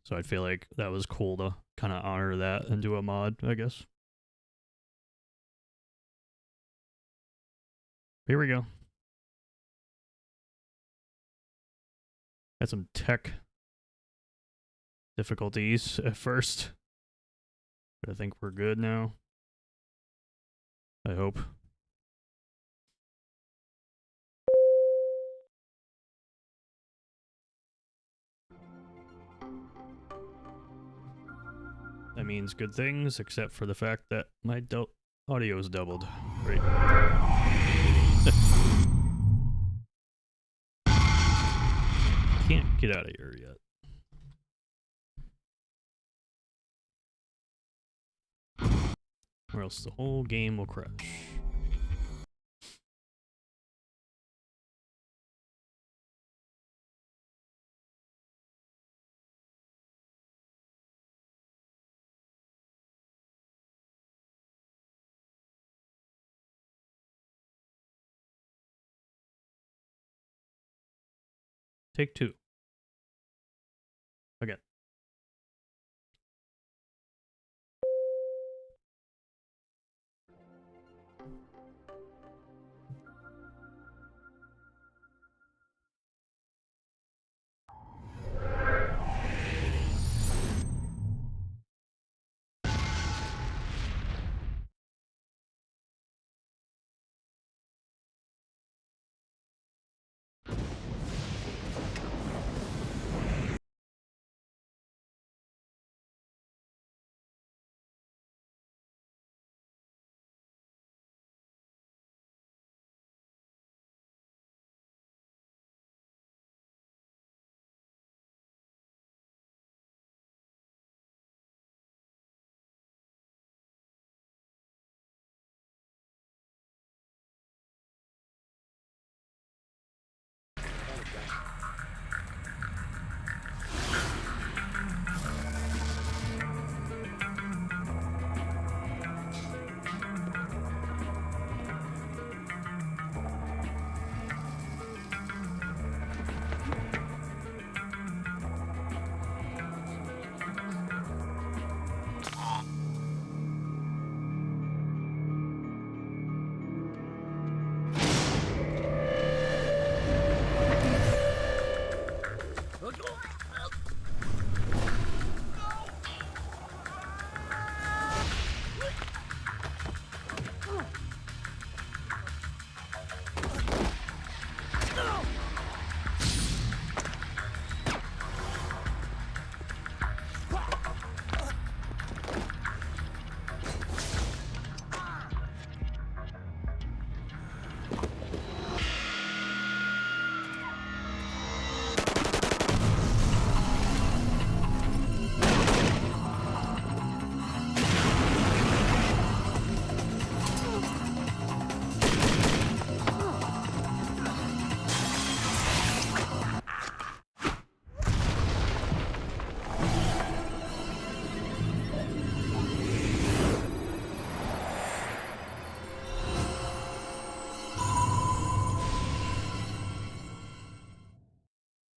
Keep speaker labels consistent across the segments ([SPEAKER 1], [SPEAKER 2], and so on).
[SPEAKER 1] So I feel like that was cool to kind of honor that and do a mod, I guess. Here we go. Had some tech difficulties at first, but I think we're good now. I hope. That means good things, except for the fact that my audio is doubled. Great. Can't get out of here yet. Or else the whole game will crash. Take two. Again.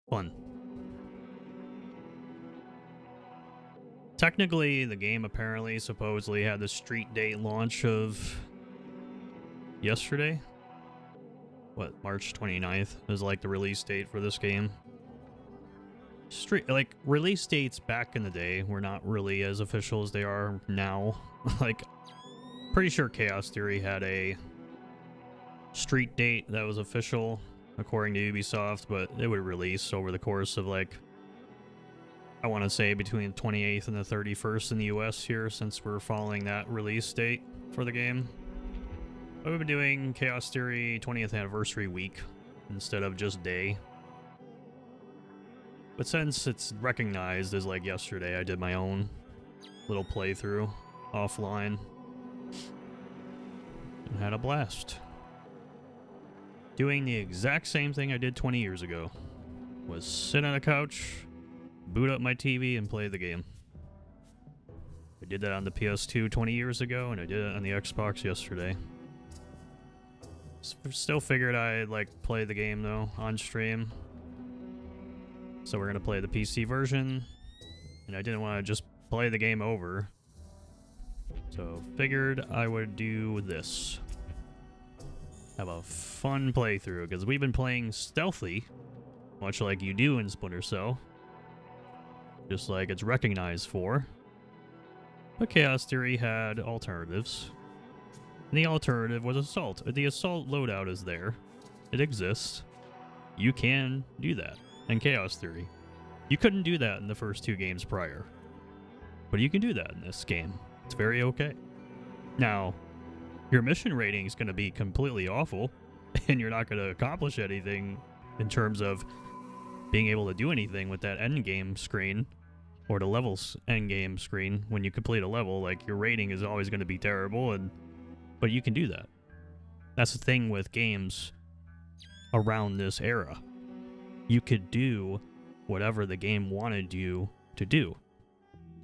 [SPEAKER 1] Fun. Technically, the game apparently supposedly had the street date launch of yesterday. What, March 29th is like the release date for this game. Like, release dates back in the day were not really as official as they are now. Like, pretty sure Chaos Theory had a street date that was official according to Ubisoft, but it would release over the course of, like, I want to say between the 28th and the 31st in the US here, since we're following that release date for the game. But we've been doing Chaos Theory 20th anniversary week instead of just day. But since it's recognized as like yesterday, I did my own little playthrough offline and had a blast. Doing the exact same thing I did 20 years ago. Was sit on a couch, boot up my TV, and play the game. I did that on the PS2 20 years ago, and I did it on the Xbox yesterday. Still figured I'd like play the game though on stream. So we're gonna play the PC version. and I didn't want to just play the game over. So figured I would do this. Have a fun playthrough, because we've been playing stealthy, much like you do in Splinter Cell. Just like it's recognized for. But Chaos Theory had alternatives. And the alternative was assault. The assault loadout is there. It exists. You can do that in Chaos Theory. You couldn't do that in the first 2 games prior. But you can do that in this game. It's very okay. Now, your mission rating is going to be completely awful, and you're not going to accomplish anything in terms of being able to do anything with that end game screen, or the levels end game screen when you complete a level. Like, your rating is always going to be terrible, but you can do that. That's the thing with games around this era. You could do whatever the game wanted you to do,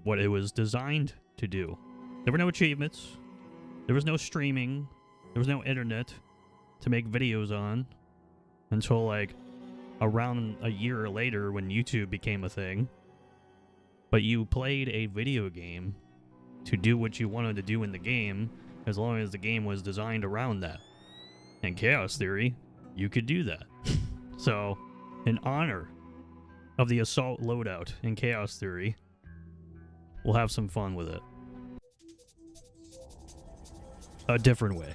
[SPEAKER 1] what it was designed to do. There were no achievements. There was no streaming. There was no internet to make videos on until like around a year later when YouTube became a thing. But you played a video game to do what you wanted to do in the game, as long as the game was designed around that. In Chaos Theory, you could do that. So, in honor of the assault loadout in Chaos Theory, we'll have some fun with it. A different way.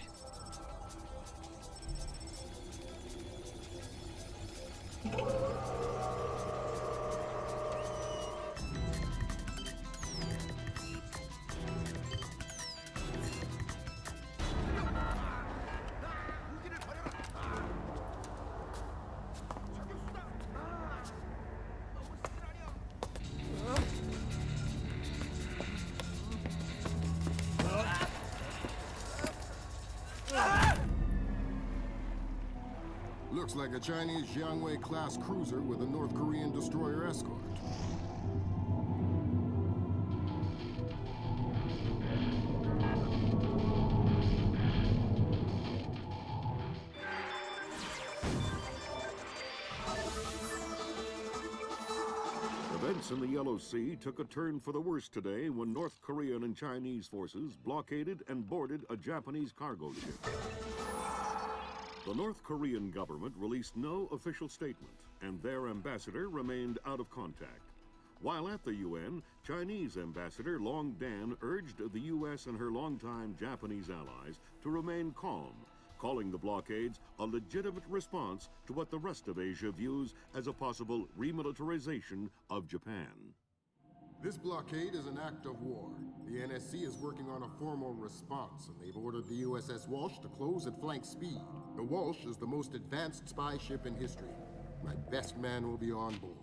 [SPEAKER 2] Looks like a Chinese Jiangwei-class cruiser with a North Korean destroyer escort. Events in the Yellow Sea took a turn for the worse today when North Korean and Chinese forces blockaded and boarded a Japanese cargo ship. The North Korean government released no official statement, and their ambassador remained out of contact. While at the UN, Chinese Ambassador Long Dan urged the U.S. and her longtime Japanese allies to remain calm, calling the blockades a legitimate response to what the rest of Asia views as a possible remilitarization of Japan. This blockade is an act of war. The NSC is working on a formal response, and they've ordered the USS Walsh to close at flank speed. The Walsh is the most advanced spy ship in history. My best man will be on board.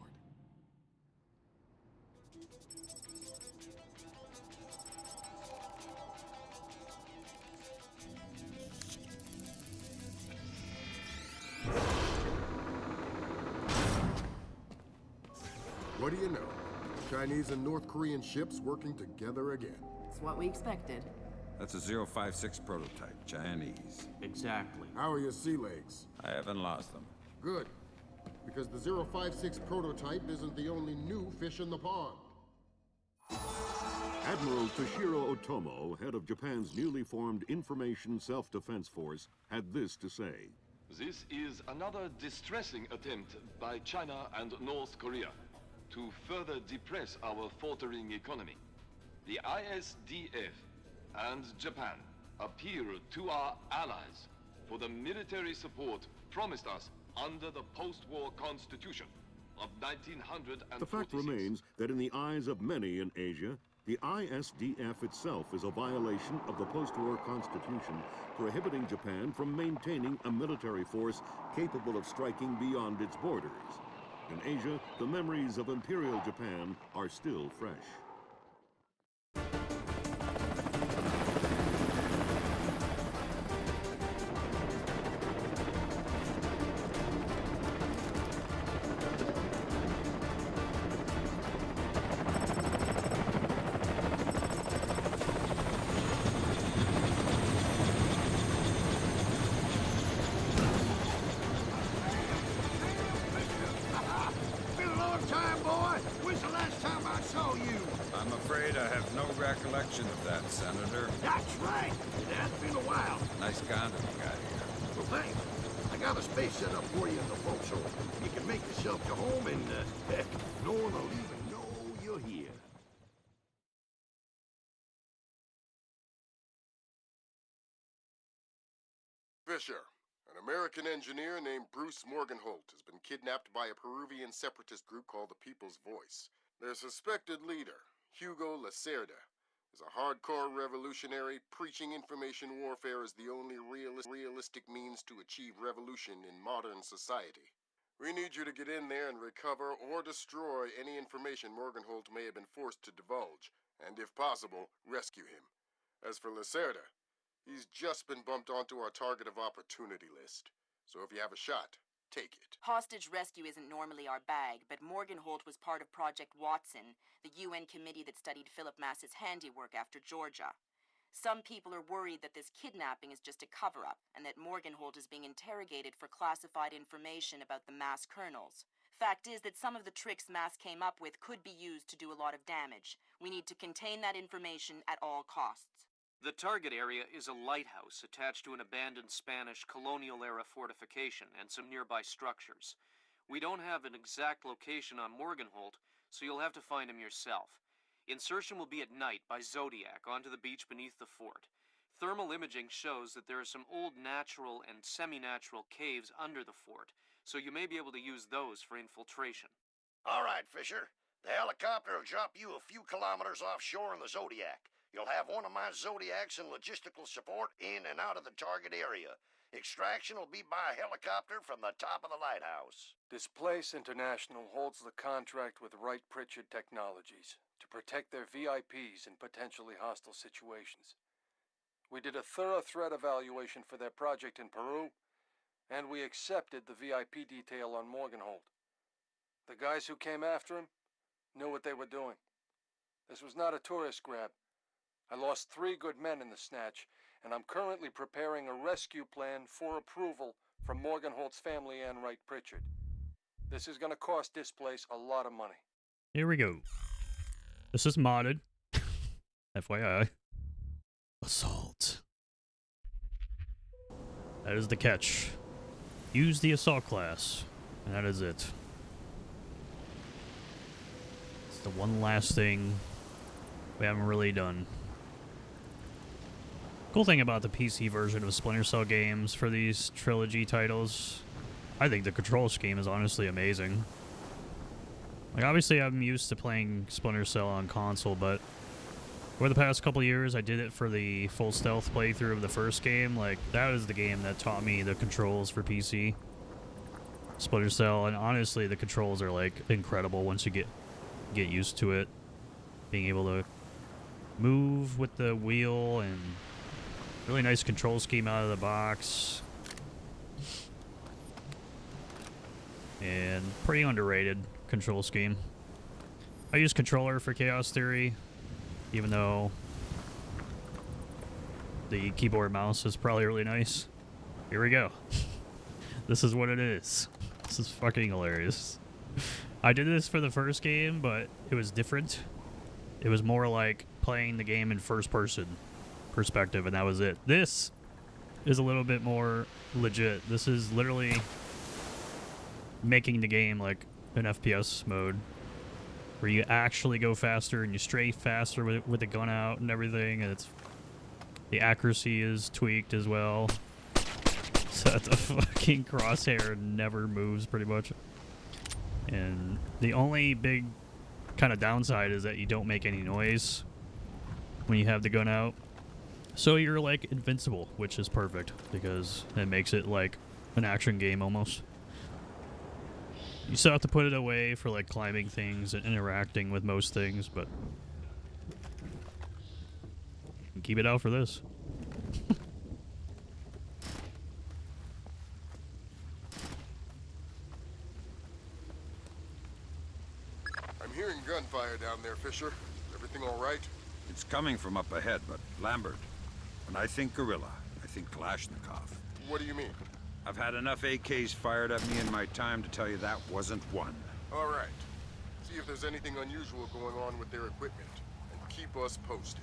[SPEAKER 2] What do you know? Chinese and North Korean ships working together again.
[SPEAKER 3] It's what we expected.
[SPEAKER 4] That's a 056 prototype, Chinese.
[SPEAKER 5] Exactly.
[SPEAKER 2] How are your sea legs?
[SPEAKER 4] I haven't lost them.
[SPEAKER 2] Good. Because the 056 prototype isn't the only new fish in the pond. Admiral Toshiro Otomo, head of Japan's newly formed Information Self-Defense Force, had this to say.
[SPEAKER 6] This is another distressing attempt by China and North Korea to further depress our faltering economy. The ISDF and Japan appeal to our allies for the military support promised us under the post-war constitution of 1946.
[SPEAKER 2] The fact remains that in the eyes of many in Asia, the ISDF itself is a violation of the post-war constitution, prohibiting Japan from maintaining a military force capable of striking beyond its borders. In Asia, the memories of Imperial Japan are still fresh.
[SPEAKER 7] Been a long time, boy. When's the last time I saw you?
[SPEAKER 3] thanks. I got a space set up for you in the boat so you can make yourself to home and no one will even know you're here.
[SPEAKER 5] Fisher, an American engineer named Bruce Morgenholt has been kidnapped by a Peruvian separatist group called the People's Voice. Their suspected leader, Hugo Lacerda, is a hardcore revolutionary preaching information warfare as the only realistic means to achieve revolution in modern society. We need you to get in there and recover or destroy any information Morgenholt may have been forced to divulge, and if possible, rescue him. As for Lacerda, he's just been bumped onto our target of opportunity list. So if you have a shot, take it.
[SPEAKER 7] Hostage rescue isn't normally our bag, but Morgenholt was part of Project Watson, the UN committee that studied Philip Mass's handiwork after Georgia. Some people are worried that this kidnapping is just a cover-up, and that Morgenholt is being interrogated for classified information about the Mass kernels. Fact is that some of the tricks Mass came up with could be used to do a lot of damage. We need to contain that information at all costs.
[SPEAKER 8] The target area is a lighthouse attached to an abandoned Spanish colonial-era fortification and some nearby structures. We don't have an exact location on Morgenholt, so you'll have to find him yourself. Insertion will be at night by Zodiac onto the beach beneath the fort. Thermal imaging shows that there are some old natural and semi-natural caves under the fort, so you may be able to use those for infiltration.
[SPEAKER 3] All right, Fisher. The helicopter will drop you a few kilometers offshore in the Zodiac. You'll have one of my Zodiacs and logistical support in and out of the target area. Extraction will be by helicopter from the top of the lighthouse.
[SPEAKER 9] Displace International holds the contract with Wright Pritchard Technologies to protect their VIPs in potentially hostile situations. We did a thorough threat evaluation for their project in Peru, and we accepted the VIP detail on Morgenholt. The guys who came after him knew what they were doing. This was not a tourist grab. I lost 3 good men in the snatch, and I'm currently preparing a rescue plan for approval from Morgenholt's family and Wright Pritchard. This is going to cost Displace a lot of money.
[SPEAKER 1] Here we go. This is modded. FYI. Assault. That is the catch. Use the assault class. And that is it. It's the one last thing we haven't really done. Cool thing about the PC version of Splinter Cell games for these trilogy titles, I think the control scheme is honestly amazing. Like, obviously I'm used to playing Splinter Cell on console, but over the past couple years I did it for the full stealth playthrough of the first game. Like, that is the game that taught me the controls for PC. Splinter Cell, and honestly the controls are like incredible once you get used to it. Being able to move with the wheel, and really nice control scheme out of the box. And pretty underrated control scheme. I use controller for Chaos Theory, even though the keyboard mouse is probably really nice. Here we go. This is what it is. This is fucking hilarious. I did this for the first game, but it was different. It was more like playing the game in first person perspective, and that was it. This is a little bit more legit. This is literally making the game like an FPS mode, where you actually go faster and you strafe faster with the gun out and everything, and the accuracy is tweaked as well, so that the fucking crosshair never moves pretty much. And the only big kind of downside is that you don't make any noise when you have the gun out. So you're like invincible, which is perfect because it makes it like an action game almost. You still have to put it away for like climbing things and interacting with most things, but keep it out for this.
[SPEAKER 5] I'm hearing gunfire down there, Fisher. Everything all right?
[SPEAKER 4] It's coming from up ahead, but Lambert, when I think gorilla, I think Kalashnikov.
[SPEAKER 5] What do you mean?
[SPEAKER 4] I've had enough AKs fired at me in my time to tell you that wasn't one.
[SPEAKER 5] All right. See if there's anything unusual going on with their equipment, and keep us posted.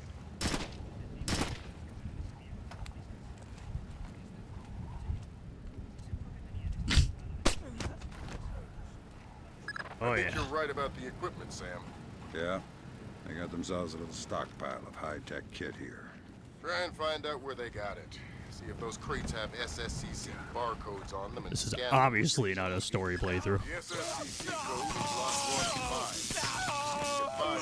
[SPEAKER 1] Oh,
[SPEAKER 5] I think
[SPEAKER 1] yeah.
[SPEAKER 5] you're right about the equipment, Sam.
[SPEAKER 4] Yeah? They got themselves a little stockpile of high-tech kit here.
[SPEAKER 5] Try and find out where they got it. See if those crates have SSCC barcodes on them. And
[SPEAKER 1] This is
[SPEAKER 5] scan them.
[SPEAKER 1] obviously not a story playthrough.
[SPEAKER 5] The SSCC code is lock 1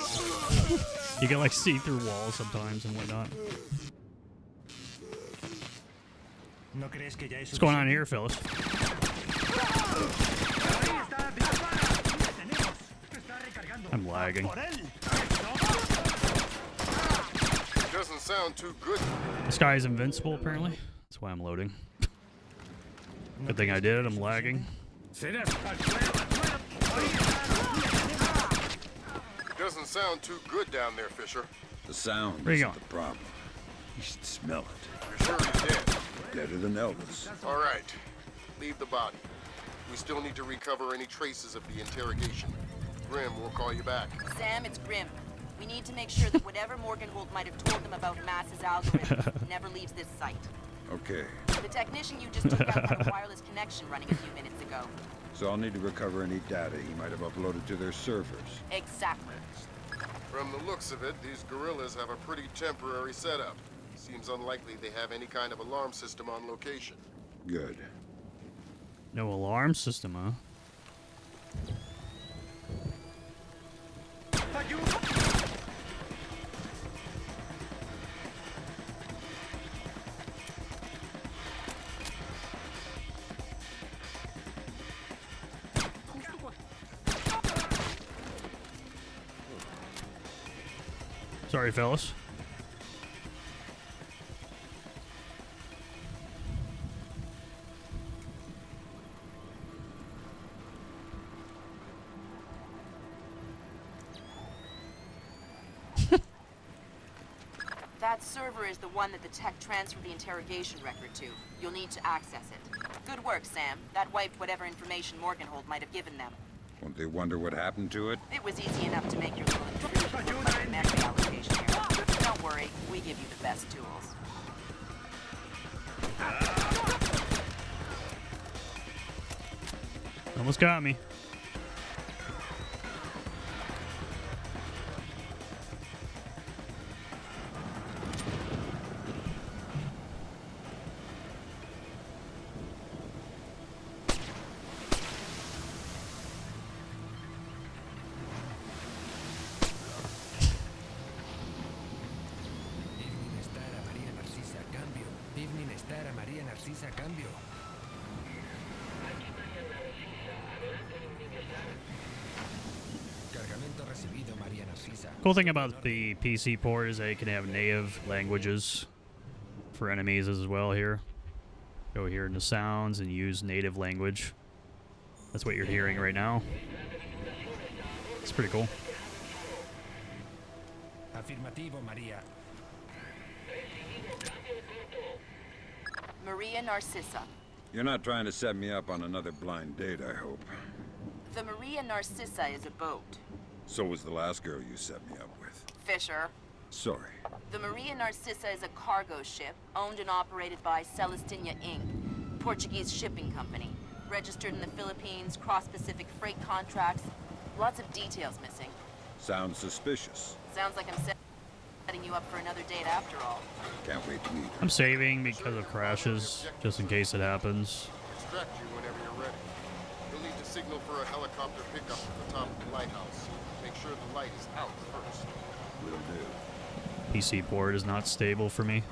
[SPEAKER 5] 5.
[SPEAKER 1] You can like see through walls sometimes and whatnot. What's going on here, Phyllis? I'm lagging.
[SPEAKER 5] Doesn't sound too good.
[SPEAKER 1] This guy is invincible, apparently. That's why I'm loading. Good thing I did. I'm lagging.
[SPEAKER 5] Doesn't sound too good down there, Fisher.
[SPEAKER 4] The sound
[SPEAKER 1] Where you
[SPEAKER 4] isn't
[SPEAKER 1] going?
[SPEAKER 4] the problem. You should smell it.
[SPEAKER 5] You're sure he's dead?
[SPEAKER 4] Deader than Elvis.
[SPEAKER 5] All right. Leave the body. We still need to recover any traces of the interrogation. Grim, we'll call you back.
[SPEAKER 7] Sam, it's Grim. We need to make sure that whatever Morgenholt might have told them about Mass's algorithm never leaves this site.
[SPEAKER 4] Okay,
[SPEAKER 7] The technician you just took out had a wireless connection running a few minutes ago.
[SPEAKER 4] so I'll need to recover any data he might have uploaded to their servers.
[SPEAKER 7] Exactly.
[SPEAKER 5] From the looks of it, these guerrillas have a pretty temporary setup. Seems unlikely they have any kind of alarm system on location.
[SPEAKER 4] Good.
[SPEAKER 1] No alarm system, huh? Sorry, fellas.
[SPEAKER 7] That server is the one that the tech transferred the interrogation record to. You'll need to access it. Good work, Sam. That wiped whatever information Morgenholt might have given them.
[SPEAKER 4] Won't they wonder what happened to it?
[SPEAKER 7] It was easy enough to make your little intrusion look like a memory allocation here. Don't worry, we give you the best tools.
[SPEAKER 1] Almost got me. Cool thing about the PC port is that you can have native languages for enemies as well here. Go here into sounds and use native language. That's what you're hearing right now. It's pretty cool.
[SPEAKER 10] Afirmativo, Maria.
[SPEAKER 7] Maria Narcissa.
[SPEAKER 4] You're not trying to set me up on another blind date, I hope.
[SPEAKER 7] The Maria Narcissa is a boat.
[SPEAKER 4] So was the last girl you set me up with.
[SPEAKER 7] Fisher.
[SPEAKER 4] Sorry.
[SPEAKER 7] The Maria Narcissa is a cargo ship owned and operated by Celestina Inc., Portuguese shipping company. Registered in the Philippines, cross-Pacific freight contracts. Lots of details missing.
[SPEAKER 4] Sounds suspicious.
[SPEAKER 7] Sounds like I'm setting you up for another date after all.
[SPEAKER 4] Can't wait to meet her.
[SPEAKER 1] I'm saving because of crashes, just in case it happens.
[SPEAKER 5] Extract you whenever you're ready. You'll need to signal for a helicopter pickup at the top of the lighthouse. Make sure the light is out first.
[SPEAKER 4] Will do.
[SPEAKER 1] PC port is not stable for me.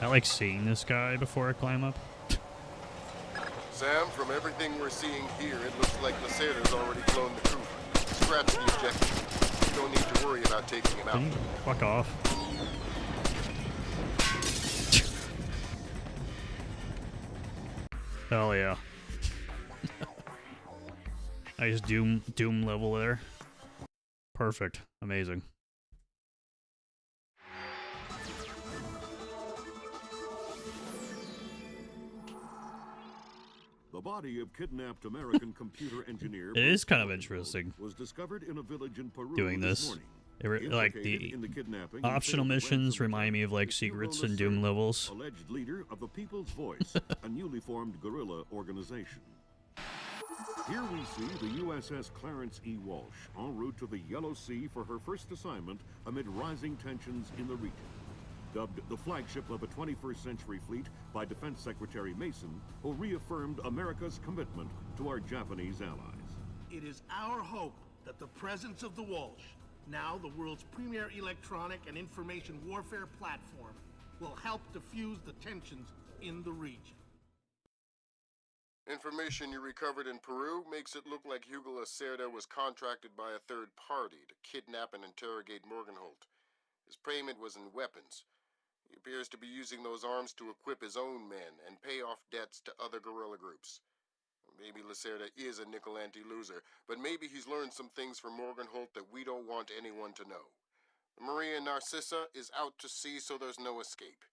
[SPEAKER 1] I like seeing this guy before I climb up.
[SPEAKER 5] Sam, from everything we're seeing here, it looks like Lacerda's already flown the crew. Scratch the objective. You don't need to worry about taking him out.
[SPEAKER 1] Can you fuck off? Hell yeah. Nice doom level there. Perfect. Amazing.
[SPEAKER 2] The body of kidnapped American computer engineer
[SPEAKER 1] It is kind of
[SPEAKER 2] Bruce
[SPEAKER 1] interesting
[SPEAKER 2] was discovered in a village in Peru
[SPEAKER 1] doing this.
[SPEAKER 2] morning.
[SPEAKER 1] Like
[SPEAKER 2] Implicated
[SPEAKER 1] the
[SPEAKER 2] in the kidnapping and
[SPEAKER 1] optional
[SPEAKER 2] failed
[SPEAKER 1] missions
[SPEAKER 2] ransom
[SPEAKER 1] remind me of like
[SPEAKER 2] is Hugo
[SPEAKER 1] Secrets and Doom
[SPEAKER 2] Lacerda,
[SPEAKER 1] levels.
[SPEAKER 2] alleged leader of the People's Voice, a newly formed guerrilla organization. Here we see the USS Clarence E. Walsh en route to the Yellow Sea for her first assignment amid rising tensions in the region. Dubbed the flagship of a 21st century fleet by Defense Secretary Mason, who reaffirmed America's commitment to our Japanese allies.
[SPEAKER 11] It is our hope that the presence of the Walsh, now the world's premier electronic and information warfare platform, will help diffuse the tensions in the region.
[SPEAKER 5] Information you recovered in Peru makes it look like Hugo Lacerda was contracted by a third party to kidnap and interrogate Morgenholt. His payment was in weapons. He appears to be using those arms to equip his own men and pay off debts to other guerrilla groups. Maybe Lacerda is a nickel anti-loser, but maybe he's learned some things from Morgenholt that we don't want anyone to know. The Maria Narcissa is out to sea, so there's no escape.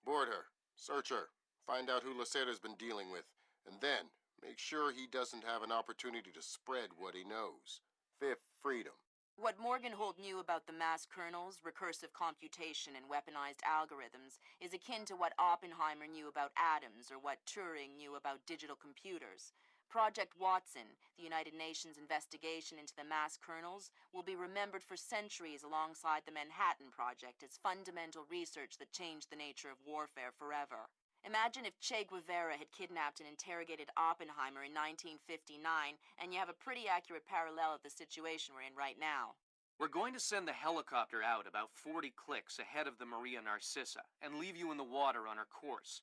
[SPEAKER 5] Board her, search her, find out who Lacerda's been dealing with, and then make sure he doesn't have an opportunity to spread what he knows. Fifth freedom.
[SPEAKER 7] What Morgenholt knew about the mass kernels, recursive computation, and weaponized algorithms is akin to what Oppenheimer knew about atoms or what Turing knew about digital computers. Project Watson, the United Nations investigation into the mass kernels, will be remembered for centuries alongside the Manhattan Project as fundamental research that changed the nature of warfare forever. Imagine if Che Guevara had kidnapped and interrogated Oppenheimer in 1959, and you have a pretty accurate parallel of the situation we're in right now.
[SPEAKER 8] We're going to send the helicopter out about 40 clicks ahead of the Maria Narcissa and leave you in the water on her course.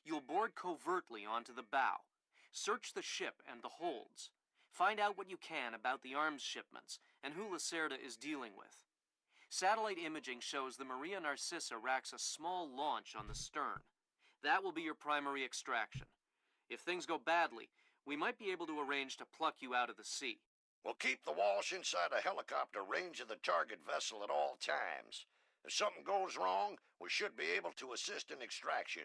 [SPEAKER 8] You'll board covertly onto the bow. Search the ship and the holds. Find out what you can about the arms shipments and who Lacerda is dealing with. Satellite imaging shows the Maria Narcissa racks a small launch on the stern. That will be your primary extraction. If things go badly, we might be able to arrange to pluck you out of the sea.
[SPEAKER 3] We'll keep the Walsh inside a helicopter range of the target vessel at all times. If something goes wrong, we should be able to assist in extraction.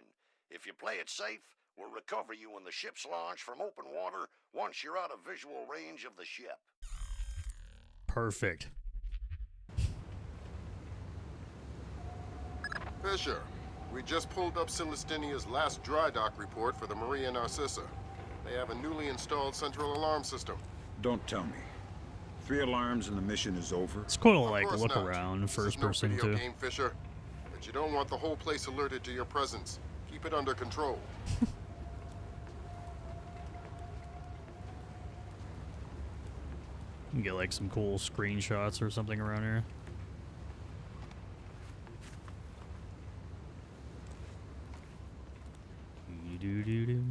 [SPEAKER 3] If you play it safe, we'll recover you when the ship's launched from open water once you're out of visual range of the ship.
[SPEAKER 1] Perfect.
[SPEAKER 5] Fisher, we just pulled up Celestinia's last dry dock report for the Maria Narcissa. They have a newly installed central alarm system.
[SPEAKER 4] Don't tell me. 3 alarms and the mission is over?
[SPEAKER 1] It's cool to
[SPEAKER 5] Of
[SPEAKER 1] like
[SPEAKER 5] course
[SPEAKER 1] look
[SPEAKER 5] not.
[SPEAKER 1] around
[SPEAKER 5] This is
[SPEAKER 1] first
[SPEAKER 5] no
[SPEAKER 1] person
[SPEAKER 5] video
[SPEAKER 1] too.
[SPEAKER 5] game, Fisher. But you don't want the whole place alerted to your presence. Keep it under control.
[SPEAKER 1] You can get like some cool screenshots or something around here. Do-do-do-do.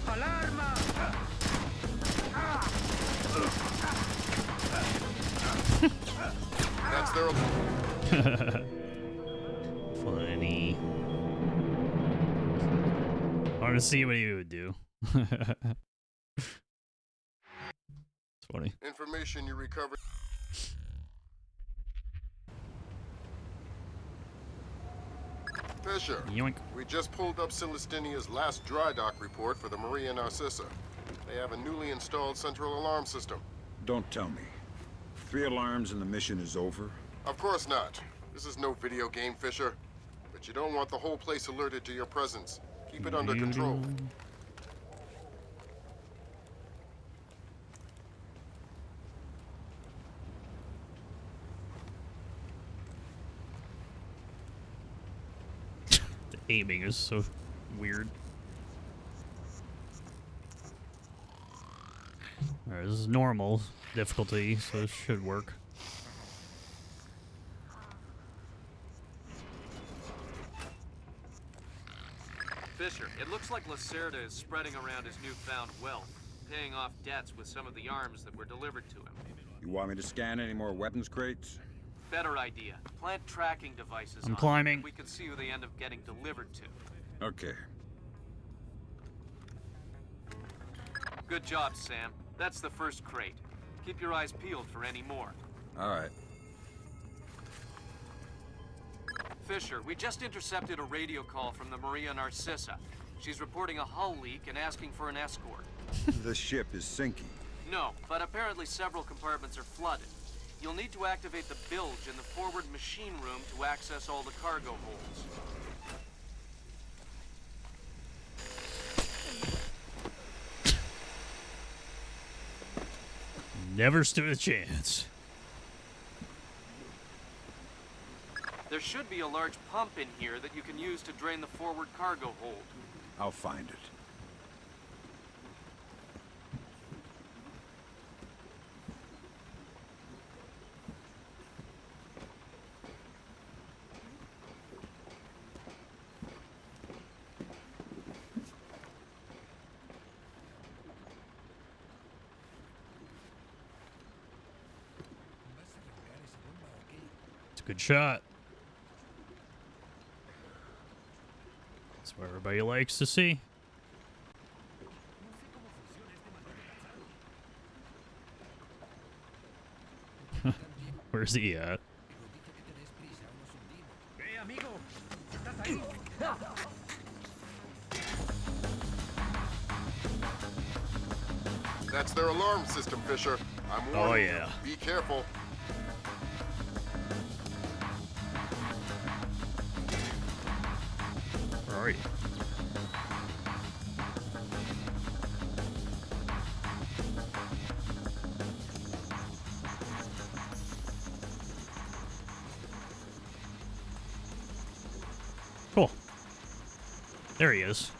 [SPEAKER 10] Alarma!
[SPEAKER 5] That's their...
[SPEAKER 1] Funny. I want to see what he would do. It's funny.
[SPEAKER 5] Information you recovered... Fisher,
[SPEAKER 1] Yoink.
[SPEAKER 5] we just pulled up Celestinia's last dry dock report for the Maria Narcissa. They have a newly installed central alarm system.
[SPEAKER 4] Don't tell me. 3 alarms and the mission is over?
[SPEAKER 5] Of course not. This is no video game, Fisher. But you don't want the whole place alerted to your presence. Keep it under control.
[SPEAKER 1] The aiming is so weird. Alright, this is normal difficulty, so this should work.
[SPEAKER 8] Fisher, it looks like Lacerda is spreading around his newfound wealth, paying off debts with some of the arms that were delivered to him.
[SPEAKER 4] You want me to scan any more weapons crates?
[SPEAKER 8] Better idea. Plant tracking devices
[SPEAKER 1] I'm
[SPEAKER 8] on
[SPEAKER 1] climbing.
[SPEAKER 8] them. We can see who they end up getting delivered to.
[SPEAKER 4] Okay.
[SPEAKER 8] Good job, Sam. That's the first crate. Keep your eyes peeled for any more.
[SPEAKER 4] All right.
[SPEAKER 8] Fisher, we just intercepted a radio call from the Maria Narcissa. She's reporting a hull leak and asking for an escort.
[SPEAKER 4] The ship is sinking.
[SPEAKER 8] No, but apparently several compartments are flooded. You'll need to activate the bilge in the forward machine room to access all the cargo holds.
[SPEAKER 1] Never stood a chance.
[SPEAKER 8] There should be a large pump in here that you can use to drain the forward cargo hold.
[SPEAKER 4] I'll find it.
[SPEAKER 1] It's a good shot. That's what everybody likes to see. Where's he at?
[SPEAKER 5] That's their alarm system, Fisher. I'm warning
[SPEAKER 1] Oh,
[SPEAKER 5] you.
[SPEAKER 1] yeah.
[SPEAKER 5] Be careful.
[SPEAKER 1] Where are you? Cool. There he is.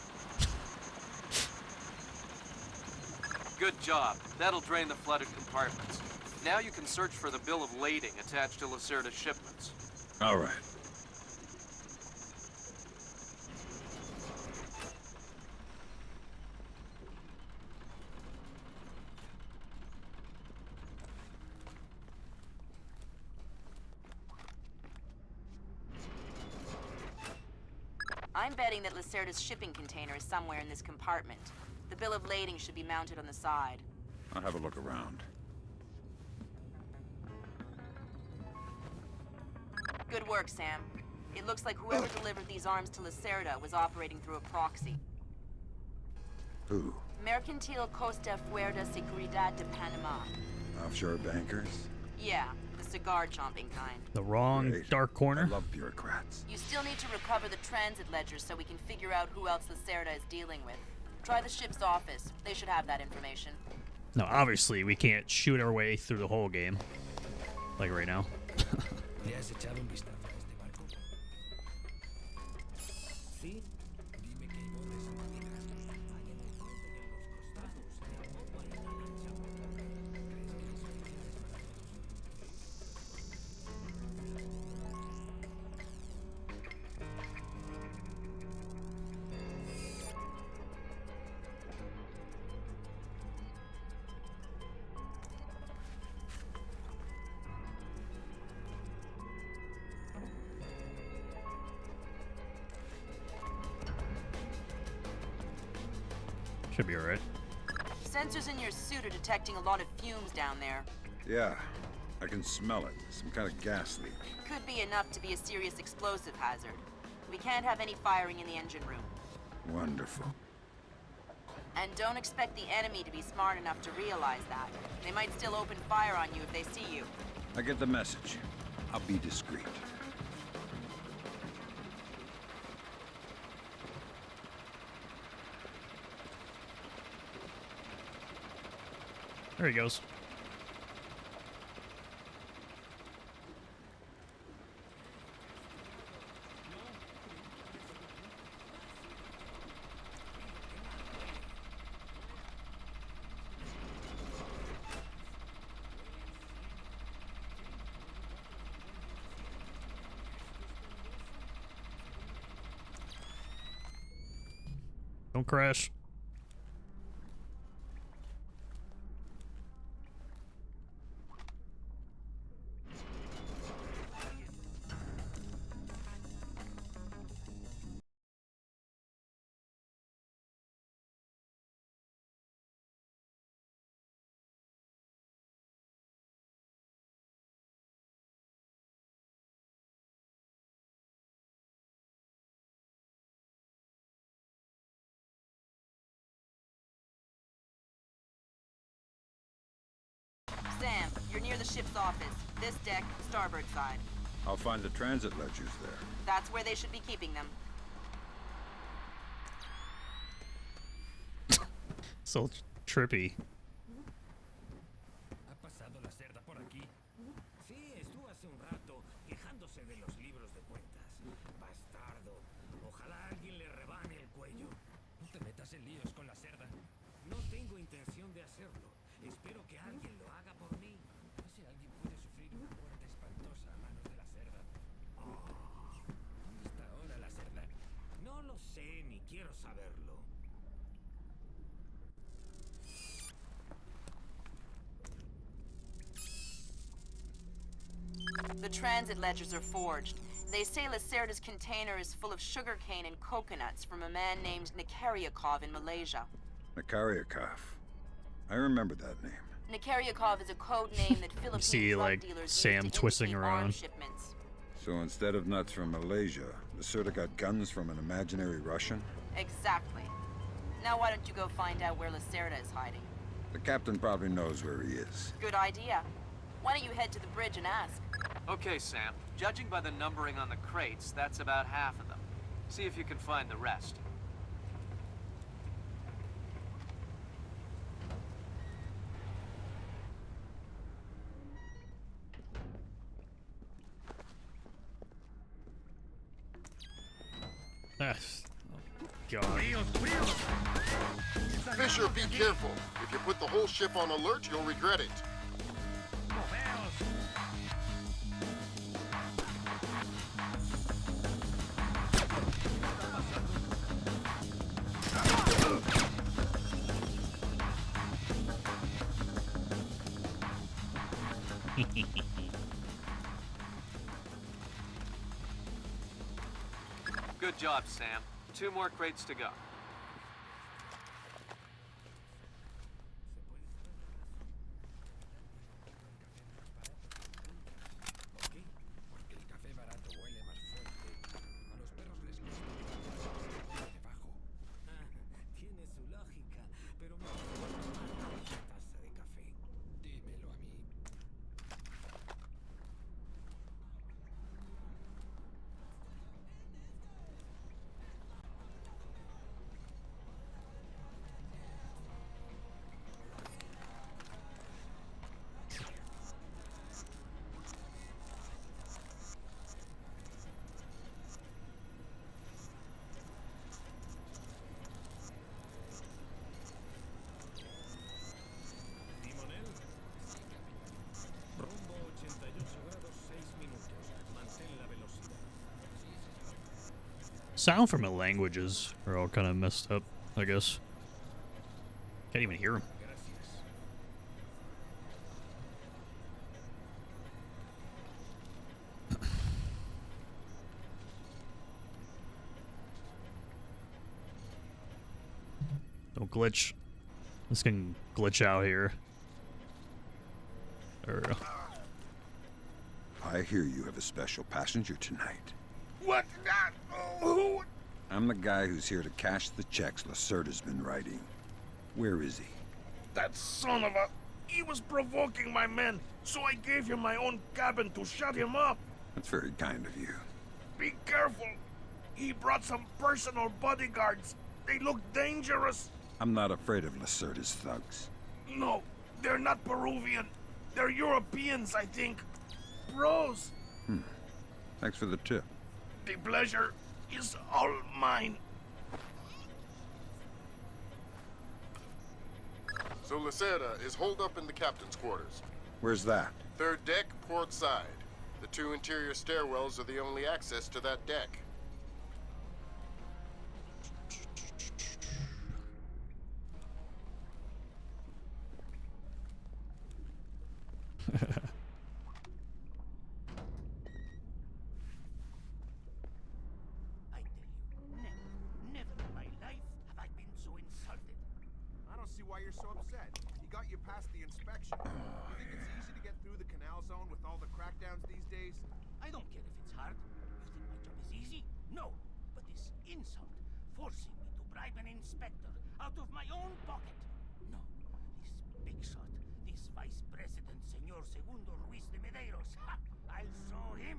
[SPEAKER 8] Good job. That'll drain the flooded compartments. Now you can search for the bill of lading attached to Lacerda's shipments.
[SPEAKER 4] All right.
[SPEAKER 7] I'm betting that Lacerda's shipping container is somewhere in this compartment. The bill of lading should be mounted on the side.
[SPEAKER 4] I'll have a look around.
[SPEAKER 7] Good work, Sam. It looks like whoever delivered these arms to Lacerda was operating through a proxy.
[SPEAKER 4] Who?
[SPEAKER 7] Mercantil Costa Fuerza Seguridad de Panama.
[SPEAKER 4] Offshore bankers?
[SPEAKER 7] Yeah, the cigar-chomping kind.
[SPEAKER 1] The wrong
[SPEAKER 4] Great.
[SPEAKER 1] dark corner.
[SPEAKER 4] I love bureaucrats.
[SPEAKER 7] You still need to recover the transit ledger so we can figure out who else Lacerda is dealing with. Try the ship's office. They should have that information.
[SPEAKER 1] No, obviously we can't shoot our way through the whole game. Like right now.
[SPEAKER 10] ¿Le has echado un vistazo a este barco? ¿Sí? Dime que hay bordes antiguas. Hay en el frente y en los costados. Tampoco hay una lancha por motor. ¿Crees que las utilidades para todos?
[SPEAKER 1] Should be alright.
[SPEAKER 7] Sensors in your suit are detecting a lot of fumes down there.
[SPEAKER 4] Yeah, I can smell it. Some kind of gas leak.
[SPEAKER 7] Could be enough to be a serious explosive hazard. We can't have any firing in the engine room.
[SPEAKER 4] Wonderful.
[SPEAKER 7] And don't expect the enemy to be smart enough to realize that. They might still open fire on you if they see you.
[SPEAKER 4] I get the message. I'll be discreet.
[SPEAKER 1] There he goes. Don't crash.
[SPEAKER 7] Sam, you're near the ship's office. This deck, starboard side.
[SPEAKER 4] I'll find the transit ledgers there.
[SPEAKER 7] That's where they should be keeping them.
[SPEAKER 1] So trippy.
[SPEAKER 10] ¿Ha pasado la cerda por aquí? Sí, estuvo hace un rato quejándose de los libros de cuentas. Bastardo. Ojalá alguien le rebane el cuello. No te metas en líos con la cerda. No tengo intención de hacerlo. Espero que alguien lo haga por mí. Ese alguien puede sufrir una muerte espantosa a manos de la cerda. Oh, ¿dónde está ahora la cerda? No lo sé ni quiero saberlo.
[SPEAKER 7] The transit ledgers are forged. They say Lacerda's container is full of sugarcane and coconuts from a man named Nikaryakov in Malaysia.
[SPEAKER 4] Nikaryakov. I remember that name.
[SPEAKER 7] Nikaryakov is a code name that Philippine
[SPEAKER 1] see,
[SPEAKER 7] drug
[SPEAKER 1] like,
[SPEAKER 7] dealers
[SPEAKER 1] Sam
[SPEAKER 7] use to
[SPEAKER 1] twisting
[SPEAKER 7] indicate
[SPEAKER 1] around.
[SPEAKER 7] arms shipments.
[SPEAKER 4] So instead of nuts from Malaysia, Lacerda got guns from an imaginary Russian?
[SPEAKER 7] Exactly. Now why don't you go find out where Lacerda is hiding?
[SPEAKER 4] The captain probably knows where he is.
[SPEAKER 7] Good idea. Why don't you head to the bridge and ask?
[SPEAKER 8] Okay, Sam. Judging by the numbering on the crates, that's about half of them. See if you can find the rest.
[SPEAKER 1] Yes. Oh, God.
[SPEAKER 5] Fisher, be careful. If you put the whole ship on alert, you'll regret it.
[SPEAKER 8] Good job, Sam. 2 more crates to go.
[SPEAKER 10] ¿Por qué? Porque el café barato huele más fuerte. A los perros les gusta por debajo. Tiene su lógica, pero me gusta más la taza de café. Dímelo a mí. Timonel. Rumbo 88 grados 6 minutos. Mantén la velocidad.
[SPEAKER 1] Sound from the languages are all kind of messed up, I guess. Can't even hear them.
[SPEAKER 10] Gracias.
[SPEAKER 1] Don't glitch. This can glitch out here. There we go.
[SPEAKER 4] I hear you have a special passenger tonight.
[SPEAKER 11] What? Who?
[SPEAKER 4] I'm the guy who's here to cash the checks Lacerda's been writing. Where is he?
[SPEAKER 11] That son of a... He was provoking my men, so I gave him my own cabin to shut him up.
[SPEAKER 4] That's very kind of you.
[SPEAKER 11] Be careful. He brought some personal bodyguards. They look dangerous.
[SPEAKER 4] I'm not afraid of Lacerda's thugs.
[SPEAKER 11] No, they're not Peruvian. They're Europeans, I think. Bros.
[SPEAKER 4] Thanks for the tip.
[SPEAKER 11] The pleasure is all mine.
[SPEAKER 5] So Lacerda is holed up in the captain's quarters.
[SPEAKER 4] Where's that?
[SPEAKER 5] 3rd deck, port side. The 2 interior stairwells are the only access to that deck.
[SPEAKER 10] I tell you, never in my life have I been so insulted.
[SPEAKER 12] I don't see why you're so upset. You got you past the inspection. You think it's easy to get through the canal zone with all the crackdowns these days?
[SPEAKER 10] I don't care if it's hard. You think my job is easy? No. But this insult, forcing me to bribe an inspector out of my own pocket. No. This big shot, this vice president Emperador Segundo Ruiz de Medeiros. Ha! I'll show him.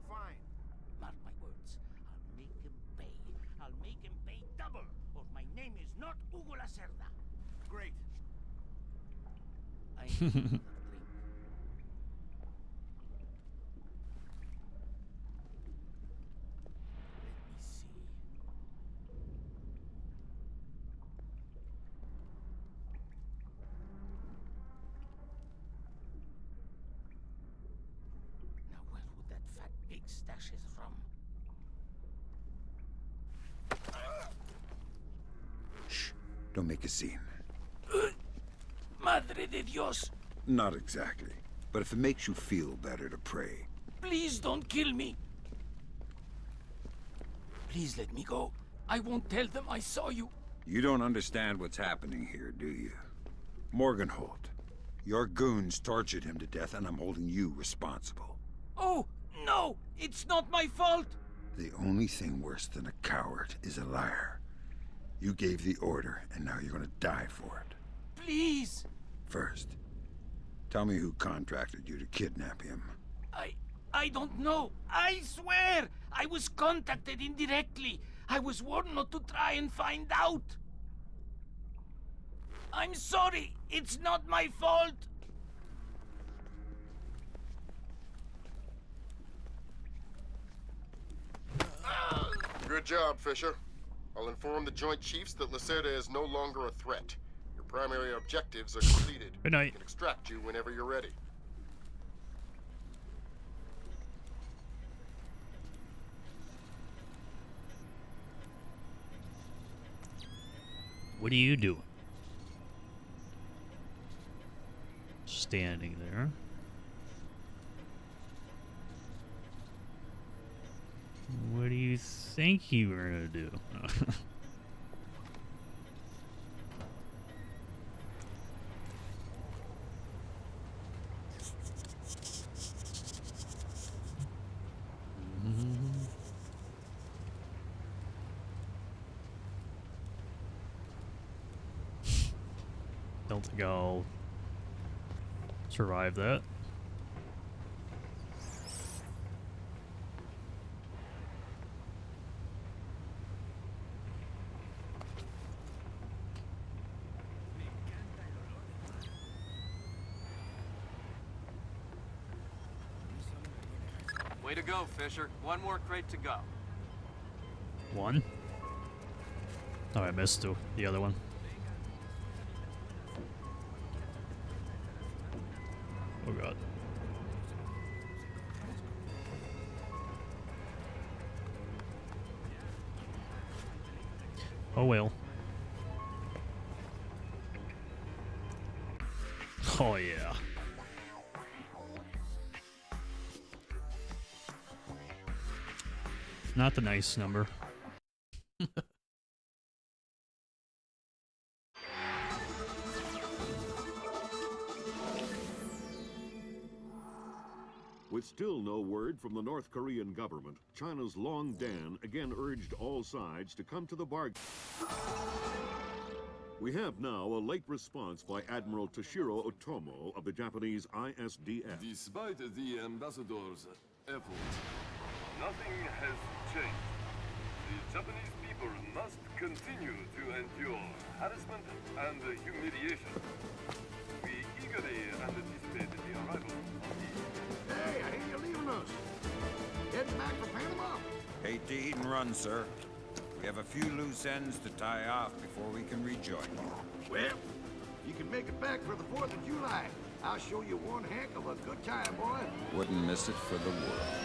[SPEAKER 12] Fine.
[SPEAKER 10] Mark my words. I'll make him pay. I'll make him pay double, or my name is not Hugo Lacerda.
[SPEAKER 12] Great.
[SPEAKER 10] I need another drink. Let me see. Now where would that fat pig stash his rum?
[SPEAKER 4] Shh. Don't make a scene.
[SPEAKER 10] Madre de Dios!
[SPEAKER 4] Not exactly. But if it makes you feel better to pray.
[SPEAKER 10] Please don't kill me. Please let me go. I won't tell them I saw you.
[SPEAKER 4] You don't understand what's happening here, do you? Morgenholt. Your goons tortured him to death, and I'm holding you responsible.
[SPEAKER 10] Oh, no! It's not my fault!
[SPEAKER 4] The only thing worse than a coward is a liar. You gave the order, and now you're gonna die for it.
[SPEAKER 10] Please!
[SPEAKER 4] First, tell me who contracted you to kidnap him.
[SPEAKER 10] I don't know. I swear! I was contacted indirectly. I was warned not to try and find out. I'm sorry. It's not my fault.
[SPEAKER 5] Good job, Fisher. I'll inform the Joint Chiefs that Lacerda is no longer a threat. Your primary objectives are completed.
[SPEAKER 1] Good night.
[SPEAKER 5] We can extract you whenever you're ready.
[SPEAKER 1] What are you doing? Standing there. What do you think you were gonna do? Don't think I'll survive that.
[SPEAKER 8] Way to go, Fisher. One more crate to go.
[SPEAKER 1] One? Oh, I missed the other one. Oh god. Oh well. Oh yeah. Not the nice number.
[SPEAKER 2] With still no word from the North Korean government, China's Long Dan again urged all sides to come to the bargain. We have now a late response by Admiral Toshiro Otomo of the Japanese ISDF.
[SPEAKER 6] Despite the ambassador's efforts, nothing has changed. The Japanese people must continue to endure harassment and humiliation. We eagerly anticipate the arrival of the...
[SPEAKER 3] Hey, I hear you're leaving us. Heading back for Panama.
[SPEAKER 4] Hate to eat and run, sir. We have a few loose ends to tie off before we can rejoin you.
[SPEAKER 3] Well, you can make it back for the 4th of July. I'll show you one heck of a good time, boy.
[SPEAKER 4] Wouldn't miss it for the world.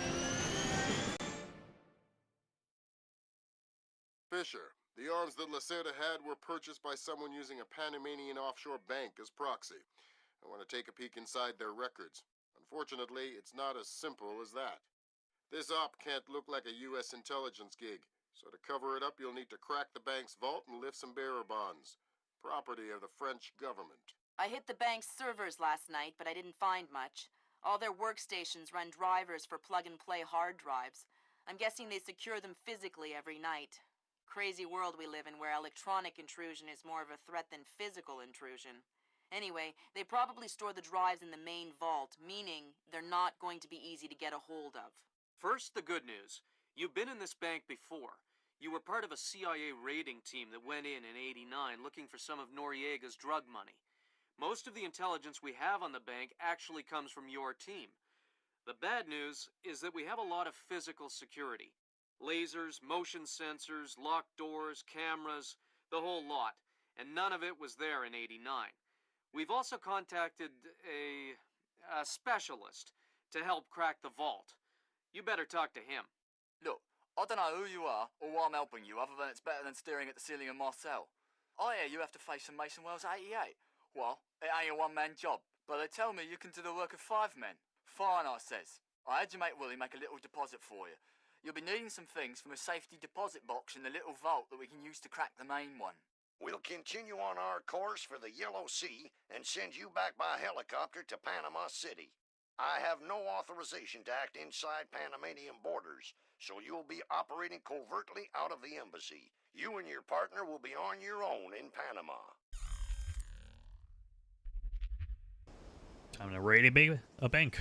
[SPEAKER 5] Fisher, the arms that Lacerda had were purchased by someone using a Panamanian offshore bank as proxy. I want to take a peek inside their records. Unfortunately, it's not as simple as that. This op can't look like a U.S. intelligence gig, so to cover it up, you'll need to crack the bank's vault and lift some bearer bonds. Property of the French government.
[SPEAKER 7] I hit the bank's servers last night, but I didn't find much. All their workstations run drivers for plug-and-play hard drives. I'm guessing they secure them physically every night. Crazy world we live in where electronic intrusion is more of a threat than physical intrusion. Anyway, they probably store the drives in the main vault, meaning they're not going to be easy to get a hold of.
[SPEAKER 8] First, the good news. You've been in this bank before. You were part of a CIA raiding team that went in '89 looking for some of Noriega's drug money. Most of the intelligence we have on the bank actually comes from your team. The bad news is that we have a lot of physical security. Lasers, motion sensors, locked doors, cameras, the whole lot. And none of it was there in '89. We've also contacted a specialist to help crack the vault. You better talk to him.
[SPEAKER 13] Look, I don't know who you are or why I'm helping you, other than it's better than staring at the ceiling of my cell. I hear you have to face some Mason Wells 88. Well, it ain't a one-man job, but they tell me you can do the work of 5 men. Fine, I says. I had your mate Willie make a little deposit for you. You'll be needing some things from a safety deposit box in the little vault that we can use to crack the main one.
[SPEAKER 3] We'll continue on our course for the Yellow Sea and send you back by helicopter to Panama City. I have no authorization to act inside Panamanian borders, so you'll be operating covertly out of the embassy. You and your partner will be on your own in Panama.
[SPEAKER 1] Time to raid a bank.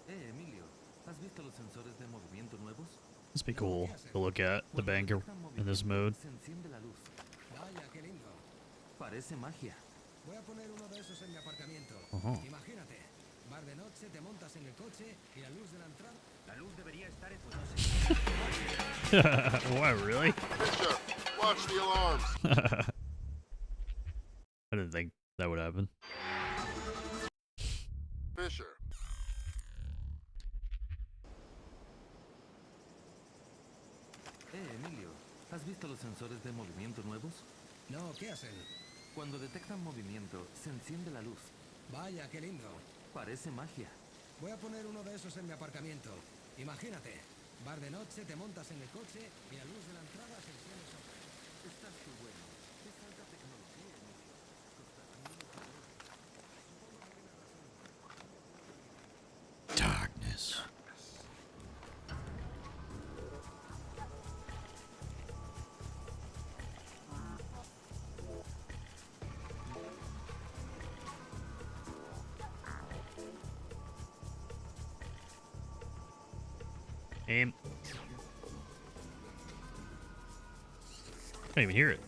[SPEAKER 10] Emilio, ¿has visto los sensores de movimiento nuevos?
[SPEAKER 1] This be cool to look at the bank in this mode.
[SPEAKER 10] Se enciende la luz. Vaya, qué lindo. Parece magia. Voy a poner uno de esos en mi aparcamiento. Imagínate, bar de noche, te montas en el coche y la luz de la entrada. La luz debería estar en
[SPEAKER 1] What, really?
[SPEAKER 5] Fisher, watch the alarms.
[SPEAKER 1] I didn't think that would happen.
[SPEAKER 5] Fisher.
[SPEAKER 10] Emilio, ¿has visto los sensores de movimiento nuevos? No, ¿qué hacen? Cuando detectan movimiento, se enciende la luz. Vaya, qué lindo. Parece magia. Voy a poner uno de esos en mi aparcamiento. Imagínate, bar de noche, te montas en el coche y la luz de la entrada se enciende sola. Estás tú bueno. Es alta tecnología, Emilio.
[SPEAKER 1] Darkness. Aim. Can't even hear it.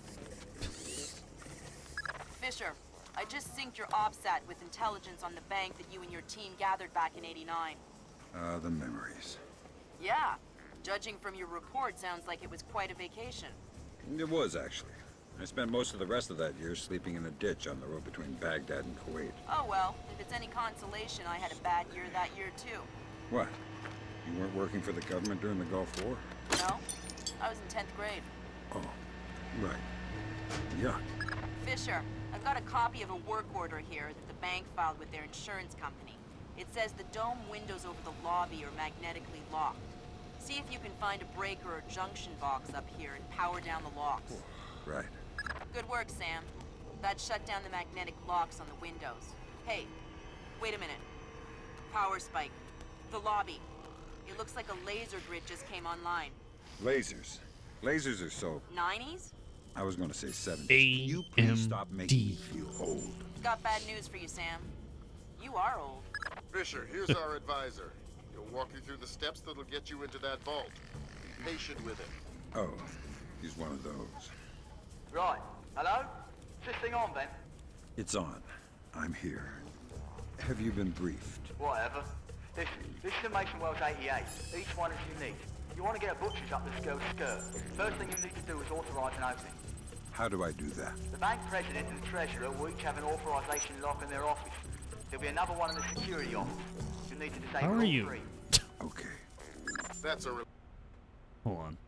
[SPEAKER 7] Fisher, I just synced your OPSAT with intelligence on the bank that you and your team gathered back in '89.
[SPEAKER 4] The memories.
[SPEAKER 7] Yeah. Judging from your report, sounds like it was quite a vacation.
[SPEAKER 4] It was, actually. I spent most of the rest of that year sleeping in a ditch on the road between Baghdad and Kuwait.
[SPEAKER 7] Oh well, if it's any consolation, I had a bad year that year too.
[SPEAKER 4] What? You weren't working for the government during the Gulf War?
[SPEAKER 7] No, I was in 10th grade.
[SPEAKER 4] Oh, right. Yuck.
[SPEAKER 7] Fisher, I've got a copy of a work order here that the bank filed with their insurance company. It says the dome windows over the lobby are magnetically locked. See if you can find a breaker or junction box up here and power down the locks.
[SPEAKER 4] Right.
[SPEAKER 7] Good work, Sam. That shut down the magnetic locks on the windows. Hey, wait a minute. Power spike. The lobby. It looks like a laser grid just came online.
[SPEAKER 4] Lasers. Lasers are so...
[SPEAKER 7] 90s?
[SPEAKER 4] I was going to say 70s. Can you please stop making me feel old?
[SPEAKER 7] Got bad news for you, Sam. You are old.
[SPEAKER 5] Fisher, here's our advisor. He'll walk you through the steps that'll get you into that vault. Be patient with him.
[SPEAKER 4] Oh, he's one of those.
[SPEAKER 13] Right. Hello? Is this thing on, then?
[SPEAKER 4] It's on. I'm here. Have you been briefed?
[SPEAKER 13] Whatever. This is the Mason Wells 88. Each one is unique. You want to get a butcher's up this girl's skirt. First thing you need to do is authorize an opening.
[SPEAKER 4] How do I do that?
[SPEAKER 13] The bank president and the treasurer will each have an authorization lock in their office. There'll be another one in the security office. You'll need to disable
[SPEAKER 1] How are
[SPEAKER 13] all
[SPEAKER 1] you?
[SPEAKER 13] 3.
[SPEAKER 4] Okay.
[SPEAKER 5] That's a...
[SPEAKER 1] Hold on.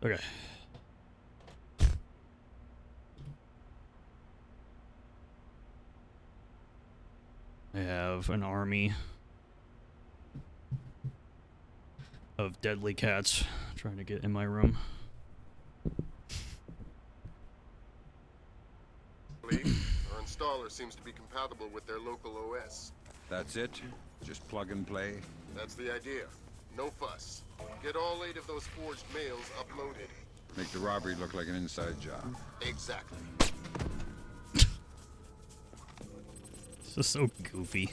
[SPEAKER 1] Okay. I have an army of deadly cats trying to get in my room.
[SPEAKER 5] Our installer seems to be compatible with their local OS.
[SPEAKER 4] That's it? Just plug and play?
[SPEAKER 5] That's the idea. No fuss. Get all 8 of those forged mails uploaded.
[SPEAKER 4] Make the robbery look like an inside job.
[SPEAKER 5] Exactly.
[SPEAKER 1] This is so goofy.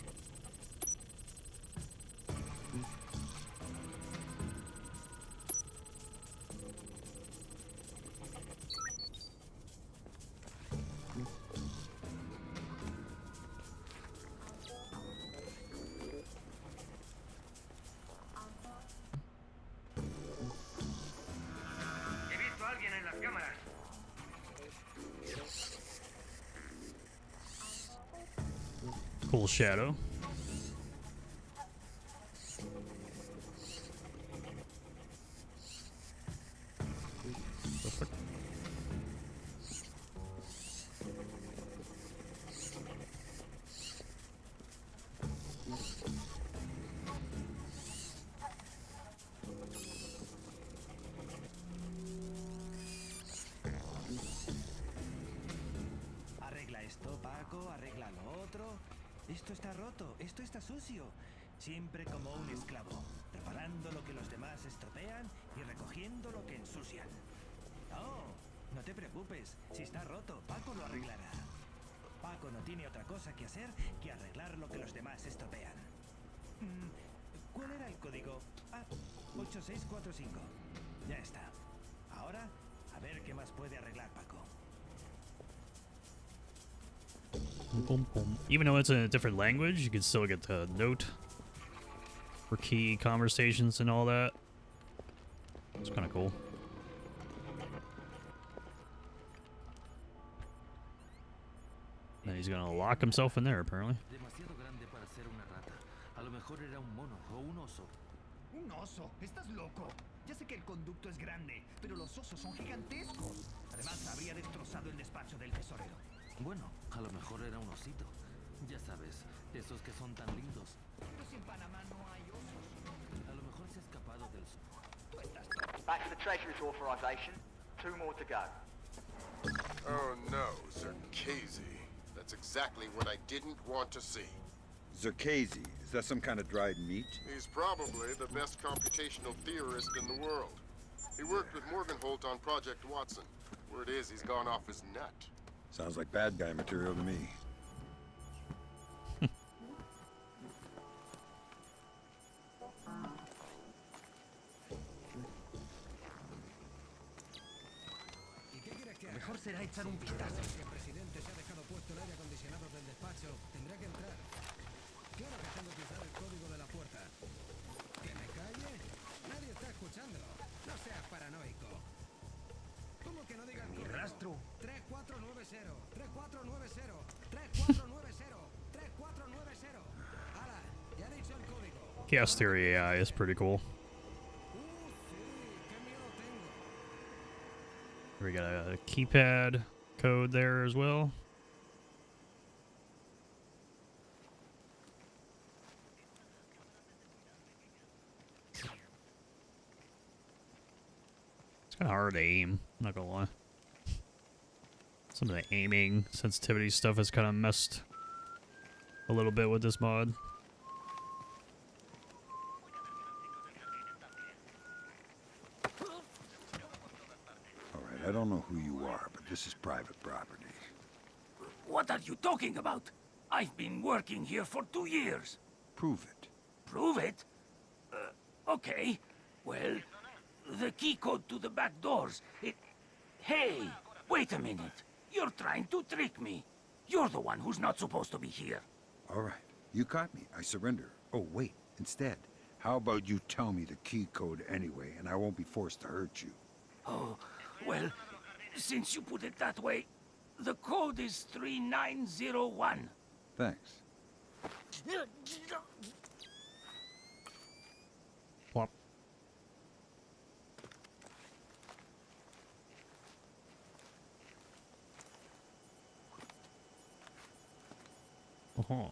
[SPEAKER 1] Cool shadow.
[SPEAKER 10] Arregla esto, Paco, arregla lo otro. Esto está roto, esto está sucio. Siempre como un esclavo, reparando lo que los demás estropean y recogiendo lo que ensucian. No te preocupes, si está roto, Paco lo arreglará. Paco no tiene otra cosa que hacer que arreglar lo que los demás estropean. ¿Cuál era el código? 8645. Ya está. Ahora, a ver qué más puede arreglar Paco.
[SPEAKER 1] Even though it's in a different language, you can still get the note for key conversations and all that. It's kind of cool. And he's gonna lock himself in there, apparently.
[SPEAKER 10] Demasiado grande para ser una rata. A lo mejor era un mono o un oso.
[SPEAKER 14] ¿Un oso? ¿Estás loco? Ya sé que el conducto es grande, pero los osos son gigantescos. Además, habría destrozado el despacho del tesorero.
[SPEAKER 10] Bueno, a lo mejor era un osito. Ya sabes, esos que son tan lindos.
[SPEAKER 14] Pero si en Panamá no hay osos.
[SPEAKER 10] A lo mejor se ha escapado del zoo.
[SPEAKER 14] Tú estás...
[SPEAKER 13] Back to the Treasury's authorization. 2 more to go.
[SPEAKER 5] Oh no, Zerkezi. That's exactly what I didn't want to see.
[SPEAKER 4] Zerkezi, is that some kind of dried meat?
[SPEAKER 5] He's probably the best computational theorist in the world. He worked with Morgenholt on Project Watson. Word is he's gone off his nut.
[SPEAKER 4] Sounds like bad guy material to me.
[SPEAKER 10] ¿Y qué quieres que haga?
[SPEAKER 14] Mejor será echar un vistazo.
[SPEAKER 10] Si el presidente se ha dejado puesto el aire acondicionado del despacho, tendrá que entrar. Claro que tengo que usar el código de la puerta. ¿Que me calle? Nadie está escuchándolo. No seas paranoico. ¿Cómo que no diga el código?
[SPEAKER 14] Rastro.
[SPEAKER 10] 3490, 3490, 3490, 3490. ¡Hala! Ya he dicho el código.
[SPEAKER 1] Chaos Theory AI is pretty cool.
[SPEAKER 10] Sí, qué miedo tengo.
[SPEAKER 1] We got a keypad code there as well. It's kind of hard to aim, I'm not gonna lie. Some of the aiming sensitivity stuff is kind of messed a little bit with this mod.
[SPEAKER 4] I don't know who you are, but this is private property.
[SPEAKER 15] What are you talking about? I've been working here for 2 years.
[SPEAKER 4] Prove it.
[SPEAKER 15] Prove it? Okay. Well, the key code to the back doors, Hey, wait a minute. You're trying to trick me. You're the one who's not supposed to be here.
[SPEAKER 4] All right. You caught me. I surrender. Oh, wait. Instead, how about you tell me the key code anyway, and I won't be forced to hurt you?
[SPEAKER 15] Oh, well, since you put it that way, the code is 3901.
[SPEAKER 4] Thanks.
[SPEAKER 1] Plop. Uh-huh.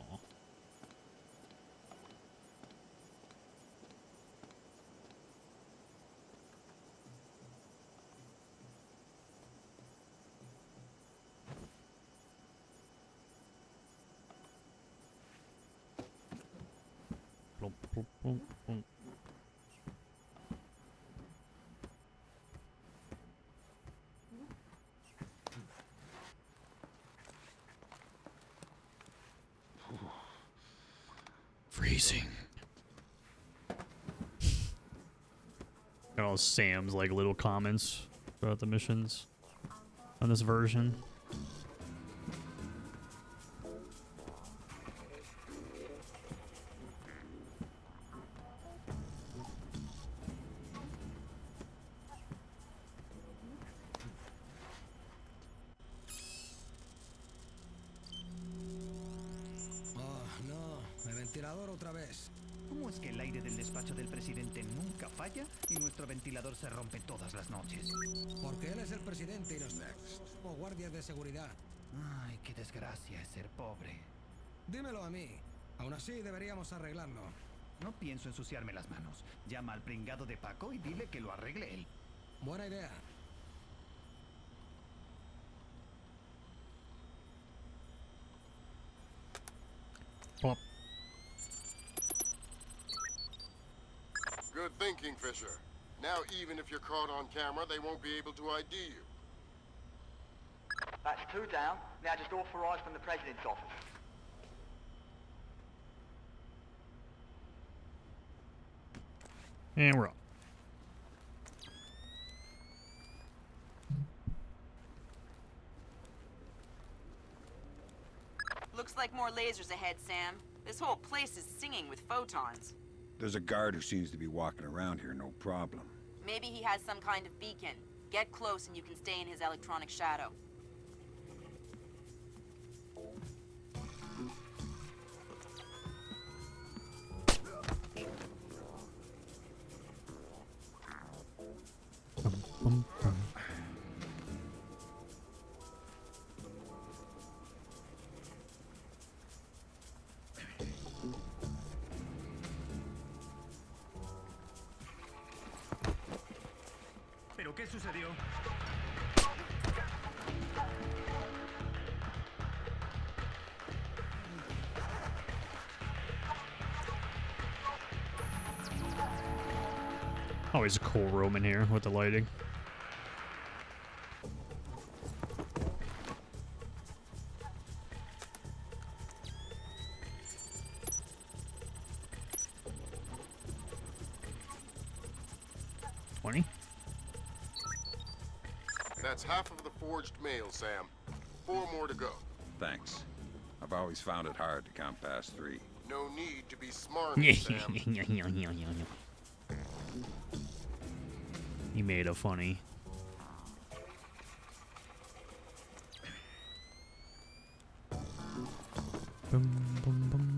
[SPEAKER 1] Plump, plump, plump, plump. Freezing. Got all Sam's like little comments throughout the missions on this version.
[SPEAKER 14] Otra vez. ¿Cómo es que el aire del despacho del presidente nunca falla y nuestro ventilador se rompe todas las noches?
[SPEAKER 10] Porque él es el presidente y los como guardias de seguridad.
[SPEAKER 14] Ay, qué desgracia es ser pobre.
[SPEAKER 10] Dímelo a mí. Aún así deberíamos arreglarlo.
[SPEAKER 14] No pienso ensuciarme las manos. Llama al pringado de Paco y dile que lo arregle él.
[SPEAKER 10] Buena idea.
[SPEAKER 1] Plop.
[SPEAKER 5] Good thinking, Fisher. Now, even if you're caught on camera, they won't be able to ID you.
[SPEAKER 13] That's 2 down. Now just authorise from the President's office.
[SPEAKER 1] And we're up.
[SPEAKER 7] Looks like more lasers ahead, Sam. This whole place is singing with photons.
[SPEAKER 4] There's a guard who seems to be walking around here, no problem.
[SPEAKER 7] Maybe he has some kind of beacon. Get close and you can stay in his electronic shadow.
[SPEAKER 14] ¿Pero qué sucedió?
[SPEAKER 1] Always a cool room in here with the lighting.
[SPEAKER 5] That's half of the forged mail, Sam. 4 more to go.
[SPEAKER 4] Thanks. I've always found it hard to count past 3.
[SPEAKER 5] No need to be smart, Sam.
[SPEAKER 1] He made a funny. Boom, boom, boom.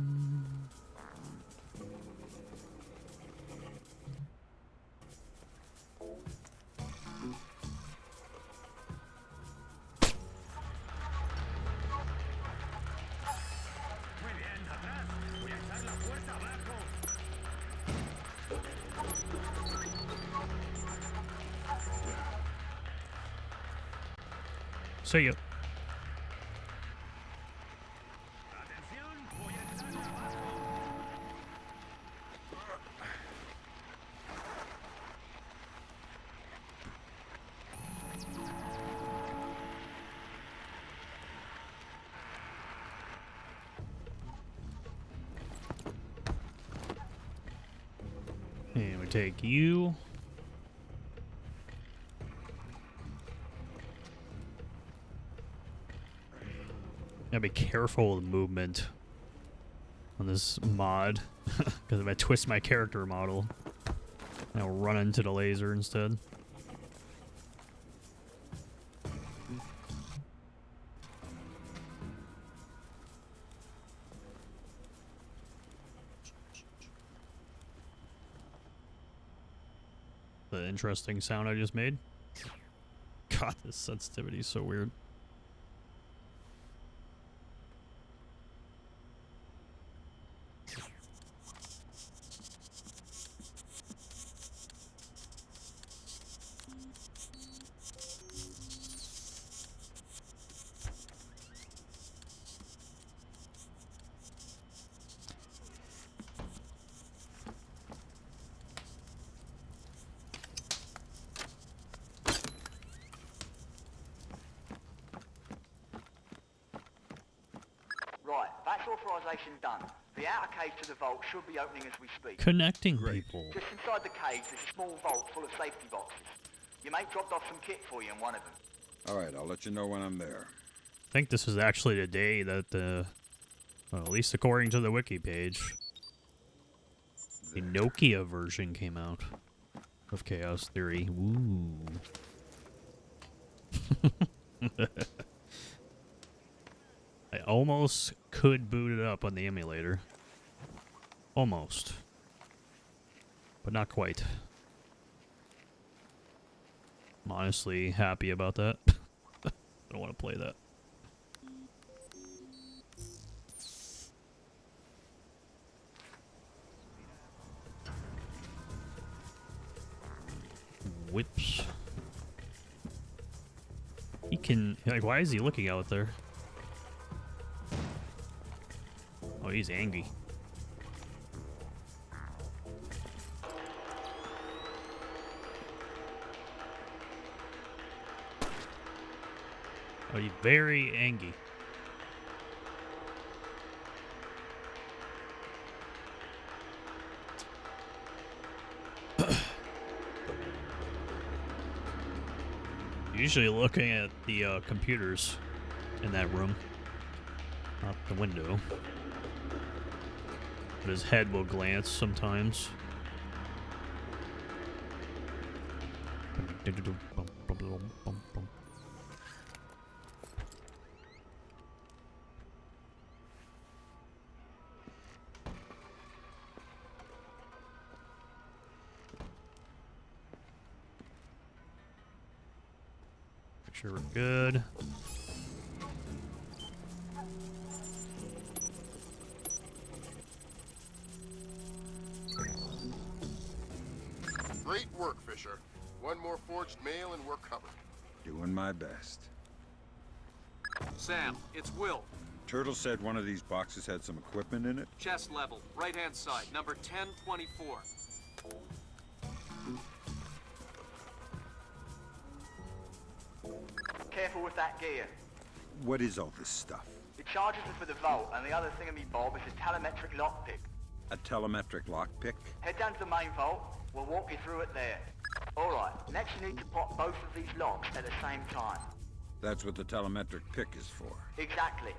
[SPEAKER 1] See ya. And we take you. Gotta be careful with movement on this mod, because if I twist my character model, I'll run into the laser instead. The interesting sound I just made. God, this sensitivity is so weird.
[SPEAKER 13] Right, that's authorization done. The outer cage to the vault should be opening as we speak.
[SPEAKER 1] Connecting people.
[SPEAKER 13] Just inside the cage, there's a small vault full of safety boxes. Your mate dropped off some kit for you in one of them.
[SPEAKER 4] All right, I'll let you know when I'm there.
[SPEAKER 1] I think this is actually the day that the, well, at least according to the wiki page, the Nokia version came out of Chaos Theory. Woo. I almost could boot it up on the emulator. Almost. But not quite. I'm honestly happy about that. I don't want to play that. Whips. He can, like, why is he looking out there? Oh, he's angry. Oh, he's very angry. Usually looking at the computers in that room, not the window. But his head will glance sometimes. Make sure we're good.
[SPEAKER 5] Great work, Fisher. One more forged mail and we're covered.
[SPEAKER 4] Doing my best.
[SPEAKER 8] Sam, it's Will.
[SPEAKER 4] Turtle said one of these boxes had some equipment in it.
[SPEAKER 8] Chest level, right-hand side, number 1024.
[SPEAKER 13] Careful with that gear.
[SPEAKER 4] What is all this stuff?
[SPEAKER 13] The charges are for the vault, and the other thingamy-bob is a telemetric lockpick.
[SPEAKER 4] A telemetric lockpick?
[SPEAKER 13] Head down to the main vault. We'll walk you through it there. Alright, next you need to pop both of these locks at the same time.
[SPEAKER 4] That's what the telemetric pick is for.
[SPEAKER 13] Exactly.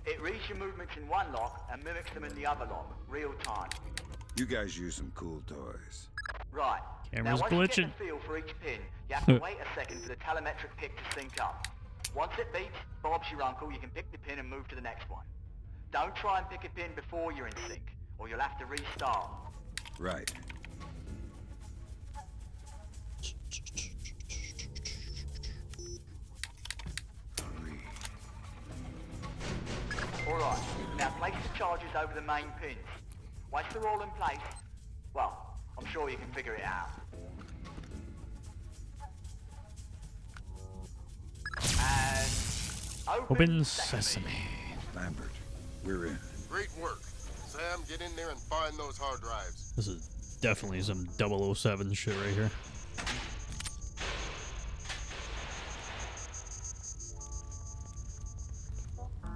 [SPEAKER 13] It reads your movements in one lock and mimics them in the other lock, real time.
[SPEAKER 4] You guys use some cool toys.
[SPEAKER 13] Right.
[SPEAKER 1] Camera's
[SPEAKER 13] now, once
[SPEAKER 1] glitching.
[SPEAKER 13] you get the feel for each pin, you have to wait a second for the telemetric pick to sync up. Once it beeps, Bob's your uncle, you can pick the pin and move to the next one. Don't try and pick a pin before you're in sync, or you'll have to restart.
[SPEAKER 4] Right.
[SPEAKER 13] Alright, now place the charges over the main pins. Once they're all in place, well, I'm sure you can figure it out. And open
[SPEAKER 1] sesame.
[SPEAKER 4] Lambert, we're in.
[SPEAKER 5] Great work. Sam, get in there and find those hard drives.
[SPEAKER 1] This is definitely some 007 shit right here.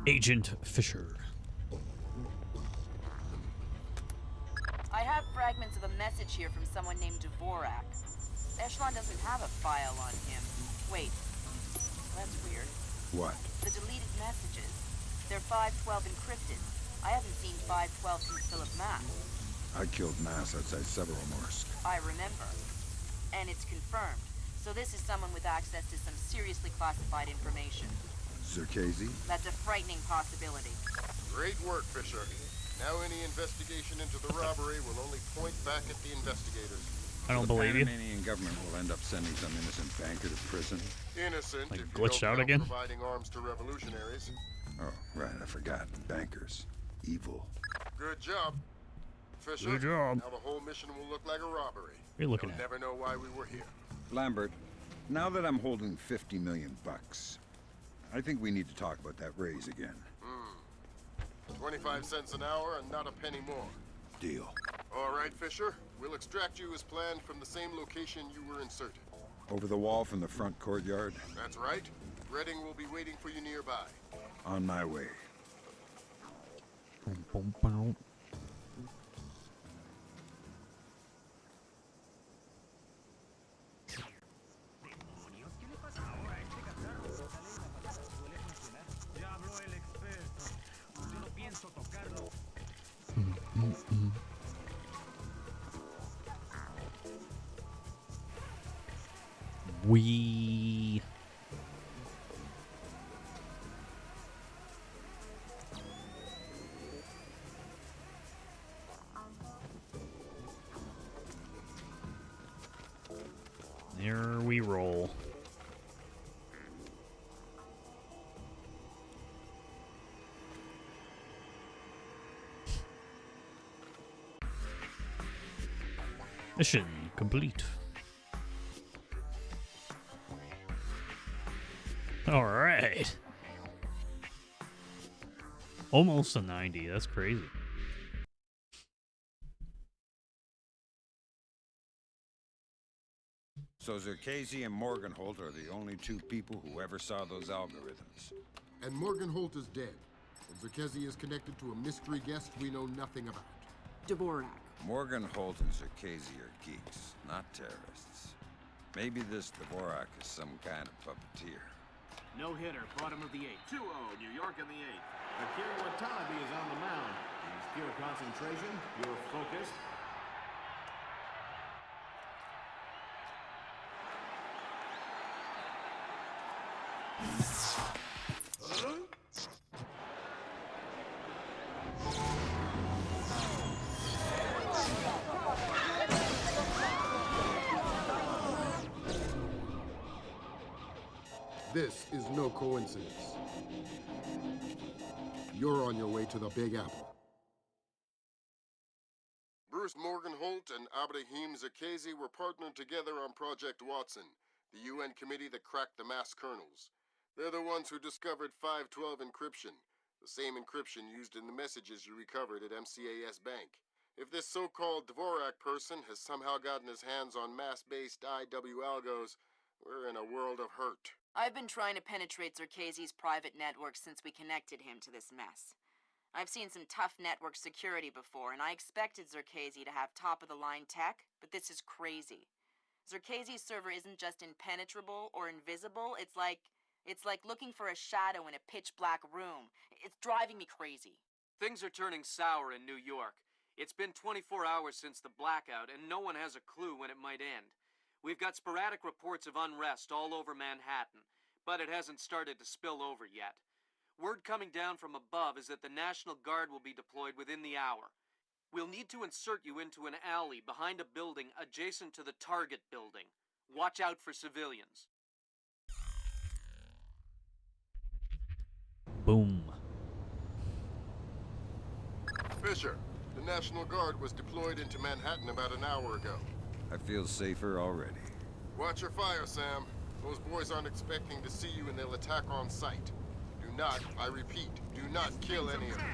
[SPEAKER 1] Agent Fisher.
[SPEAKER 7] I have fragments of a message here from someone named Dvorak. Echelon doesn't have a file on him. Wait, that's weird.
[SPEAKER 4] What?
[SPEAKER 7] The deleted messages. They're 512 encrypted. I haven't seen 512 since Philip Mass.
[SPEAKER 4] I killed Mass outside Severomorsk.
[SPEAKER 7] I remember. And it's confirmed. So this is someone with access to some seriously classified information.
[SPEAKER 4] Zerkezi?
[SPEAKER 7] That's a frightening possibility.
[SPEAKER 5] Great work, Fisher. Now any investigation into the robbery will only point back at the investigators.
[SPEAKER 1] I don't believe you.
[SPEAKER 4] The Panamanian government will end up sending some innocent banker to prison.
[SPEAKER 5] Innocent,
[SPEAKER 1] Like
[SPEAKER 5] if you
[SPEAKER 1] glitched
[SPEAKER 5] don't
[SPEAKER 1] out
[SPEAKER 5] count
[SPEAKER 1] again?
[SPEAKER 5] providing arms to revolutionaries.
[SPEAKER 4] Oh, right, I forgot. Bankers. Evil.
[SPEAKER 5] Good job, Fisher.
[SPEAKER 1] Good job.
[SPEAKER 5] Now the whole mission will look like a robbery.
[SPEAKER 1] What are you looking
[SPEAKER 5] You'll
[SPEAKER 1] at?
[SPEAKER 5] never know why we were here.
[SPEAKER 4] Lambert, now that I'm holding 50 million bucks, I think we need to talk about that raise again.
[SPEAKER 5] 25 cents an hour and not a penny more.
[SPEAKER 4] Deal.
[SPEAKER 5] All right, Fisher. We'll extract you as planned from the same location you were inserted.
[SPEAKER 4] Over the wall from the front courtyard?
[SPEAKER 5] That's right. Redding will be waiting for you nearby.
[SPEAKER 4] On my way.
[SPEAKER 1] Boom, boom, boom.
[SPEAKER 14] Demonios, ¿qué le pasa ahora a este cacharro? La ley de la patada suele funcionar. Ya habló el experto. Yo no pienso tocarlo.
[SPEAKER 1] We. There we roll. Mission complete. All right. Almost a 90. That's crazy.
[SPEAKER 4] So Zerkesi and Morgenholt are the only two people who ever saw those algorithms.
[SPEAKER 5] And Morgenholt is dead. And Zerkesi is connected to a mystery guest we know nothing about.
[SPEAKER 16] Dvorak.
[SPEAKER 4] Morgenholt and Zerkesi are geeks, not terrorists. Maybe this Dvorak is some kind of puppeteer.
[SPEAKER 17] No hitter, bottom of the 8th.
[SPEAKER 18] 2-0, New York in the 8th. Akira Watanabe is on the mound. He's pure concentration, pure focus.
[SPEAKER 5] This is no coincidence. You're on your way to the Big Apple. Bruce Morgenholt and Abraham Zerkesi were partnered together on Project Watson, the UN committee that cracked the mass kernels. They're the ones who discovered 512 encryption, the same encryption used in the messages you recovered at MCAS Bank. If this so-called Dvorak person has somehow gotten his hands on mass-based IW algos, we're in a world of hurt.
[SPEAKER 7] I've been trying to penetrate Zerkesi's private network since we connected him to this mess. I've seen some tough network security before, and I expected Zerkesi to have top-of-the-line tech, but this is crazy. Zerkesi's server isn't just impenetrable or invisible, it's like looking for a shadow in a pitch-black room. It's driving me crazy.
[SPEAKER 8] Things are turning sour in New York. It's been 24 hours since the blackout, and no one has a clue when it might end. We've got sporadic reports of unrest all over Manhattan, but it hasn't started to spill over yet. Word coming down from above is that the National Guard will be deployed within the hour. We'll need to insert you into an alley behind a building adjacent to the target building. Watch out for civilians.
[SPEAKER 1] Boom.
[SPEAKER 5] Fisher, the National Guard was deployed into Manhattan about an hour ago.
[SPEAKER 4] I feel safer already.
[SPEAKER 5] Watch your fire, Sam. Those boys aren't expecting to see you and they'll attack on sight. Do not, I repeat, do not kill any of them.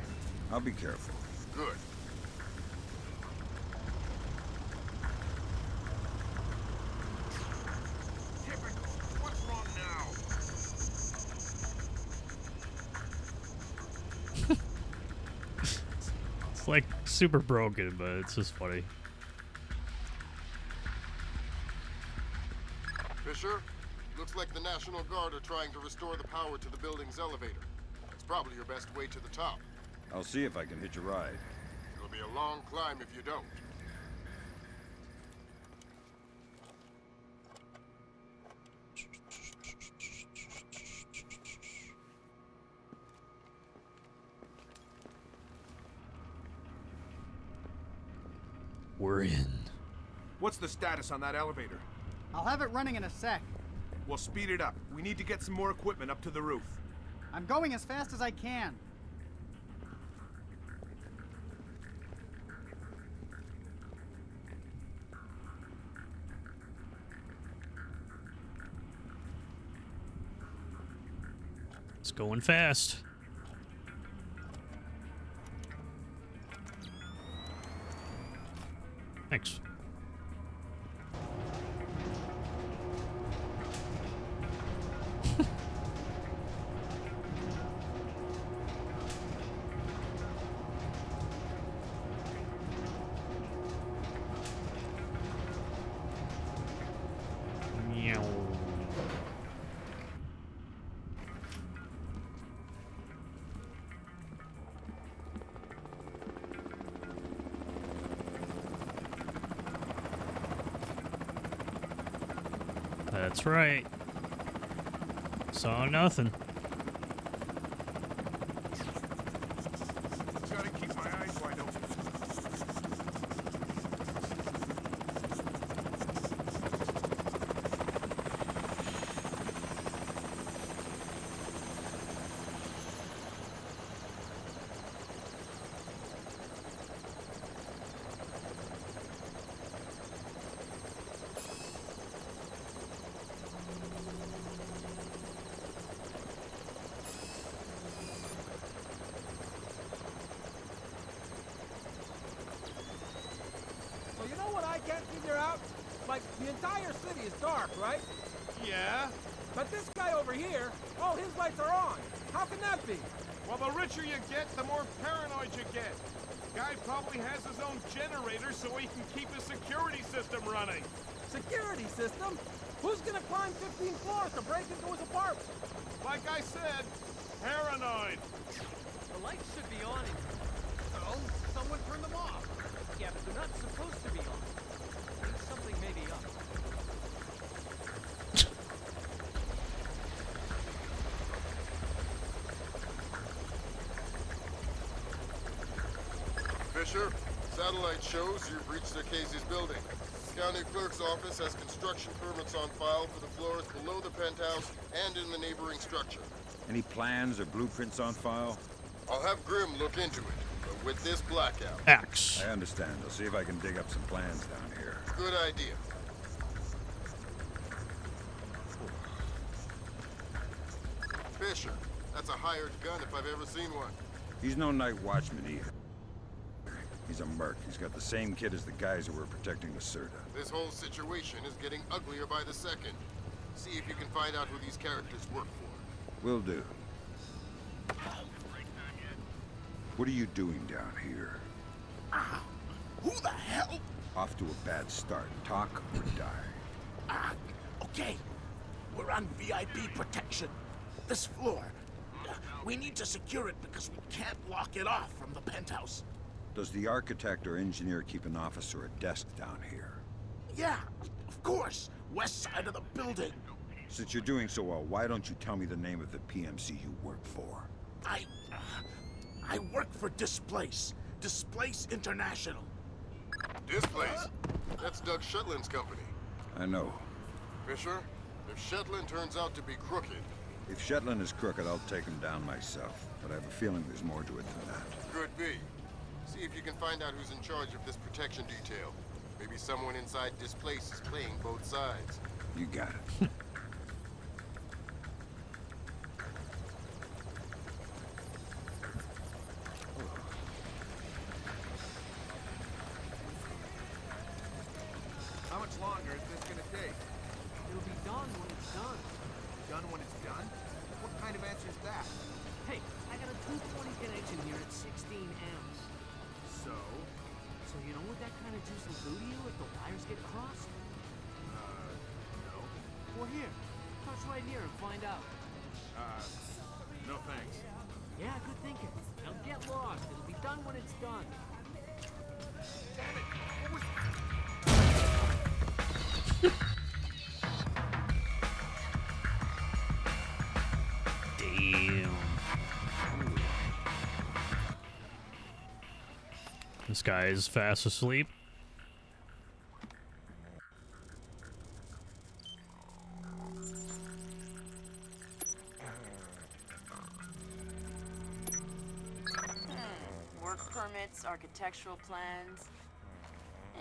[SPEAKER 4] I'll be careful.
[SPEAKER 5] Good.
[SPEAKER 12] Typical. What's wrong now?
[SPEAKER 1] It's like super broken, but it's just funny.
[SPEAKER 5] Fisher, looks like the National Guard are trying to restore the power to the building's elevator. It's probably your best way to the top.
[SPEAKER 4] I'll see if I can hitch a ride.
[SPEAKER 5] It'll be a long climb if you don't.
[SPEAKER 1] We're in.
[SPEAKER 12] What's the status on that elevator?
[SPEAKER 19] I'll have it running in a sec.
[SPEAKER 12] Well, speed it up. We need to get some more equipment up to the roof.
[SPEAKER 19] I'm going as fast as I can.
[SPEAKER 1] It's going fast. Thanks. That's right. Saw nothing.
[SPEAKER 12] Gotta keep my eyes wide open.
[SPEAKER 16] So you know what I can't figure out? Like, the entire city is dark, right?
[SPEAKER 12] Yeah?
[SPEAKER 16] But this guy over here, all his lights are on. How can that be?
[SPEAKER 12] Well, the richer you get, the more paranoid you get. Guy probably has his own generator so he can keep his security system running.
[SPEAKER 16] Security system? Who's gonna climb 15 floors to break into his apartment?
[SPEAKER 12] Like I said, paranoid.
[SPEAKER 8] The lights should be on in here.
[SPEAKER 16] So, someone turned them off.
[SPEAKER 8] Yeah, but they're not supposed to be on. I think something may be up.
[SPEAKER 5] Fisher, satellite shows you've reached Circassia's building. County Clerk's office has construction permits on file for the floors below the penthouse and in the neighboring structure.
[SPEAKER 4] Any plans or blueprints on file?
[SPEAKER 5] I'll have Grim look into it, but with this blackout.
[SPEAKER 1] Axe.
[SPEAKER 4] I understand. I'll see if I can dig up some plans down here.
[SPEAKER 5] Good idea. Fisher, that's a hired gun if I've ever seen one.
[SPEAKER 4] He's no night watchman either. He's a merc. He's got the same kit as the guys who were protecting the Serta.
[SPEAKER 5] This whole situation is getting uglier by the second. See if you can find out who these characters work for.
[SPEAKER 4] Will do. What are you doing down here?
[SPEAKER 15] Who the hell?
[SPEAKER 4] Off to a bad start. Talk or die.
[SPEAKER 15] Okay. We're on VIP protection. This floor. We need to secure it because we can't lock it off from the penthouse.
[SPEAKER 4] Does the architect or engineer keep an office or a desk down here?
[SPEAKER 15] Yeah, of course. West side of the building.
[SPEAKER 4] Since you're doing so well, why don't you tell me the name of the PMC you work for?
[SPEAKER 15] I work for Displace. Displace International.
[SPEAKER 5] Displace? That's Doug Shetland's company.
[SPEAKER 4] I know.
[SPEAKER 5] Fisher, if Shetland turns out to be crooked...
[SPEAKER 4] If Shetland is crooked, I'll take him down myself. But I have a feeling there's more to it than that.
[SPEAKER 5] Could be. See if you can find out who's in charge of this protection detail. Maybe someone inside Displace is playing both sides.
[SPEAKER 4] You got it.
[SPEAKER 12] How much longer is this gonna take?
[SPEAKER 17] It'll be done when it's done.
[SPEAKER 12] Done when it's done? What kind of answer is that?
[SPEAKER 17] Hey, I got a 220 connection here at 16 amps.
[SPEAKER 12] So?
[SPEAKER 17] So you know what that kind of juice will do to you if the wires get crossed?
[SPEAKER 12] No.
[SPEAKER 17] Well, here. Touch right here and find out.
[SPEAKER 12] No thanks.
[SPEAKER 17] Yeah, good thinking. Now get lost. It'll be done when it's done.
[SPEAKER 12] Damn it! What was...
[SPEAKER 1] Damn. This guy is fast asleep.
[SPEAKER 7] Work permits, architectural plans.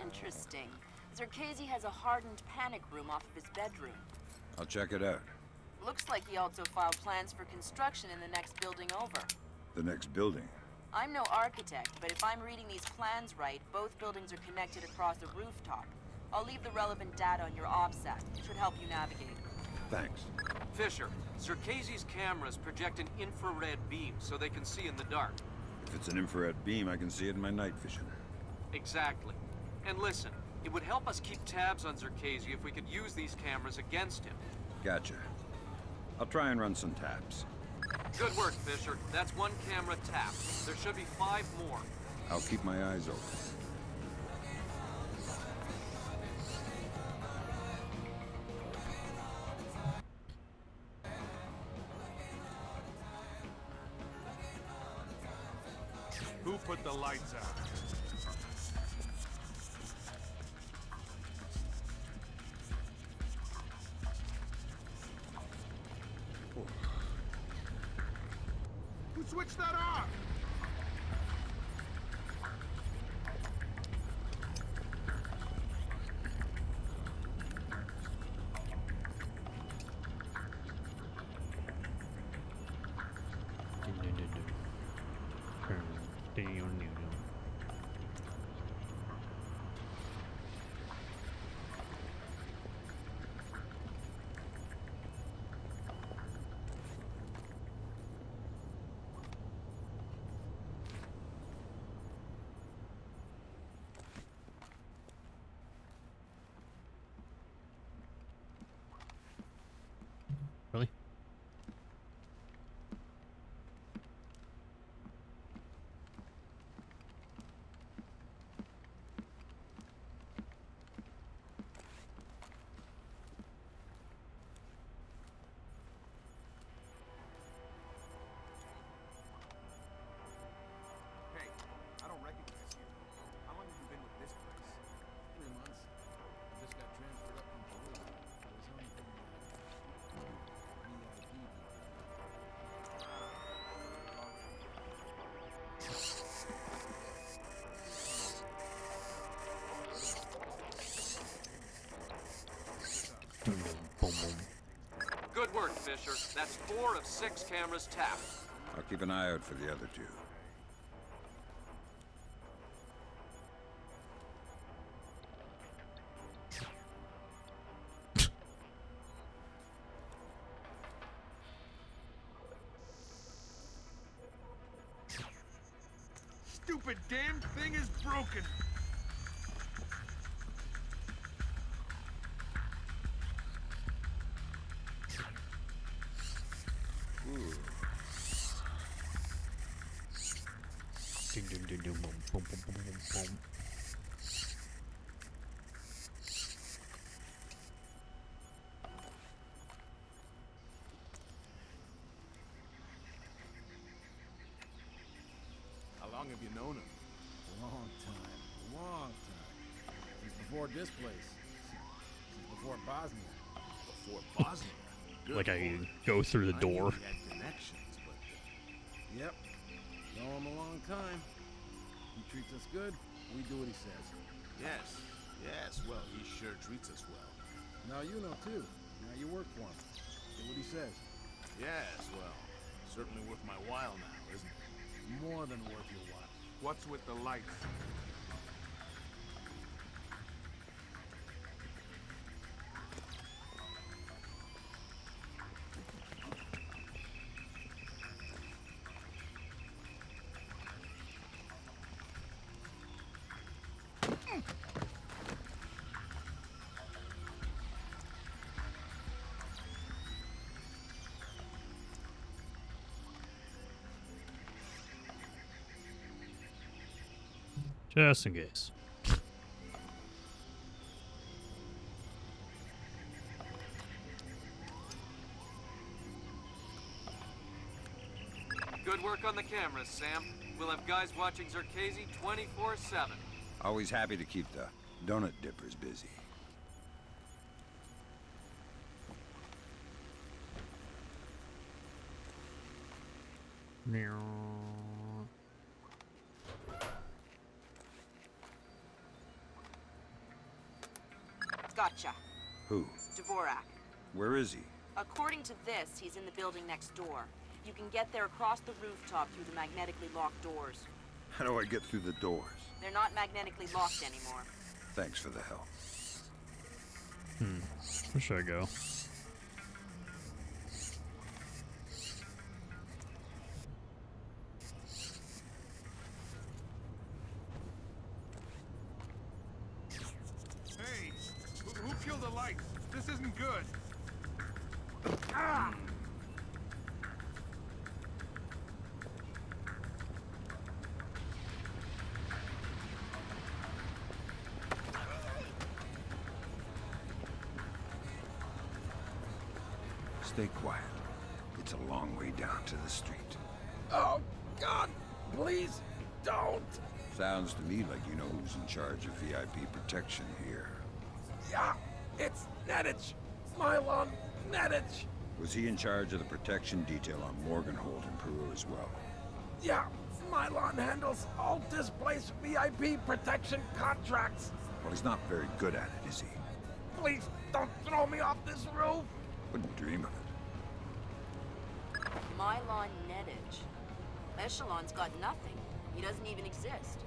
[SPEAKER 7] Interesting. Circassi has a hardened panic room off of his bedroom.
[SPEAKER 4] I'll check it out.
[SPEAKER 7] Looks like he also filed plans for construction in the next building over.
[SPEAKER 4] The next building.
[SPEAKER 7] I'm no architect, but if I'm reading these plans right, both buildings are connected across a rooftop. I'll leave the relevant data on your OPSAT. It should help you navigate.
[SPEAKER 4] Thanks.
[SPEAKER 8] Fisher, Circassi's cameras project an infrared beam so they can see in the dark.
[SPEAKER 4] If it's an infrared beam, I can see it in my night vision.
[SPEAKER 8] Exactly. And listen, it would help us keep tabs on Circassi if we could use these cameras against him.
[SPEAKER 4] Gotcha. I'll try and run some taps.
[SPEAKER 8] Good work, Fisher. That's one camera tapped. There should be 5 more.
[SPEAKER 4] I'll keep my eyes open.
[SPEAKER 12] Who put the lights out? Who switched that off?
[SPEAKER 1] Really?
[SPEAKER 12] Hey, I don't recognize you. How long have you been with this place?
[SPEAKER 18] 3 months. I just got transferred up from Peru. I was only from
[SPEAKER 8] Good work, Fisher. That's 4 of 6 cameras tapped.
[SPEAKER 4] I'll keep an eye out for the other 2.
[SPEAKER 12] Stupid damn thing is broken! How long have you known him?
[SPEAKER 18] Long time. Long time. Since before this place. Since before Bosnia.
[SPEAKER 12] Before Bosnia? Good
[SPEAKER 1] Like I
[SPEAKER 12] Lord.
[SPEAKER 1] go through the
[SPEAKER 12] I
[SPEAKER 1] door.
[SPEAKER 12] knew he had connections, but...
[SPEAKER 18] Yep. Know him a long time. He treats us good, we do what he says.
[SPEAKER 12] Yes, yes, well, he sure treats us well.
[SPEAKER 18] Now you know too. Now you work for him. Do what he says.
[SPEAKER 12] Yes, well, certainly worth my while now, isn't it?
[SPEAKER 18] More than worth your while.
[SPEAKER 12] What's with the lights?
[SPEAKER 1] Just in case.
[SPEAKER 8] Good work on the cameras, Sam. We'll have guys watching Zerkezi 24/7.
[SPEAKER 4] Always happy to keep the donut dippers busy.
[SPEAKER 7] Gotcha.
[SPEAKER 4] Who?
[SPEAKER 7] Dvorak.
[SPEAKER 4] Where is he?
[SPEAKER 7] According to this, he's in the building next door. You can get there across the rooftop through the magnetically locked doors.
[SPEAKER 4] How do I get through the doors?
[SPEAKER 7] They're not magnetically locked anymore.
[SPEAKER 4] Thanks for the help.
[SPEAKER 1] Where should I go?
[SPEAKER 12] Hey, who killed the lights? This isn't good. Ah!
[SPEAKER 4] Stay quiet. It's a long way down to the street.
[SPEAKER 18] Oh, God! Please!
[SPEAKER 16] don't.
[SPEAKER 4] Sounds to me like you know who's in charge of VIP protection here.
[SPEAKER 16] Yeah, it's Nedich. Mylon Nedich.
[SPEAKER 4] Was he in charge of the protection detail on Morgenholt in Peru as well?
[SPEAKER 16] Yeah, Mylon handles all displaced VIP protection contracts.
[SPEAKER 4] Well, he's not very good at it, is he?
[SPEAKER 16] Please don't throw me off this roof.
[SPEAKER 4] Wouldn't dream of it.
[SPEAKER 7] Mylon Nedich. Echelon's got nothing. He doesn't even exist.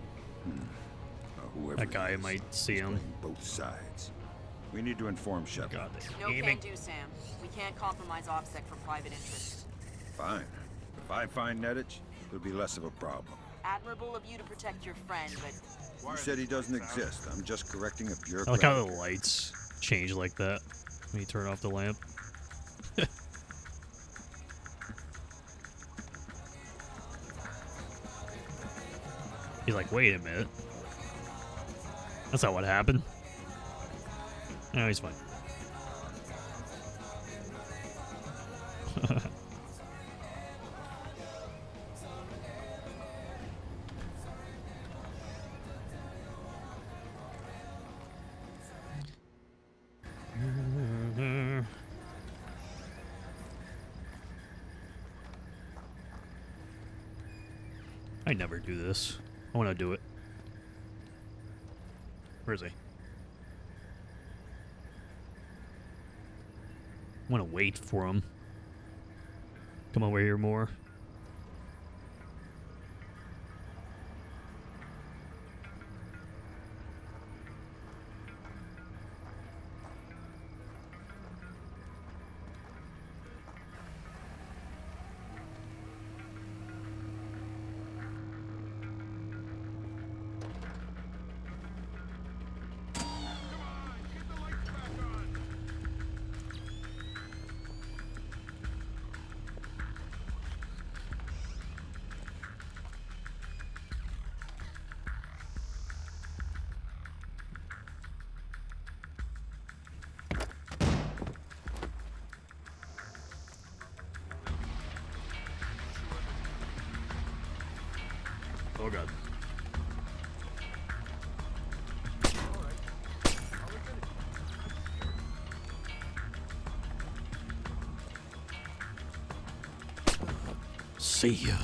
[SPEAKER 4] Whoever
[SPEAKER 1] That guy
[SPEAKER 4] he is,
[SPEAKER 1] might see
[SPEAKER 4] he's
[SPEAKER 1] him.
[SPEAKER 4] playing both sides. We need to inform Shuttle.
[SPEAKER 1] God,
[SPEAKER 7] No can do, Sam. We can't compromise OPSEC for private interests.
[SPEAKER 4] Fine. If I find Nedich, it'll be less of a problem.
[SPEAKER 7] Admirable of you to protect your friend, but...
[SPEAKER 4] You said he doesn't exist. I'm just correcting a
[SPEAKER 1] I
[SPEAKER 4] bureaucrat.
[SPEAKER 1] like how the lights change like that when you turn off the lamp. He's like, wait a minute. That's not what happened. No, he's fine. I never do this. I want to do it. Where is he? I want to wait for him. Come over here more. Oh god. See ya.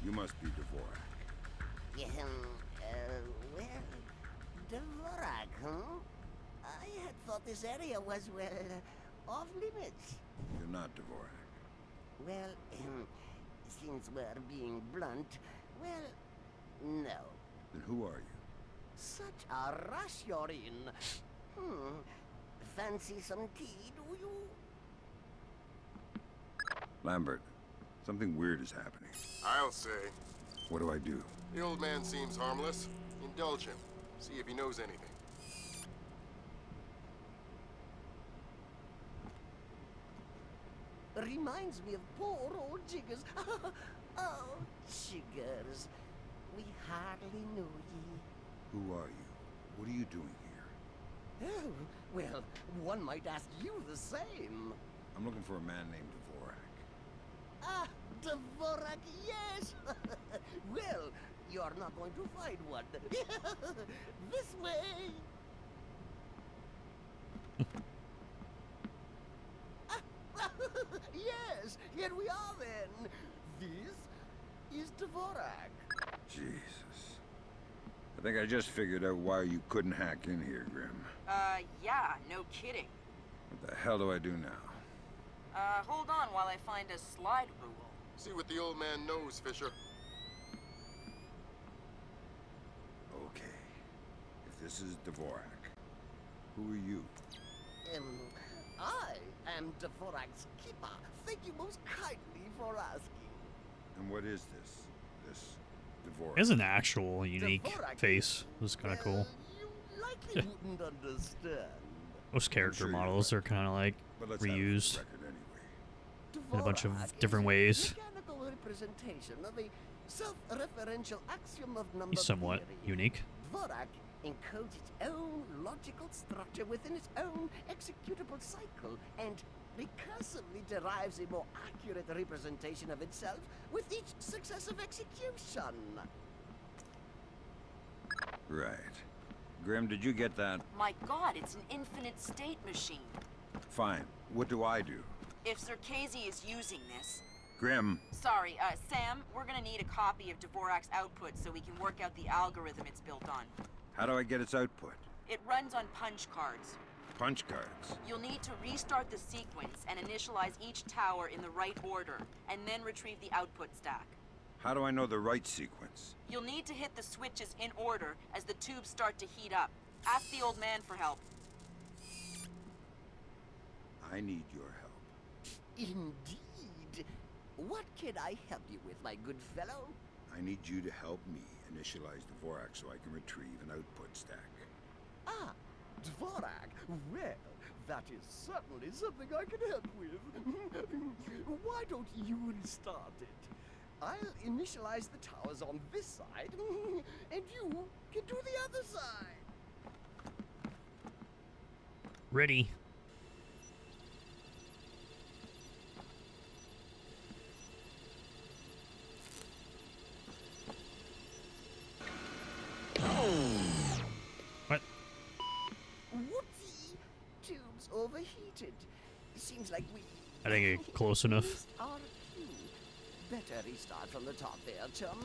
[SPEAKER 4] You must be Dvorak.
[SPEAKER 20] Well, Dvorak, huh? I had thought this area was, well, off limits.
[SPEAKER 4] You're not Dvorak.
[SPEAKER 20] Well, since we're being blunt, well, no.
[SPEAKER 4] Then who are you?
[SPEAKER 20] Such a rush you're in. Fancy some tea, do you?
[SPEAKER 4] Lambert, something weird is happening.
[SPEAKER 5] I'll say.
[SPEAKER 4] What do I do?
[SPEAKER 5] The old man seems harmless. Indulge him. See if he knows anything.
[SPEAKER 20] Reminds me of poor old Jiggers. Oh, Jiggers. We hardly knew ye.
[SPEAKER 4] Who are you? What are you doing here?
[SPEAKER 20] Oh, well, one might ask you the same.
[SPEAKER 4] I'm looking for a man named Dvorak.
[SPEAKER 20] Ah, Dvorak, yes! Well, you're not going to find one. This way! Yes, here we are then. This is Dvorak.
[SPEAKER 4] Jesus. I think I just figured out why you couldn't hack in here, Grim.
[SPEAKER 7] Yeah, no kidding.
[SPEAKER 4] What the hell do I do now?
[SPEAKER 7] Hold on while I find a slide rule.
[SPEAKER 5] See what the old man knows, Fisher.
[SPEAKER 4] Okay. If this is Dvorak, who are you?
[SPEAKER 20] I am Dvorak's keeper. Thank you most kindly for asking.
[SPEAKER 4] And what is this? This Dvorak?
[SPEAKER 1] It has an actual unique face. This is kind of cool.
[SPEAKER 20] You likely wouldn't understand.
[SPEAKER 1] Most character models are kind of like
[SPEAKER 4] But let's
[SPEAKER 1] reused
[SPEAKER 4] have the record anyway.
[SPEAKER 1] in a bunch of different ways.
[SPEAKER 20] Mechanical representation of a self-referential axiom of number
[SPEAKER 1] He's somewhat
[SPEAKER 20] theory.
[SPEAKER 1] unique.
[SPEAKER 20] Dvorak encodes its own logical structure within its own executable cycle, and recursively derives a more accurate representation of itself with each successive execution.
[SPEAKER 4] Right. Grim, did you get that?
[SPEAKER 7] My god, it's an infinite state machine.
[SPEAKER 4] Fine. What do I do?
[SPEAKER 7] If Circazy is using this...
[SPEAKER 4] Grim.
[SPEAKER 7] Sorry, Sam, we're gonna need a copy of Dvorak's output so we can work out the algorithm it's built on.
[SPEAKER 4] How do I get its output?
[SPEAKER 7] It runs on punch cards.
[SPEAKER 4] Punch cards.
[SPEAKER 7] You'll need to restart the sequence and initialize each tower in the right order, and then retrieve the output stack.
[SPEAKER 4] How do I know the right sequence?
[SPEAKER 7] You'll need to hit the switches in order as the tubes start to heat up. Ask the old man for help.
[SPEAKER 4] I need your help.
[SPEAKER 20] Indeed. What can I help you with, my good fellow?
[SPEAKER 4] I need you to help me initialize Dvorak so I can retrieve an output stack.
[SPEAKER 20] Ah, Dvorak. Well, that is certainly something I can help with. Why don't you restart it? I'll initialize the towers on this side, and you can do the other side.
[SPEAKER 1] Ready. What?
[SPEAKER 20] Whoopsie! Tubes overheated. Seems like we...
[SPEAKER 1] I didn't get close enough.
[SPEAKER 20] missed our cue. Better restart from the top there, chum.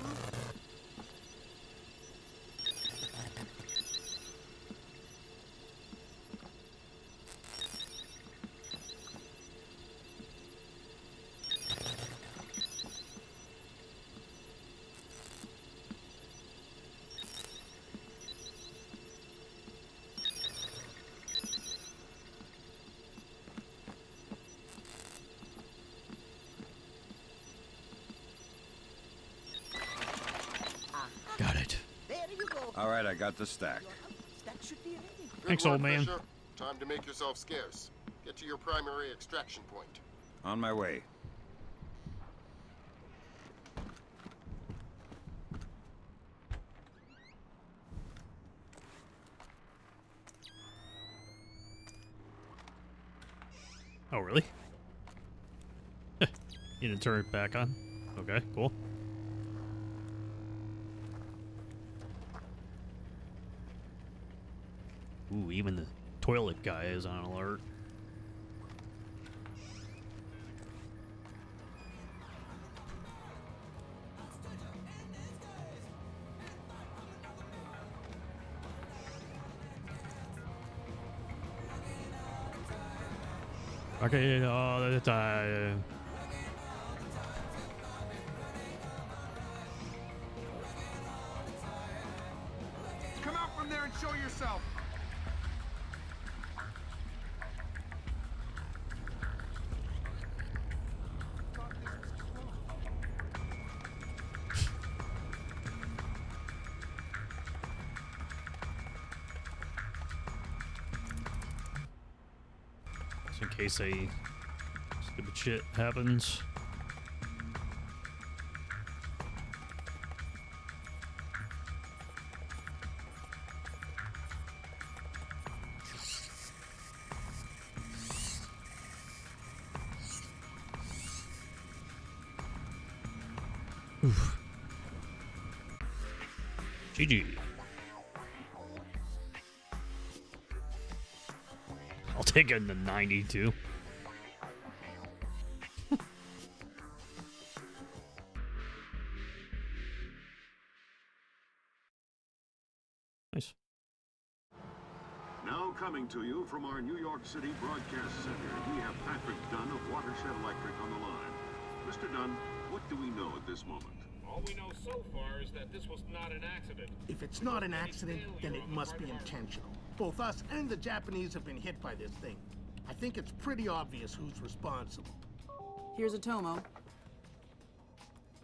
[SPEAKER 1] Got it.
[SPEAKER 20] There you go.
[SPEAKER 4] All right, I got the stack.
[SPEAKER 20] Stack should be ready.
[SPEAKER 1] Thanks,
[SPEAKER 5] Good
[SPEAKER 1] old
[SPEAKER 5] work,
[SPEAKER 1] man.
[SPEAKER 5] Fisher. Time to make yourself scarce. Get to your primary extraction point.
[SPEAKER 4] On my way.
[SPEAKER 1] Oh, really? You didn't turn it back on? Okay, cool. Ooh, even the toilet guy is on alert. Okay, all the time.
[SPEAKER 12] Come out from there and show yourself.
[SPEAKER 1] Just in case a stupid shit happens. Oof. GG. I'll take it in the 92. Nice.
[SPEAKER 2] Now coming to you from our New York City broadcast center, we have Patrick Dunn of Watershed Electric on the line. Mr. Dunn, what do we know at this moment?
[SPEAKER 18] All we know so far is that this was not an accident.
[SPEAKER 11] If it's not an accident, then it must be intentional. Both us and the Japanese have been hit by this thing. I think it's pretty obvious who's responsible.
[SPEAKER 21] Here's a Tomo.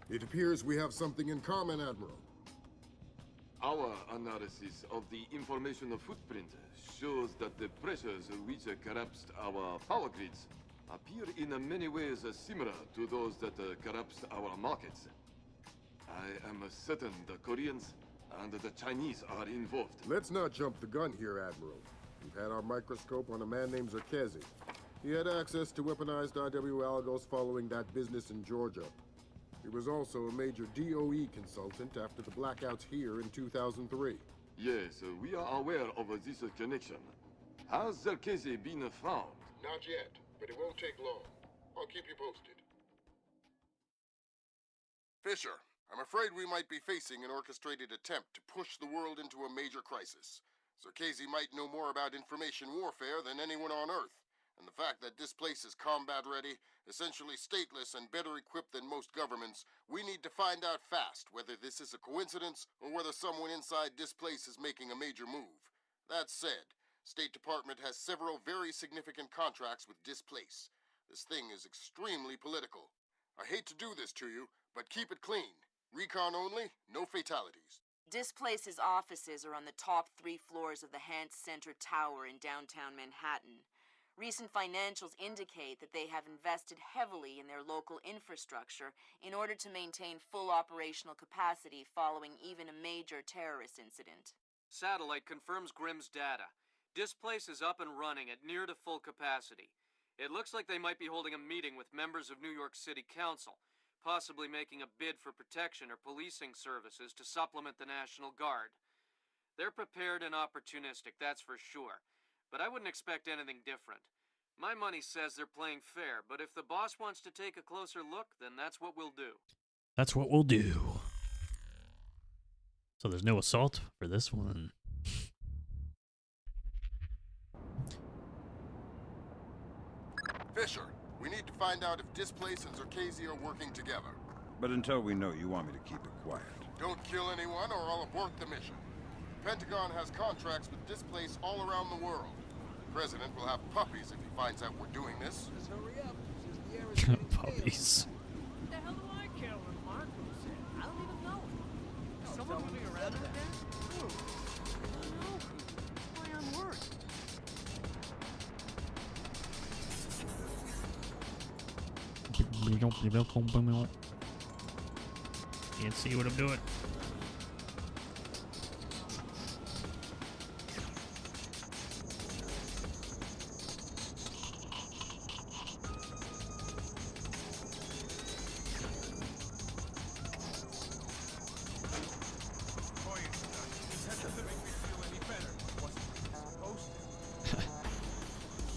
[SPEAKER 5] It appears we have something in common, Admiral.
[SPEAKER 6] Our analysis of the information footprint shows that the pressures which collapsed our power grids appear in many ways similar to those that corrupt our markets. I am certain the Koreans and the Chinese are involved.
[SPEAKER 5] Let's not jump the gun here, Admiral. We've had our microscope on a man named Zerkezi. He had access to weaponized IW algos following that business in Georgia. He was also a major DOE consultant after the blackouts here in 2003.
[SPEAKER 6] Yes, we are aware of this connection. Has Zerkezi been found?
[SPEAKER 5] Not yet, but it won't take long. I'll keep you posted. Fisher, I'm afraid we might be facing an orchestrated attempt to push the world into a major crisis. Zerkezi might know more about information warfare than anyone on Earth. And the fact that this place is combat-ready, essentially stateless and better equipped than most governments, we need to find out fast whether this is a coincidence or whether someone inside this place is making a major move. That said, State Department has several very significant contracts with Displace. This thing is extremely political. I hate to do this to you, but keep it clean. Recon only, no fatalities.
[SPEAKER 7] Displace's offices are on the top 3 floors of the Hance Center Tower in downtown Manhattan. Recent financials indicate that they have invested heavily in their local infrastructure in order to maintain full operational capacity following even a major terrorist incident.
[SPEAKER 8] Satellite confirms Grimm's data. Displace is up and running at near to full capacity. It looks like they might be holding a meeting with members of New York City Council, possibly making a bid for protection or policing services to supplement the National Guard. They're prepared and opportunistic, that's for sure. But I wouldn't expect anything different. My money says they're playing fair, but if the boss wants to take a closer look, then that's what we'll do.
[SPEAKER 1] That's what we'll do. So there's no assault for this one.
[SPEAKER 5] Fisher, we need to find out if Displace and Zerkezi are working together.
[SPEAKER 4] But until we know, you want me to keep it quiet.
[SPEAKER 5] Don't kill anyone or I'll abort the mission. The Pentagon has contracts with Displace all around the world. The President will have puppies if he finds out we're doing this.
[SPEAKER 16] Just hurry up, since the air is getting
[SPEAKER 1] Puppies.
[SPEAKER 16] What the hell do I care what Marco said? I don't even know him. Is someone moving around in there? Who? I don't know. Why on work?
[SPEAKER 1] Can't see what I'm doing.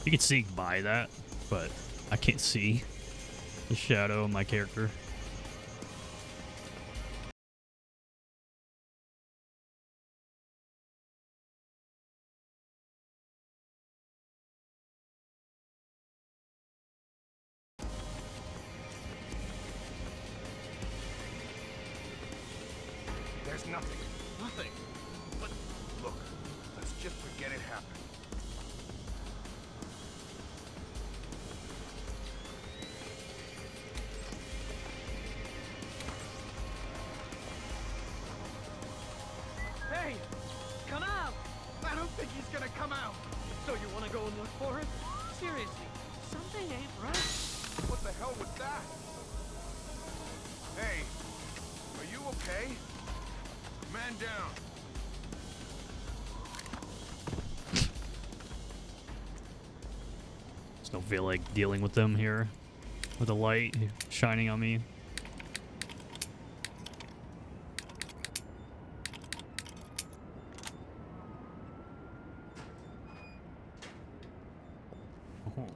[SPEAKER 1] You can see by that, but I can't see the shadow of my character.
[SPEAKER 12] There's nothing. Nothing. But look, let's just forget it happened.
[SPEAKER 16] Hey! Come out! I don't think he's gonna come out! So you wanna go and look for him? Seriously, something ain't right.
[SPEAKER 12] What the hell was that? Hey, are you okay? Man down.
[SPEAKER 1] Just don't feel like dealing with them here with the light shining on me. Oh.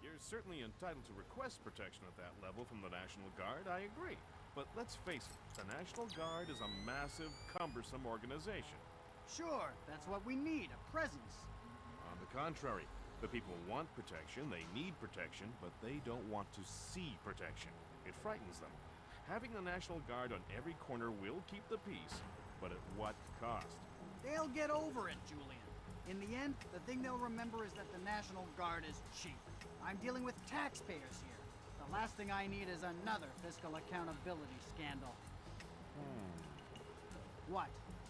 [SPEAKER 18] You're certainly entitled to request protection at that level from the National Guard, I agree. But let's face it, the National Guard is a massive, cumbersome organization.
[SPEAKER 19] Sure, that's what we need, a presence.
[SPEAKER 18] On the contrary, the people want protection, they need protection, but they don't want to see protection. It frightens them. Having the National Guard on every corner will keep the peace, but at what cost?
[SPEAKER 19] They'll get over it, Julian. In the end, the thing they'll remember is that the National Guard is cheap. I'm dealing with taxpayers here. The last thing I need is another fiscal accountability scandal. What?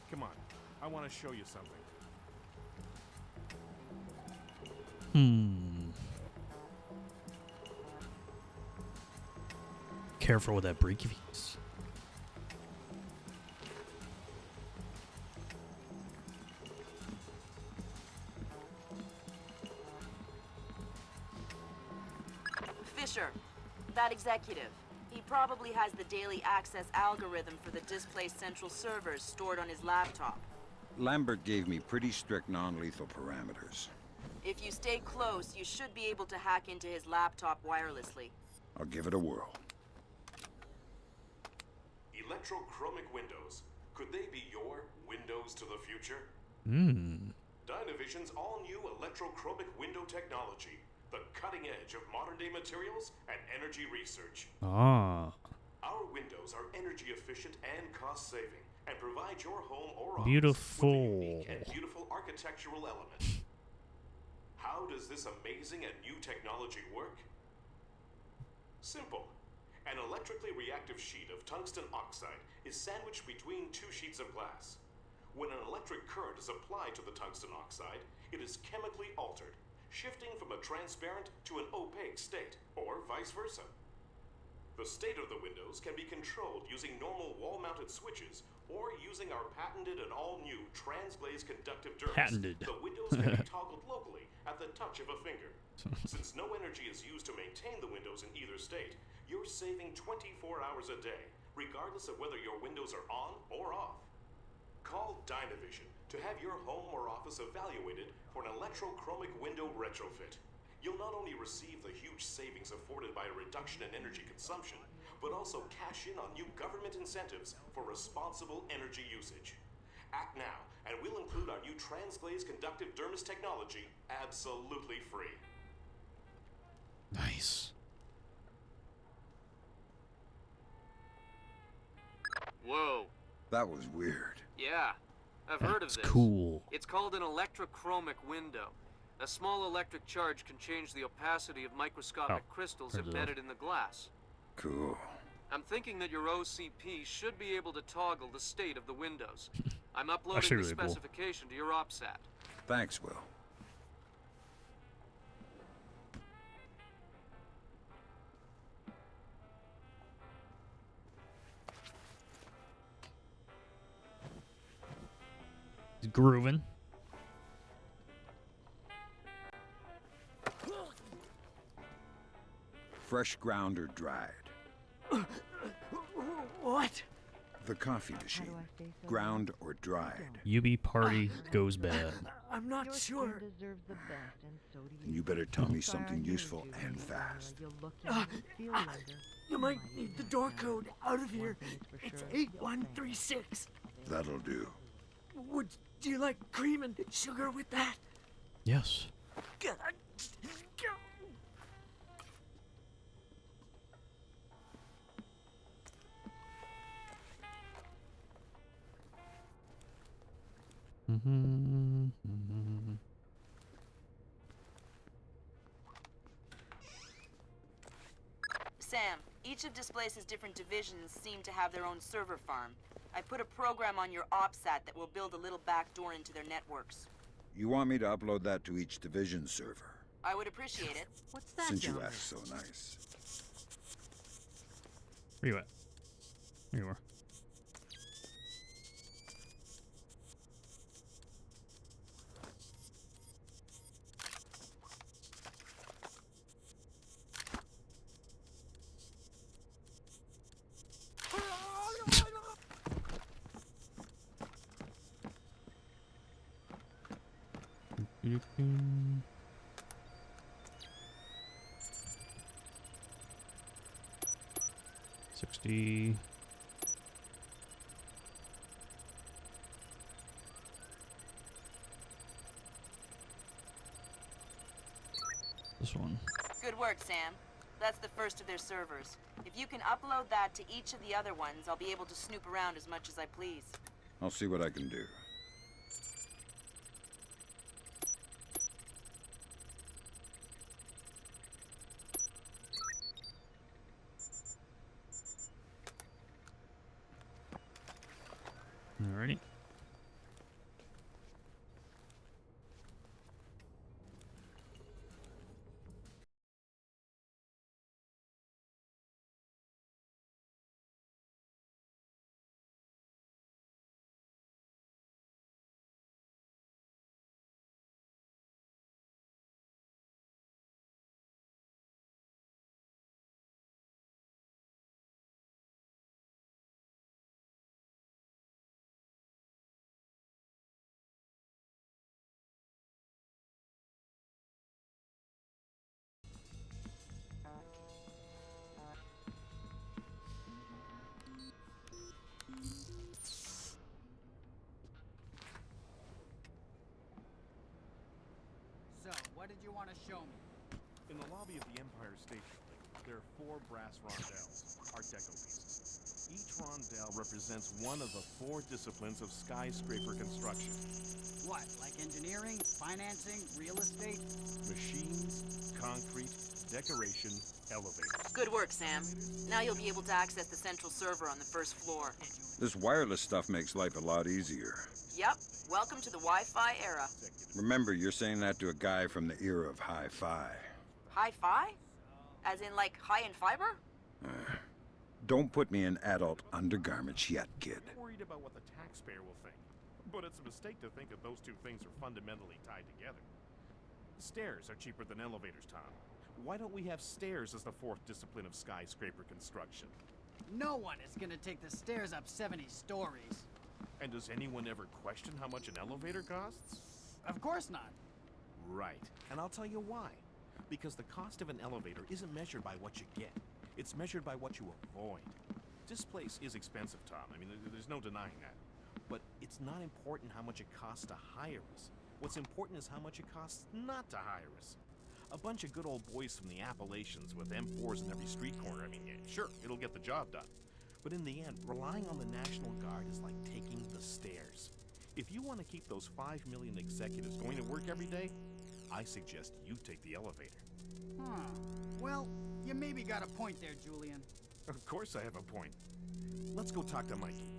[SPEAKER 18] Come on, I want to show you something.
[SPEAKER 1] Careful with that briefcase.
[SPEAKER 7] Fisher, that executive. He probably has the daily access algorithm for the displaced central servers stored on his laptop.
[SPEAKER 4] Lambert gave me pretty strict non-lethal parameters.
[SPEAKER 7] If you stay close, you should be able to hack into his laptop wirelessly.
[SPEAKER 4] I'll give it a whirl.
[SPEAKER 21] Electrochromic windows. Could they be your windows to the future? Dynavision's all-new electrochromic window technology. The cutting edge of modern-day materials and energy research.
[SPEAKER 1] Ah.
[SPEAKER 21] Our windows are energy efficient and cost-saving, and provide your home or office
[SPEAKER 1] Beautiful.
[SPEAKER 21] with a unique and beautiful architectural element. How does this amazing and new technology work? Simple. An electrically reactive sheet of tungsten oxide is sandwiched between two sheets of glass. When an electric current is applied to the tungsten oxide, it is chemically altered, shifting from a transparent to an opaque state, or vice versa. The state of the windows can be controlled using normal wall-mounted switches or using our patented and all-new transglazed conductive dermis.
[SPEAKER 1] Patented.
[SPEAKER 21] The windows can be toggled locally at the touch of a finger. Since no energy is used to maintain the windows in either state, you're saving 24 hours a day, regardless of whether your windows are on or off. Call Dynavision to have your home or office evaluated for an electrochromic window retrofit. You'll not only receive the huge savings afforded by a reduction in energy consumption, but also cash in on new government incentives for responsible energy usage. Act now, and we'll include our new transglazed conductive dermis technology absolutely free.
[SPEAKER 1] Nice.
[SPEAKER 8] Whoa.
[SPEAKER 4] That was weird.
[SPEAKER 8] Yeah, I've heard of
[SPEAKER 1] That's
[SPEAKER 8] this.
[SPEAKER 1] cool.
[SPEAKER 8] It's called an electrochromic window. A small electric charge can change the opacity of microscopic crystals
[SPEAKER 1] heard of that.
[SPEAKER 8] embedded in the glass.
[SPEAKER 4] Cool.
[SPEAKER 8] I'm thinking that your OCP should be able to toggle the state of the windows. I'm uploading
[SPEAKER 1] Actually
[SPEAKER 8] the
[SPEAKER 1] really cool.
[SPEAKER 8] specification to your OPSAT.
[SPEAKER 4] Thanks, Will.
[SPEAKER 1] Grooving.
[SPEAKER 4] Fresh ground or dried?
[SPEAKER 17] What?
[SPEAKER 4] The coffee machine. Ground or dried?
[SPEAKER 1] UB party goes bad.
[SPEAKER 17] I'm not sure.
[SPEAKER 4] And you better tell me something useful and fast.
[SPEAKER 17] You might need the door code out of here. It's 8136.
[SPEAKER 4] That'll do.
[SPEAKER 17] Would you like cream and sugar with that?
[SPEAKER 1] Yes.
[SPEAKER 7] Sam, each of Displace's different divisions seem to have their own server farm. I put a program on your OPSAT that will build a little backdoor into their networks.
[SPEAKER 4] You want me to upload that to each division server?
[SPEAKER 7] I would appreciate it.
[SPEAKER 17] What's that?
[SPEAKER 4] Since you asked so nice.
[SPEAKER 1] Where you at? There you are. $60. This one.
[SPEAKER 7] Good work, Sam. That's the first of their servers. If you can upload that to each of the other ones, I'll be able to snoop around as much as I please.
[SPEAKER 4] I'll see what I can do.
[SPEAKER 19] What did you want to show me?
[SPEAKER 18] In the lobby of the Empire State Building, there are 4 brass rondelles, Art Deco pieces. Each rondelle represents one of the 4 disciplines of skyscraper construction.
[SPEAKER 19] What, like engineering, financing, real estate?
[SPEAKER 18] Machines, concrete, decoration, elevators.
[SPEAKER 7] Good work, Sam. Now you'll be able to access the central server on the first floor.
[SPEAKER 4] This wireless stuff makes life a lot easier.
[SPEAKER 7] Yep. Welcome to the Wi-Fi era.
[SPEAKER 4] Remember, you're saying that to a guy from the era of hi-fi.
[SPEAKER 7] Hi-fi? As in, like, high in fiber?
[SPEAKER 4] Don't put me in adult undergarments yet, kid.
[SPEAKER 18] I'm worried about what the taxpayer will think. But it's a mistake to think that those two things are fundamentally tied together. Stairs are cheaper than elevators, Tom. Why don't we have stairs as the 4th discipline of skyscraper construction?
[SPEAKER 19] No one is gonna take the stairs up 70 stories.
[SPEAKER 18] And does anyone ever question how much an elevator costs?
[SPEAKER 19] Of course not.
[SPEAKER 18] Right. And I'll tell you why. Because the cost of an elevator isn't measured by what you get. It's measured by what you avoid. This place is expensive, Tom. I mean, there's no denying that. But it's not important how much it costs to hire us. What's important is how much it costs not to hire us. A bunch of good old boys from the Appalachians with M4s in every street corner. I mean, yeah, sure, it'll get the job done. But in the end, relying on the National Guard is like taking the stairs. If you want to keep those 5 million executives going to work every day, I suggest you take the elevator.
[SPEAKER 19] Well, you maybe got a point there, Julian.
[SPEAKER 18] Of course I have a point. Let's go talk to Mikey.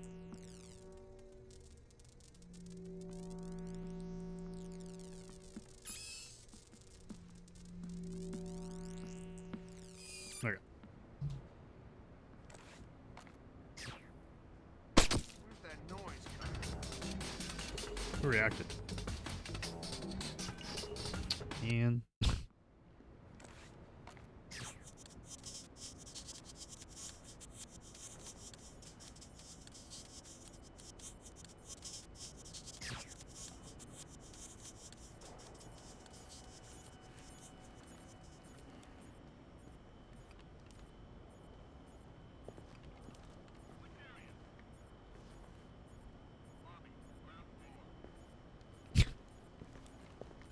[SPEAKER 1] Okay.
[SPEAKER 12] Where's that noise?
[SPEAKER 1] Who reacted? And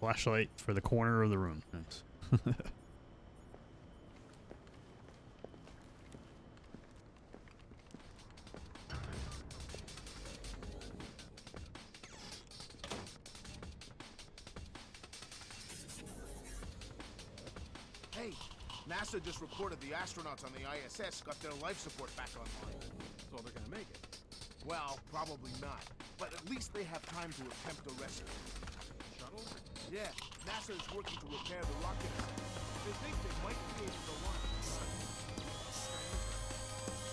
[SPEAKER 1] flashlight for the corner of the room. Nice.
[SPEAKER 12] Hey, NASA just reported the astronauts on the ISS got their life support back online. So they're gonna make it. Well, probably not. But at least they have time to attempt a rescue. Shuttle? Yeah, NASA is working to repair the rocket. They think they might be able to launch.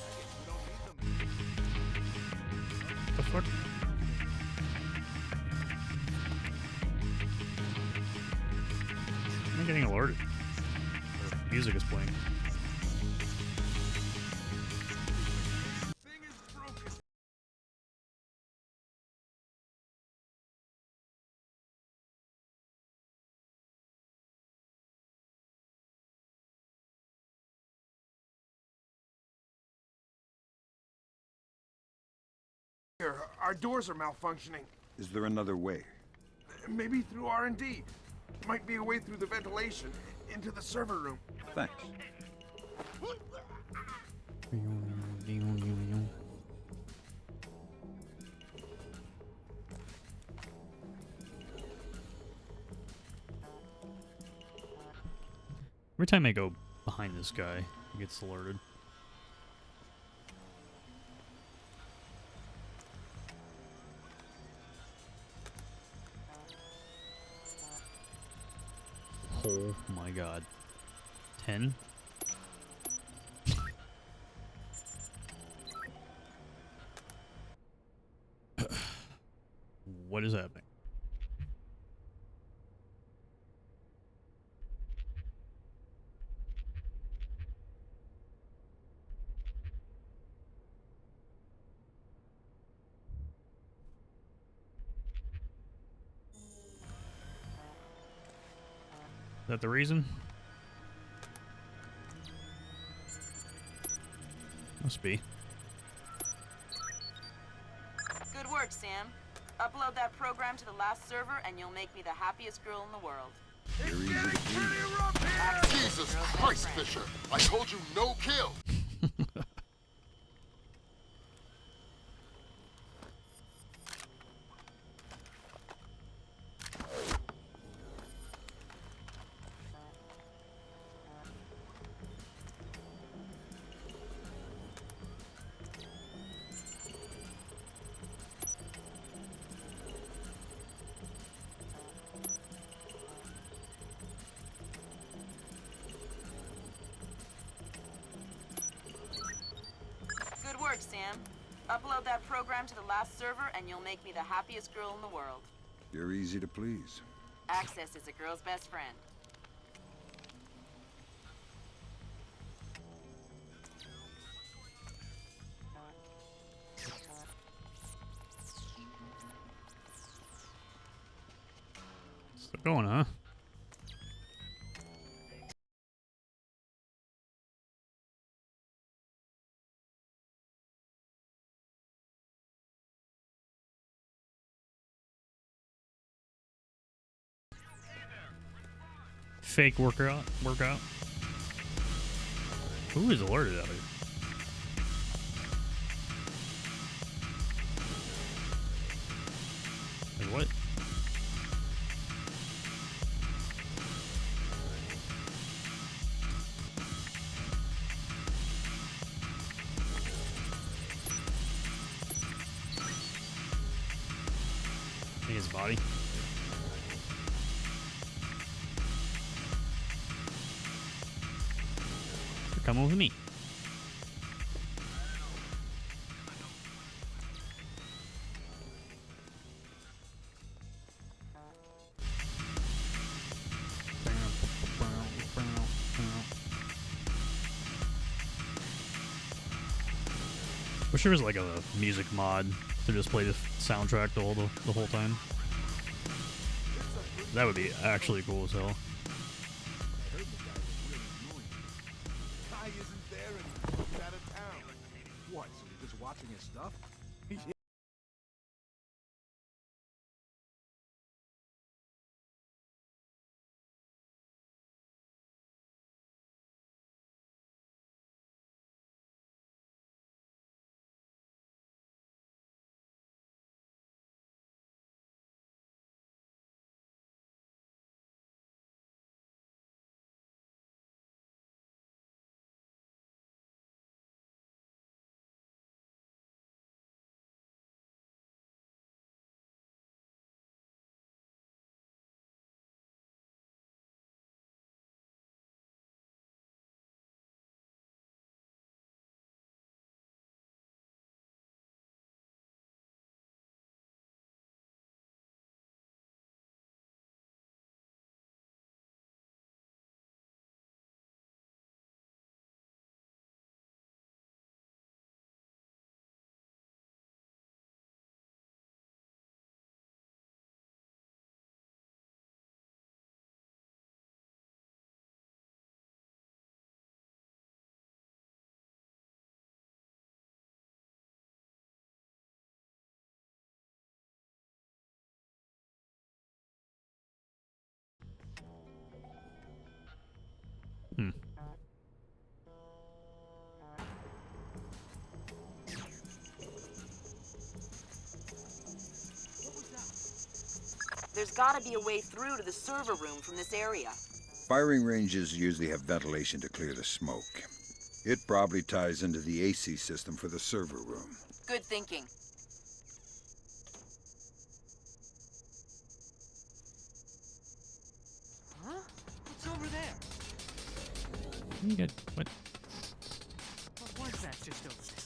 [SPEAKER 12] I guess we don't need them.
[SPEAKER 1] The fuck? I'm getting alerted. The music is playing.
[SPEAKER 12] Thing is broken. Here, our doors are malfunctioning.
[SPEAKER 4] Is there another way?
[SPEAKER 12] Maybe through R&D. Might be a way through the ventilation into the server room.
[SPEAKER 4] Thanks.
[SPEAKER 1] Every time I go behind this guy, he gets alerted. Oh my god. 10? What is happening? Is that the reason? Must be.
[SPEAKER 7] Good work, Sam. Upload that program to the last server and you'll make me the happiest girl in the world.
[SPEAKER 4] You're easy to please.
[SPEAKER 5] Jesus Christ, Fisher! I told you no kill!
[SPEAKER 7] Good work, Sam. Upload that program to the last server and you'll make me the happiest girl in the world.
[SPEAKER 4] You're easy to please.
[SPEAKER 7] Access is a girl's best friend.
[SPEAKER 1] Still going, huh? Fake workout. Who is alerted out here? Like what? In his body. Come with me. Wish there was like a music mod to just play the soundtrack the whole time. That would be actually cool as hell.
[SPEAKER 12] What, so you're just watching his stuff?
[SPEAKER 7] There's gotta be a way through to the server room from this area.
[SPEAKER 4] Firing ranges usually have ventilation to clear the smoke. It probably ties into the AC system for the server room.
[SPEAKER 7] Good thinking.
[SPEAKER 14] Huh? What's over there?
[SPEAKER 1] You get what?
[SPEAKER 14] What was that just over there?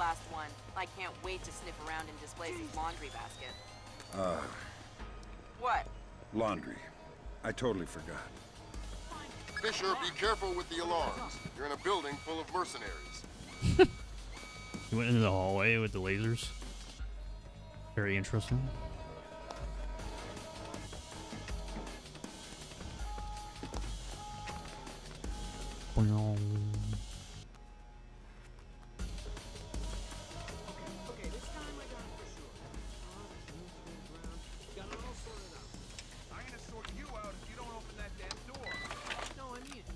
[SPEAKER 7] last one. I can't wait to sniff around in Displace's laundry basket. What?
[SPEAKER 4] Laundry. I totally forgot.
[SPEAKER 5] Fisher, be careful with the alarms. You're in a building full of mercenaries.
[SPEAKER 1] He went into the hallway with the lasers. Very interesting.
[SPEAKER 16] Okay, this time I got it for sure. Got it all sorted out. I'm gonna sort you out if you don't open that damn door. No, I mean it.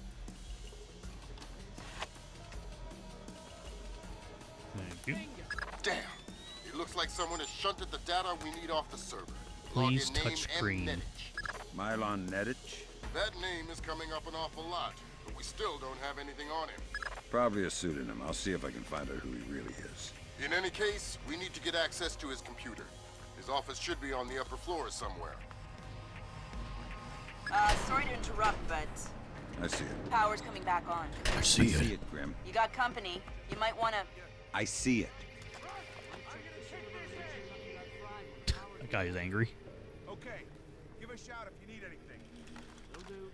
[SPEAKER 1] Thank you.
[SPEAKER 5] Damn. It looks like someone has shunted the data we need off the server.
[SPEAKER 1] Please
[SPEAKER 5] Login name
[SPEAKER 1] touch
[SPEAKER 5] and
[SPEAKER 1] screen.
[SPEAKER 5] Nettich.
[SPEAKER 4] Mylon Nettich?
[SPEAKER 5] That name is coming up an awful lot, but we still don't have anything on him.
[SPEAKER 4] Probably a pseudonym. I'll see if I can find out who he really is.
[SPEAKER 5] In any case, we need to get access to his computer. His office should be on the upper floor somewhere.
[SPEAKER 7] Sorry to interrupt, but
[SPEAKER 4] I see it.
[SPEAKER 7] power's coming back on.
[SPEAKER 4] I see it, Grim.
[SPEAKER 7] You got company. You might wanna...
[SPEAKER 4] I see it.
[SPEAKER 1] That guy is angry.
[SPEAKER 12] Okay, give a shout if you need anything. Will do.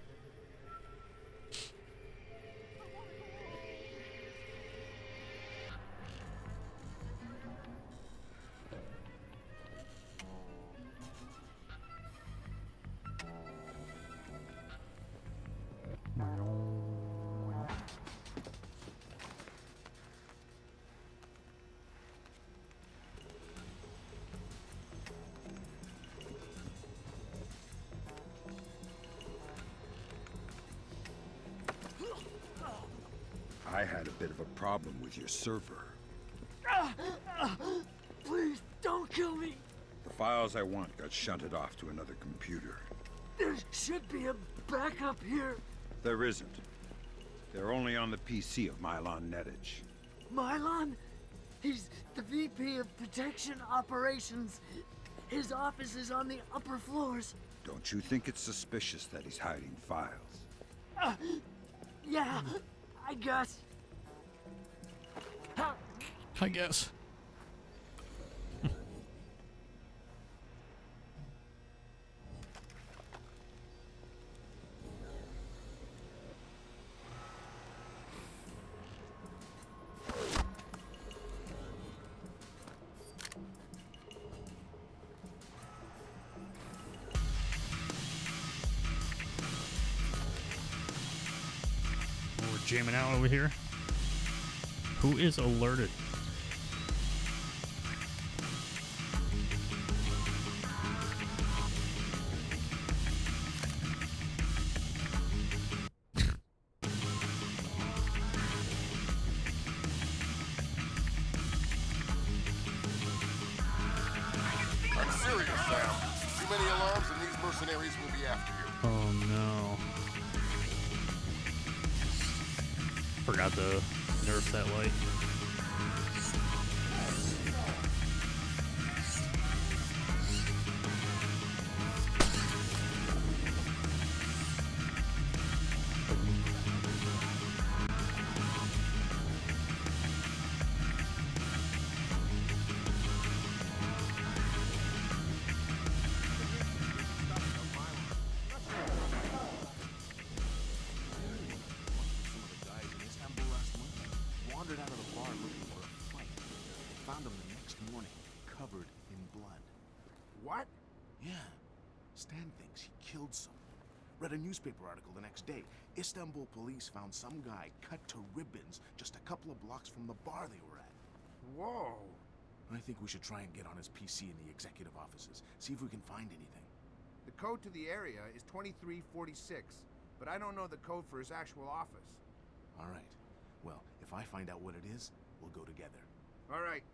[SPEAKER 4] I had a bit of a problem with your server.
[SPEAKER 17] Please, don't kill me.
[SPEAKER 4] The files I want got shunted off to another computer.
[SPEAKER 17] There should be a backup here.
[SPEAKER 4] There isn't. They're only on the PC of Mylon Nettich.
[SPEAKER 17] Mylon? He's the VP of Protection Operations. His office is on the upper floors.
[SPEAKER 4] Don't you think it's suspicious that he's hiding files?
[SPEAKER 17] Yeah, I guess.
[SPEAKER 1] I guess. We're jamming out over here. Who is alerted?
[SPEAKER 5] I'm serious, Sam. Too many alarms and these mercenaries will be after you.
[SPEAKER 1] Oh no. Forgot to nerf that light.
[SPEAKER 18] Wandered out of the bar looking for a fight. They found him the next morning, covered in blood.
[SPEAKER 12] What?
[SPEAKER 18] Yeah. Stan thinks he killed someone. Read a newspaper article the next day. Istanbul police found some guy cut to ribbons just a couple of blocks from the bar they were at.
[SPEAKER 12] Whoa.
[SPEAKER 18] I think we should try and get on his PC in the executive offices. See if we can find anything.
[SPEAKER 12] The code to the area is 2346, but I don't know the code for his actual office.
[SPEAKER 18] All right. Well, if I find out what it is, we'll go together.
[SPEAKER 12] All right.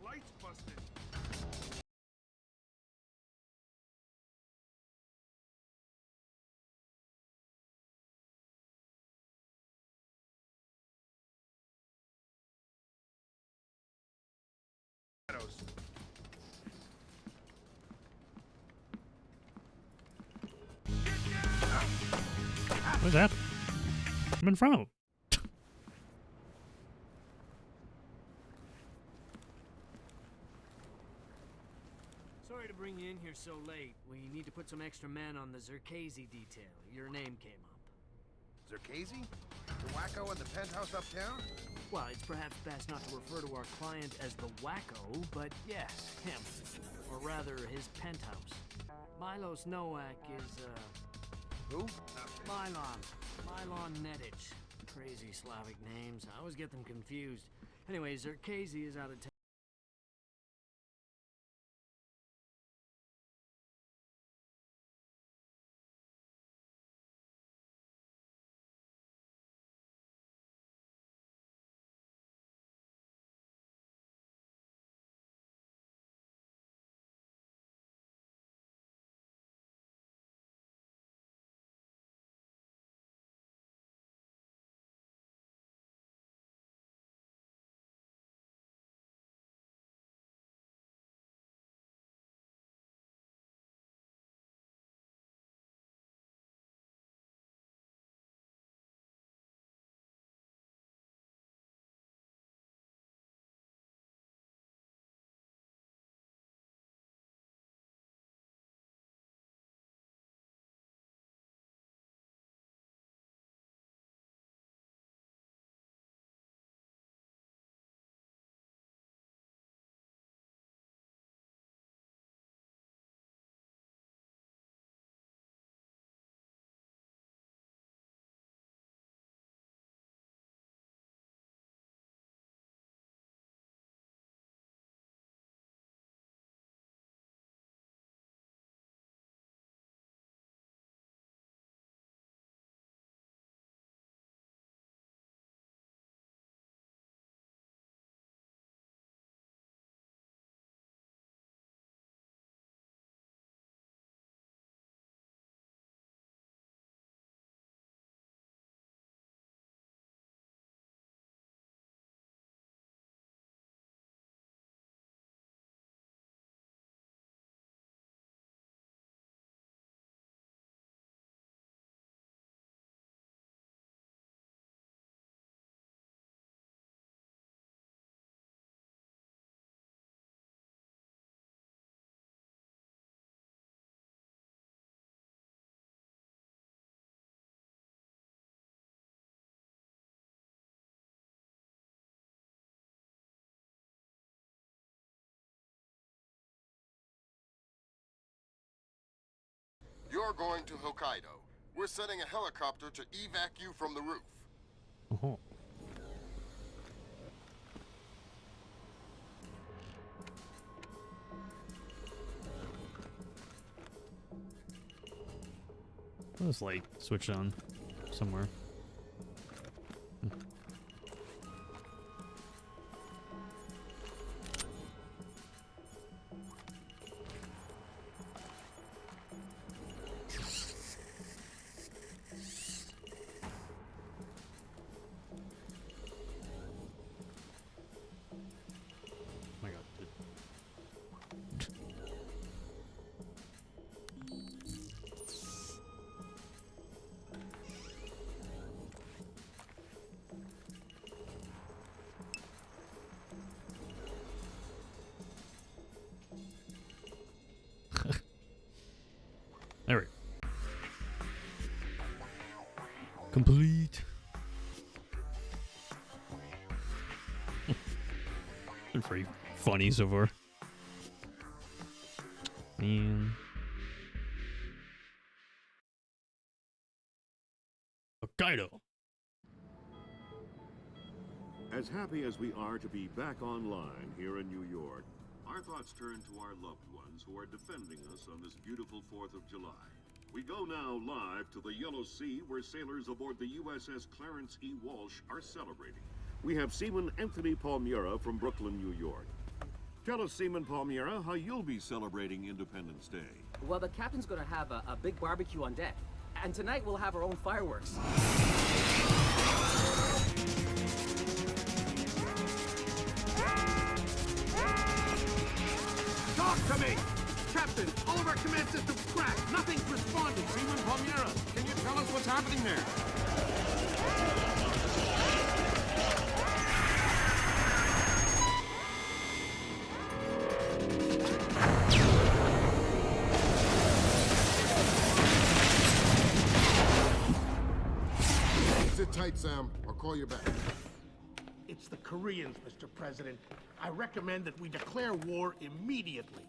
[SPEAKER 12] Lights busted.
[SPEAKER 1] is that? I'm in front of him.
[SPEAKER 16] Sorry to bring you in here so late. We need to put some extra men on the Zerkazy detail. Your name came up.
[SPEAKER 12] Zerkazy? The wacko in the penthouse uptown?
[SPEAKER 16] Well, it's perhaps best not to refer to our client as the wacko, but yes, him. Or rather, his penthouse. Milos Nowak is,
[SPEAKER 12] Who?
[SPEAKER 16] Milon Nedic. Crazy Slavic names. I always get them confused. Anyway, Zerkazy is out of town.
[SPEAKER 5] You're going to Hokkaido. We're sending a helicopter to evac you from the roof.
[SPEAKER 1] Oh. This light switched on somewhere. There we go. Complete. Been pretty funny so far. And Hokkaido.
[SPEAKER 2] As happy as we are to be back online here in New York, our thoughts turn to our loved ones who are defending us on this beautiful 4th of July. We go now live to the Yellow Sea, where sailors aboard the USS Clarence E. Walsh are celebrating. We have Seaman Anthony Palmiera from Brooklyn, New York. Tell us, Seaman Palmiera, how you'll be celebrating Independence Day.
[SPEAKER 9] Well, the captain's gonna have a big barbecue on deck. And tonight we'll have our own fireworks.
[SPEAKER 12] Talk to me! Captain
[SPEAKER 11] Captain, all of our command systems cracked. Nothing's responding.
[SPEAKER 12] Seaman Palmyra, can you tell us what's happening there?
[SPEAKER 5] Sit tight, Sam. I'll call you back.
[SPEAKER 11] It's the Koreans, Mr. President. I recommend that we declare war immediately.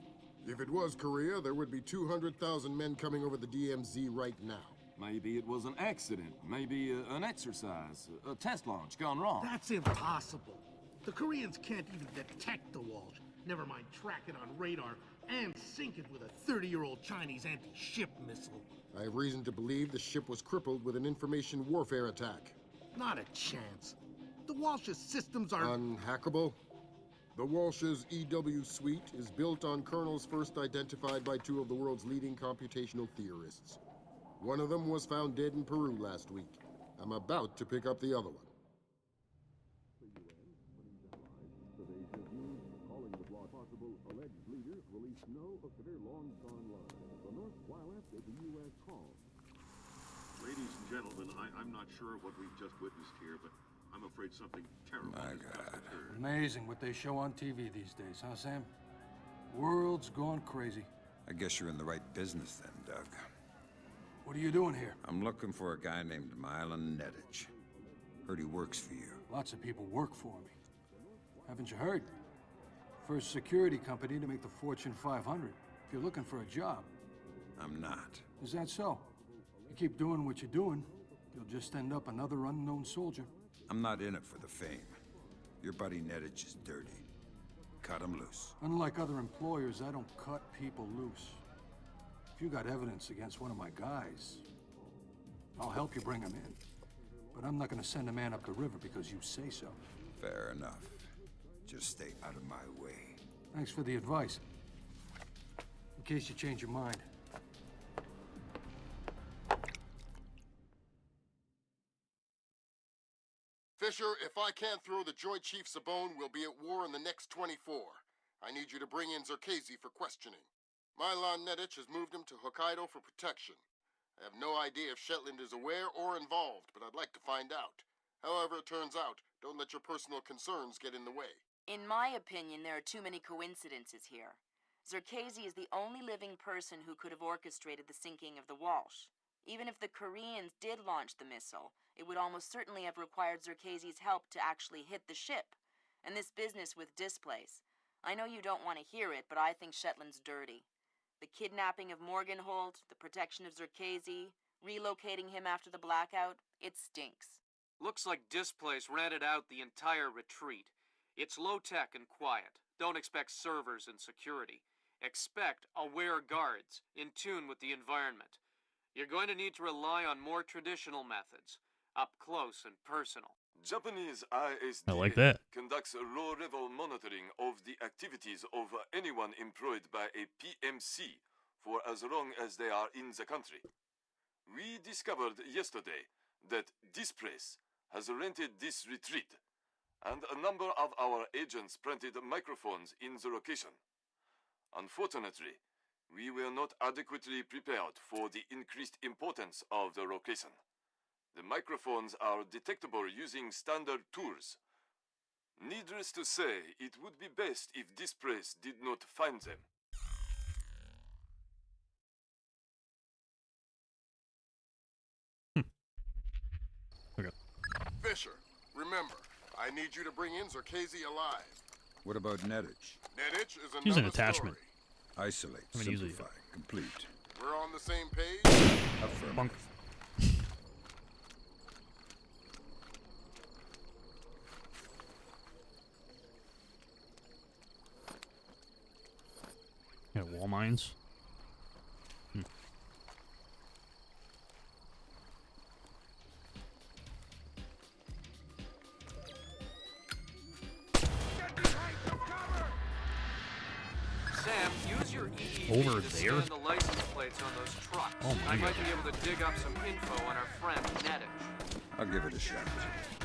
[SPEAKER 5] If it was Korea, there would be 200,000 men coming over the DMZ right now.
[SPEAKER 3] Maybe it was an accident. Maybe an exercise. A test launch gone wrong.
[SPEAKER 11] That's impossible. The Koreans can't even detect the Walsh. Never mind track it on radar and sink it with a 30-year-old Chinese anti-ship missile.
[SPEAKER 5] I have reason to believe the ship was crippled with an information warfare attack.
[SPEAKER 11] Not a chance. The Walsh's systems are...
[SPEAKER 5] Unhackable? The Walsh's EW suite is built on kernels first identified by two of the world's leading computational theorists. One of them was found dead in Peru last week. I'm about to pick up the other one.
[SPEAKER 2] Ladies and gentlemen, I'm not sure what we've just witnessed here, but I'm afraid something terrible has just occurred.
[SPEAKER 22] Amazing what they show on TV these days, huh, Sam? World's gone crazy.
[SPEAKER 4] I guess you're in the right business then, Doug.
[SPEAKER 22] What are you doing here?
[SPEAKER 4] I'm looking for a guy named Milan Nedich. Heard he works for you.
[SPEAKER 22] Lots of people work for me. Haven't you heard? First security company to make the Fortune 500. If you're looking for a job.
[SPEAKER 4] I'm not.
[SPEAKER 22] Is that so? You keep doing what you're doing, you'll just end up another unknown soldier.
[SPEAKER 4] I'm not in it for the fame. Your buddy Nedich is dirty. Cut him loose.
[SPEAKER 22] Unlike other employers, I don't cut people loose. If you got evidence against one of my guys, I'll help you bring him in. But I'm not gonna send a man up the river because you say so.
[SPEAKER 4] Fair enough. Just stay out of my way.
[SPEAKER 22] Thanks for the advice. In case you change your mind.
[SPEAKER 5] Fisher, if I can't throw the Joint Chiefs a bone, we'll be at war in the next 24. I need you to bring in Zerkezi for questioning. Milan Nedich has moved him to Hokkaido for protection. I have no idea if Shetland is aware or involved, but I'd like to find out. However it turns out, don't let your personal concerns get in the way.
[SPEAKER 7] In my opinion, there are too many coincidences here. Zerkezi is the only living person who could have orchestrated the sinking of the Walsh. Even if the Koreans did launch the missile, it would almost certainly have required Zerkezi's help to actually hit the ship. And this business with displays. I know you don't want to hear it, but I think Shetland's dirty. The kidnapping of Morgenholt, the protection of Zerkezi, relocating him after the blackout, it stinks.
[SPEAKER 8] Looks like Displays rented out the entire retreat. It's low-tech and quiet. Don't expect servers and security. Expect aware guards, in tune with the environment. You're going to need to rely on more traditional methods, up close and personal.
[SPEAKER 6] Japanese ISDA
[SPEAKER 1] I like that.
[SPEAKER 6] conducts a low-level monitoring of the activities of anyone employed by a PMC for as long as they are in the country. We discovered yesterday that Displays has rented this retreat, and a number of our agents planted microphones in the location. Unfortunately, we were not adequately prepared for the increased importance of the location. The microphones are detectable using standard tools. Needless to say, it would be best if Displays did not find them.
[SPEAKER 1] Okay.
[SPEAKER 5] Fisher, remember, I need you to bring in Zerkezi alive.
[SPEAKER 4] What about Nedich?
[SPEAKER 5] Nedich is another
[SPEAKER 1] He's an attachment.
[SPEAKER 5] story.
[SPEAKER 4] Isolate,
[SPEAKER 1] I mean, usually-
[SPEAKER 4] simplify, complete.
[SPEAKER 5] We're on the same page?
[SPEAKER 4] Affirmative.
[SPEAKER 1] Bunk. Yeah, wall mines.
[SPEAKER 8] Sam, use your EEV
[SPEAKER 1] Over
[SPEAKER 8] to
[SPEAKER 1] there?
[SPEAKER 8] scan the license plates on those trucks.
[SPEAKER 1] Oh my
[SPEAKER 8] I might
[SPEAKER 1] God.
[SPEAKER 8] be able to dig up some info on our friend Nedich.
[SPEAKER 4] I'll give it a shot.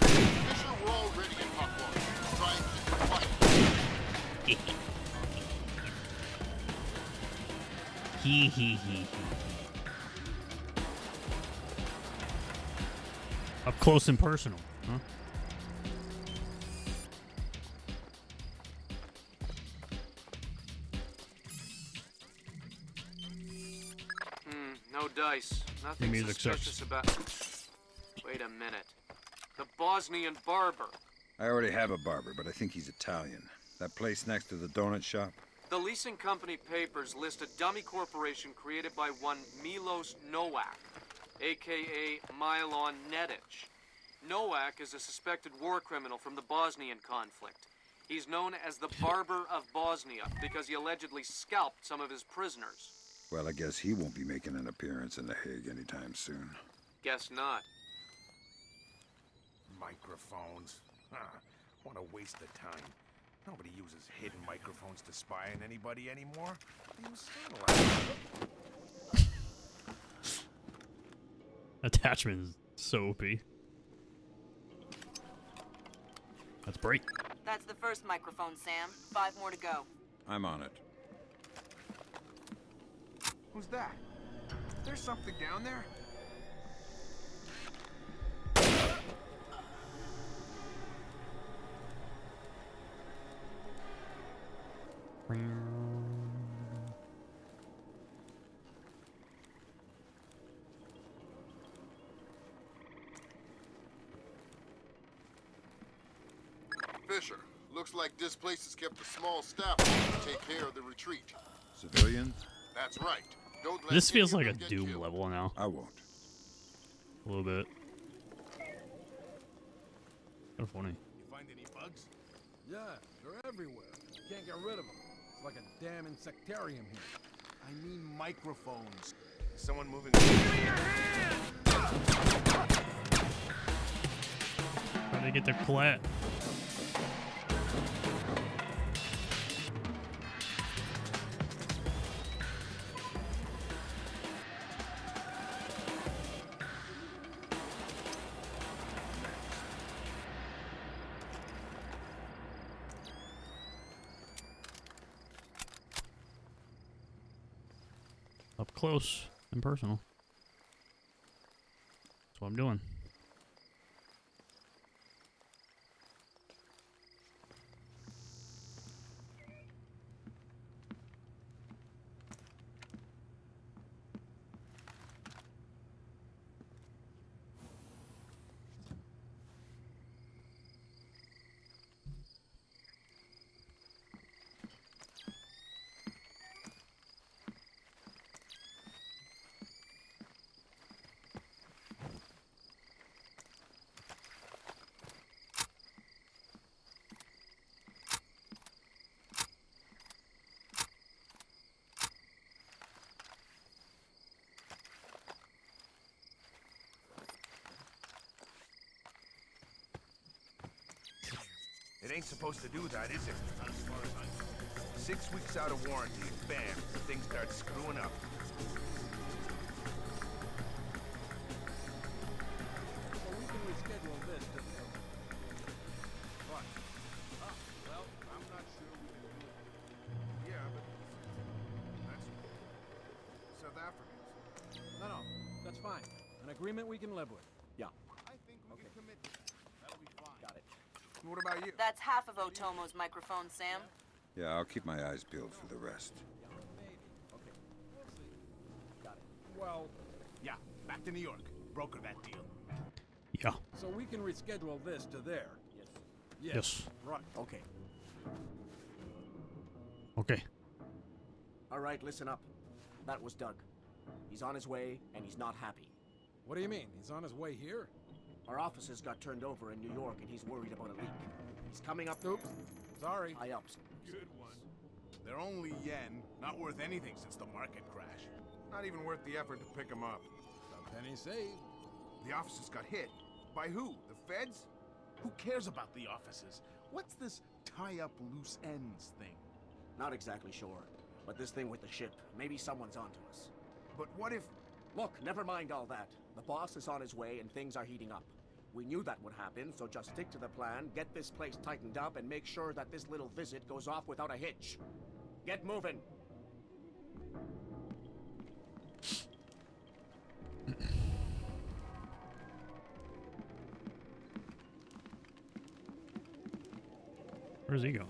[SPEAKER 5] Fisher, we're already in hot water. Try and keep it quiet.
[SPEAKER 1] Hee hee hee. Up close and personal, huh?
[SPEAKER 8] No dice. Nothing
[SPEAKER 1] music
[SPEAKER 8] suspicious
[SPEAKER 1] sucks.
[SPEAKER 8] about... Wait a minute. The Bosnian barber.
[SPEAKER 4] I already have a barber, but I think he's Italian. That place next to the donut shop?
[SPEAKER 8] The leasing company papers list a dummy corporation created by one Milos Nowak, a.k.a. Milon Nedic. Nowak is a suspected war criminal from the Bosnian conflict. He's known as the Barber of Bosnia because he allegedly scalped some of his prisoners.
[SPEAKER 4] Well, I guess he won't be making an appearance in The Hague anytime soon.
[SPEAKER 8] Guess not.
[SPEAKER 12] Microphones. What a waste of time. Nobody uses hidden microphones to spy on anybody anymore. They use satellites.
[SPEAKER 1] Attachment is so OP. That's break.
[SPEAKER 7] That's the first microphone, Sam. 5 more to go.
[SPEAKER 4] I'm on it.
[SPEAKER 12] Who's that? Is there something down there?
[SPEAKER 5] Fisher, looks like this place has kept a small staff to take care of the retreat.
[SPEAKER 4] Civilians?
[SPEAKER 5] That's right. Don't let
[SPEAKER 1] This feels
[SPEAKER 5] any
[SPEAKER 1] like
[SPEAKER 5] of
[SPEAKER 1] a
[SPEAKER 5] them get
[SPEAKER 1] Doom
[SPEAKER 5] killed.
[SPEAKER 1] level now.
[SPEAKER 4] I won't.
[SPEAKER 1] A little bit. Kind of funny.
[SPEAKER 12] You find any bugs?
[SPEAKER 10] Yeah, they're everywhere. Can't get rid of them. It's like a damn insectarium here.
[SPEAKER 12] I mean microphones. Is someone moving?
[SPEAKER 1] How'd they get their collat? Up close and personal. That's what I'm doing.
[SPEAKER 12] It ain't supposed to do that, is it? Not as far as I know. 6 weeks out of warranty, bam, the thing starts screwing up.
[SPEAKER 10] So we can reschedule this to
[SPEAKER 12] What? Oh, well, I'm not sure we can do it. Yeah, but that's South Africans.
[SPEAKER 10] No, that's fine. An agreement we can live with. Yeah.
[SPEAKER 12] I think we can commit to that. That'll be fine.
[SPEAKER 10] Got it.
[SPEAKER 12] What about you?
[SPEAKER 7] That's half of Otomo's microphone, Sam.
[SPEAKER 4] Yeah, I'll keep my eyes peeled for the rest.
[SPEAKER 10] Okay. We'll see. Got it.
[SPEAKER 12] Well, yeah, back to New York. Broker that deal.
[SPEAKER 1] Yeah.
[SPEAKER 10] So we can reschedule this to there. Yes.
[SPEAKER 1] Yes.
[SPEAKER 10] Right. Okay.
[SPEAKER 1] Okay.
[SPEAKER 9] All right, listen up. That was Doug. He's on his way, and he's not happy.
[SPEAKER 10] What do you mean? He's on his way here?
[SPEAKER 9] Our offices got turned over in New York, and he's worried about a leak. He's coming up.
[SPEAKER 10] Oops. Sorry.
[SPEAKER 9] High ups.
[SPEAKER 12] Good one. They're only yen, not worth anything since the market crash. Not even worth the effort to pick them up.
[SPEAKER 10] A penny saved.
[SPEAKER 12] The offices got hit. By who? The feds? Who cares about the offices? What's this tie up loose ends thing?
[SPEAKER 9] Not exactly sure. But this thing with the ship, maybe someone's onto us.
[SPEAKER 12] But what if...
[SPEAKER 9] Look, never mind all that. The boss is on his way and things are heating up. We knew that would happen, so just stick to the plan, get this place tightened up, and make sure that this little visit goes off without a hitch. Get moving!
[SPEAKER 1] Where's he going?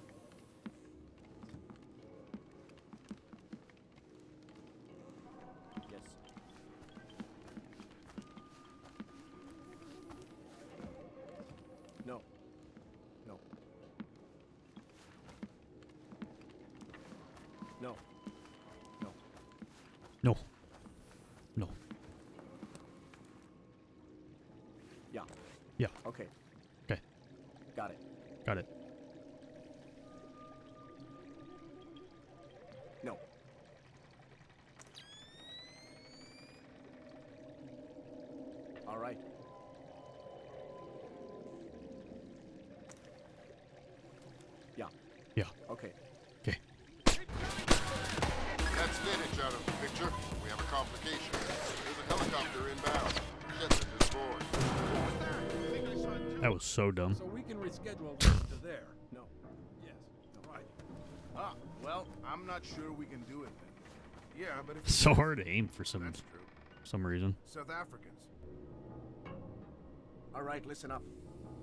[SPEAKER 9] Yes. No. No. No. No.
[SPEAKER 1] No. No.
[SPEAKER 9] Yeah.
[SPEAKER 1] Yeah.
[SPEAKER 9] Okay.
[SPEAKER 1] Okay.
[SPEAKER 9] Got it.
[SPEAKER 1] Got it.
[SPEAKER 9] No. All right. Yeah.
[SPEAKER 1] Yeah.
[SPEAKER 9] Okay.
[SPEAKER 1] Okay.
[SPEAKER 5] That's Nittich out of the picture. We have a complication. There's a helicopter inbound. Jetson is aboard.
[SPEAKER 1] That was so dumb.
[SPEAKER 10] So we can reschedule this to there.
[SPEAKER 9] No.
[SPEAKER 10] Yes.
[SPEAKER 12] Right. Ah, well, I'm not sure we can do it then. Yeah, but if
[SPEAKER 1] So hard to aim for some reason.
[SPEAKER 12] South Africans.
[SPEAKER 9] All right, listen up.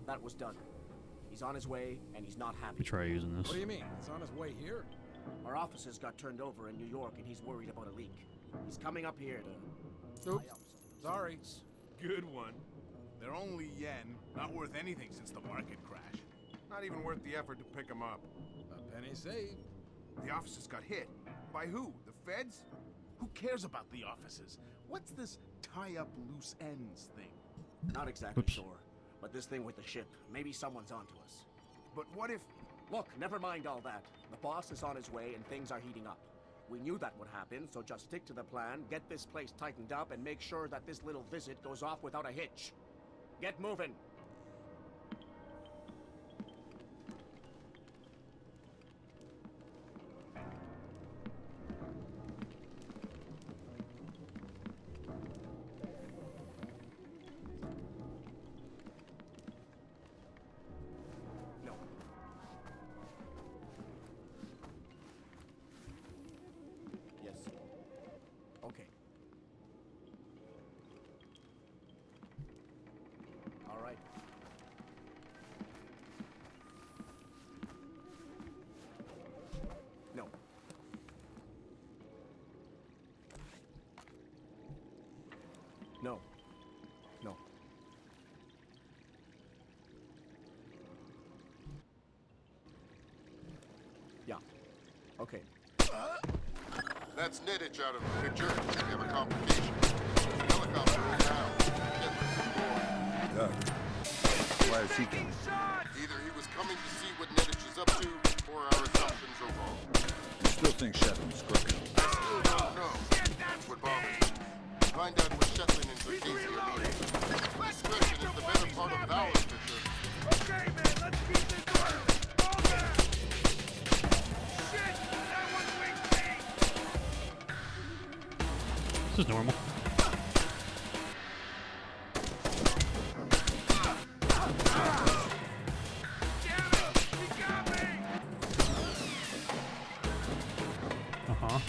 [SPEAKER 9] That was done. He's on his way, and he's not happy.
[SPEAKER 1] Let me try using this.
[SPEAKER 10] What do you mean? It's on his way here?
[SPEAKER 9] Our offices got turned over in New York, and he's worried about a leak. He's coming up here to...
[SPEAKER 10] Oops. Sorry.
[SPEAKER 12] Good one. They're only yen, not worth anything since the market crash. Not even worth the effort to pick them up.
[SPEAKER 10] A penny saved.
[SPEAKER 12] The offices got hit. By who? The feds? Who cares about the offices? What's this tie up loose ends thing?
[SPEAKER 9] Not exactly sure, but this thing with the ship, maybe someone's onto us.
[SPEAKER 12] But what if...
[SPEAKER 9] Look, never mind all that. The boss is on his way and things are heating up. We knew that would happen, so just stick to the plan, get this place tightened up, and make sure that this little visit goes off without a hitch. Get moving! No. Yes. Okay. All right. No. No. No. Yeah. Okay.
[SPEAKER 5] That's Nittich out of the picture. We have a complication. There's a helicopter inbound. Jetson's aboard.
[SPEAKER 4] Doug, why is he coming?
[SPEAKER 5] Either he was coming to see what Nittich is up to, or our assumptions are wrong.
[SPEAKER 4] You still think Shetland's crooked?
[SPEAKER 5] I still don't know. That's what bothers me. Find out what Shetland and Circasia mean. Discretion is the better part of valor, Fisher.
[SPEAKER 14] Okay, man, let's keep this order. Over. Shit, that one winged me.
[SPEAKER 1] This is normal. Uh-huh.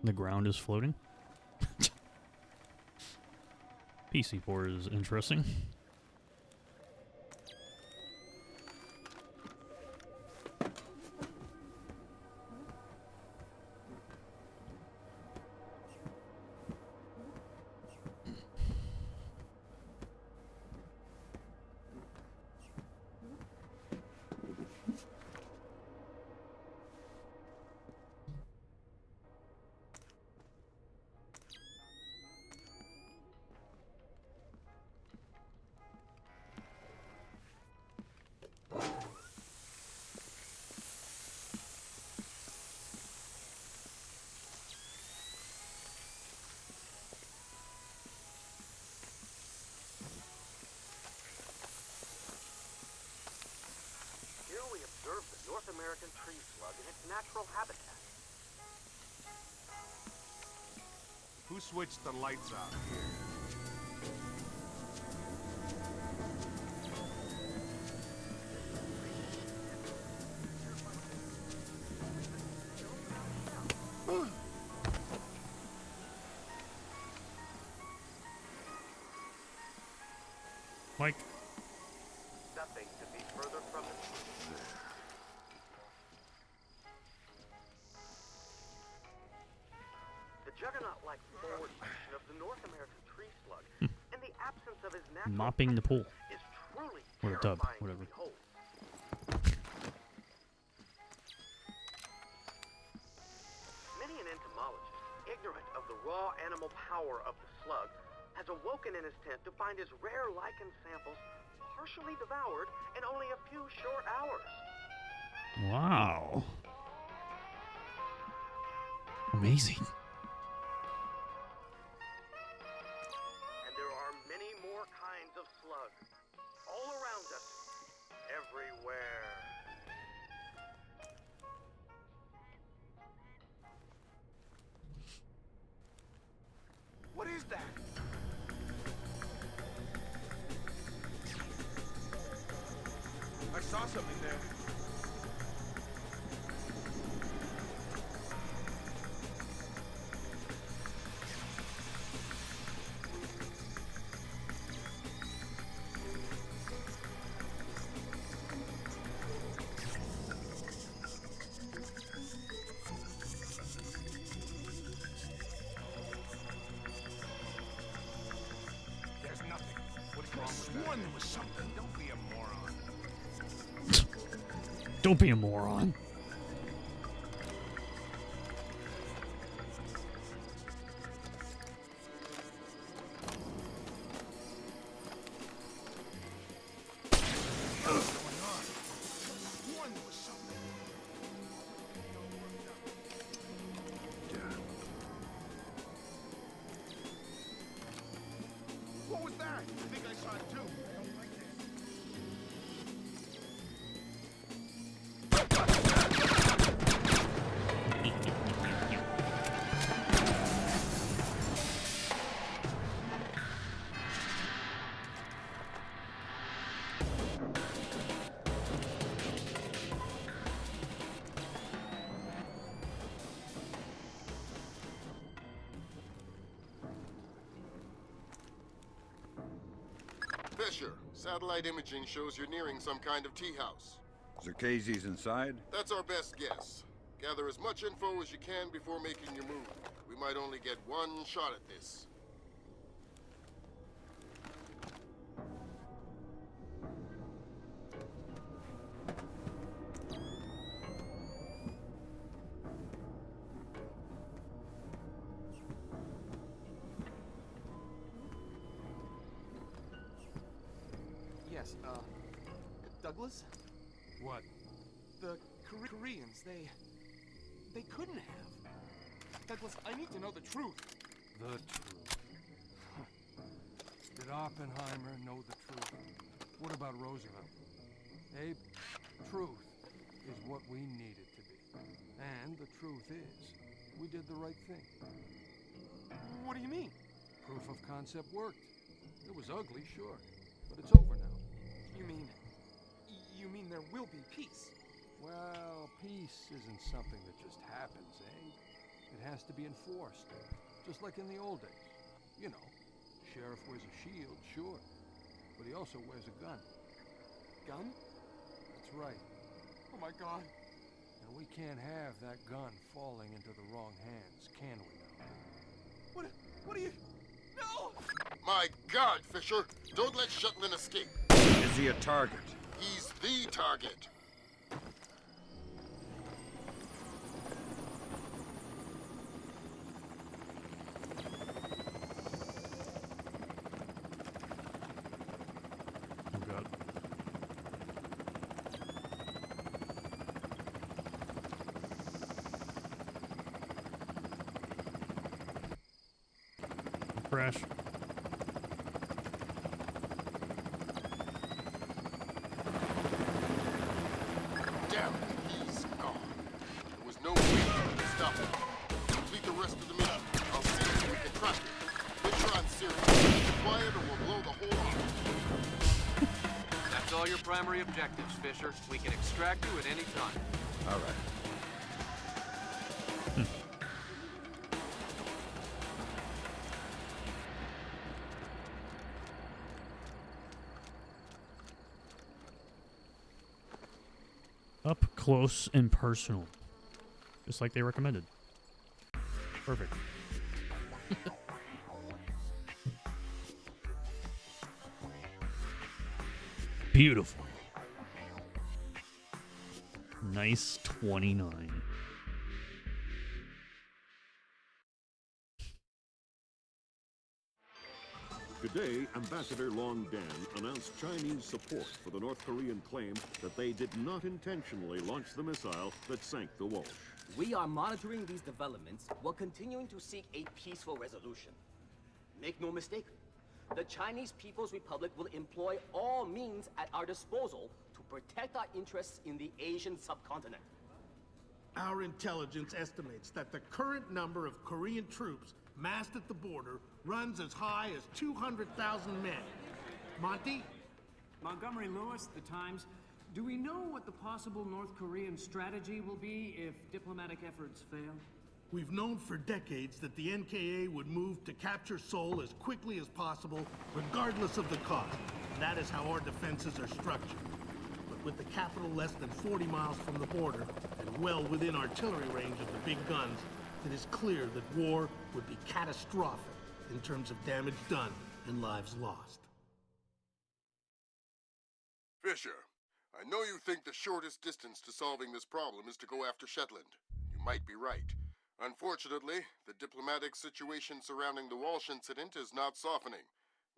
[SPEAKER 1] The ground is floating. PC port is interesting.
[SPEAKER 13] Here we observe the North American tree slug in its natural habitat.
[SPEAKER 12] Who switched the lights out here?
[SPEAKER 1] Mike.
[SPEAKER 13] Nothing could be further from the truth. The juggernaut-like forward motion of the North American tree slug, in the absence of his natural
[SPEAKER 1] Mopping the pool.
[SPEAKER 13] is truly
[SPEAKER 1] Or the tub,
[SPEAKER 13] terrifying
[SPEAKER 1] whatever.
[SPEAKER 13] to behold. Many an entomologist, ignorant of the raw animal power of the slug, has awoken in his tent to find his rare lichen samples partially devoured in only a few short hours.
[SPEAKER 1] Wow. Amazing.
[SPEAKER 13] And there are many more kinds of slug all around us, everywhere.
[SPEAKER 12] What is that? I saw something there. There's nothing. What's wrong with that? Sworn there was something. Don't be a moron.
[SPEAKER 1] Don't be a moron.
[SPEAKER 12] What was that? I think I saw it too. I don't like
[SPEAKER 5] Fisher, satellite imaging shows you're nearing some kind of tea house.
[SPEAKER 4] Zerkezi's inside?
[SPEAKER 5] That's our best guess. Gather as much info as you can before making your move. We might only get one shot at this.
[SPEAKER 12] Yes, Douglas?
[SPEAKER 22] What?
[SPEAKER 12] The Koreans, they couldn't have. Douglas, I need to know the truth.
[SPEAKER 22] The truth. Did Oppenheimer know the truth? What about Roosevelt? Abe, truth is what we need it to be. And the truth is, we did the right thing.
[SPEAKER 12] What do you mean?
[SPEAKER 22] Proof of concept worked. It was ugly, sure, but it's over now.
[SPEAKER 12] You mean there will be peace?
[SPEAKER 22] Well, peace isn't something that just happens, eh? It has to be enforced, just like in the old days. You know, sheriff wears a shield, sure, but he also wears a gun.
[SPEAKER 12] Gun?
[SPEAKER 22] That's right.
[SPEAKER 12] Oh my God.
[SPEAKER 22] And we can't have that gun falling into the wrong hands, can we now?
[SPEAKER 12] What do you... No!
[SPEAKER 5] My God, Fisher! Don't let Shetland escape.
[SPEAKER 4] Is he a target?
[SPEAKER 5] He's the target.
[SPEAKER 1] Oh God. Crash.
[SPEAKER 5] Damn it, he's gone. There was no way to stop him. Complete the rest of the mission. I'll see if we can track him. Make sure I'm serious. Keep quiet or we'll blow the whole lot.
[SPEAKER 8] That's all your primary objectives, Fisher. We can extract you at any time.
[SPEAKER 4] All right.
[SPEAKER 1] Up close and personal. Just like they recommended. Perfect. Beautiful. Nice 29.
[SPEAKER 2] Today, Ambassador Long Dan announced Chinese support for the North Korean claim that they did not intentionally launch the missile that sank the Walsh.
[SPEAKER 15] We are monitoring these developments while continuing to seek a peaceful resolution. Make no mistake, the Chinese People's Republic will employ all means at our disposal to protect our interests in the Asian subcontinent.
[SPEAKER 11] Our intelligence estimates that the current number of Korean troops massed at the border runs as high as 200,000 men. Monty?
[SPEAKER 16] Montgomery Lewis, The Times. Do we know what the possible North Korean strategy will be if diplomatic efforts fail?
[SPEAKER 11] We've known for decades that the NKA would move to capture Seoul as quickly as possible, regardless of the cost. That is how our defenses are structured. But with the capital less than 40 miles from the border, and well within artillery range of the big guns, it is clear that war would be catastrophic in terms of damage done and lives lost.
[SPEAKER 5] Fisher, I know you think the shortest distance to solving this problem is to go after Shetland. You might be right. Unfortunately, the diplomatic situation surrounding the Walsh incident is not softening.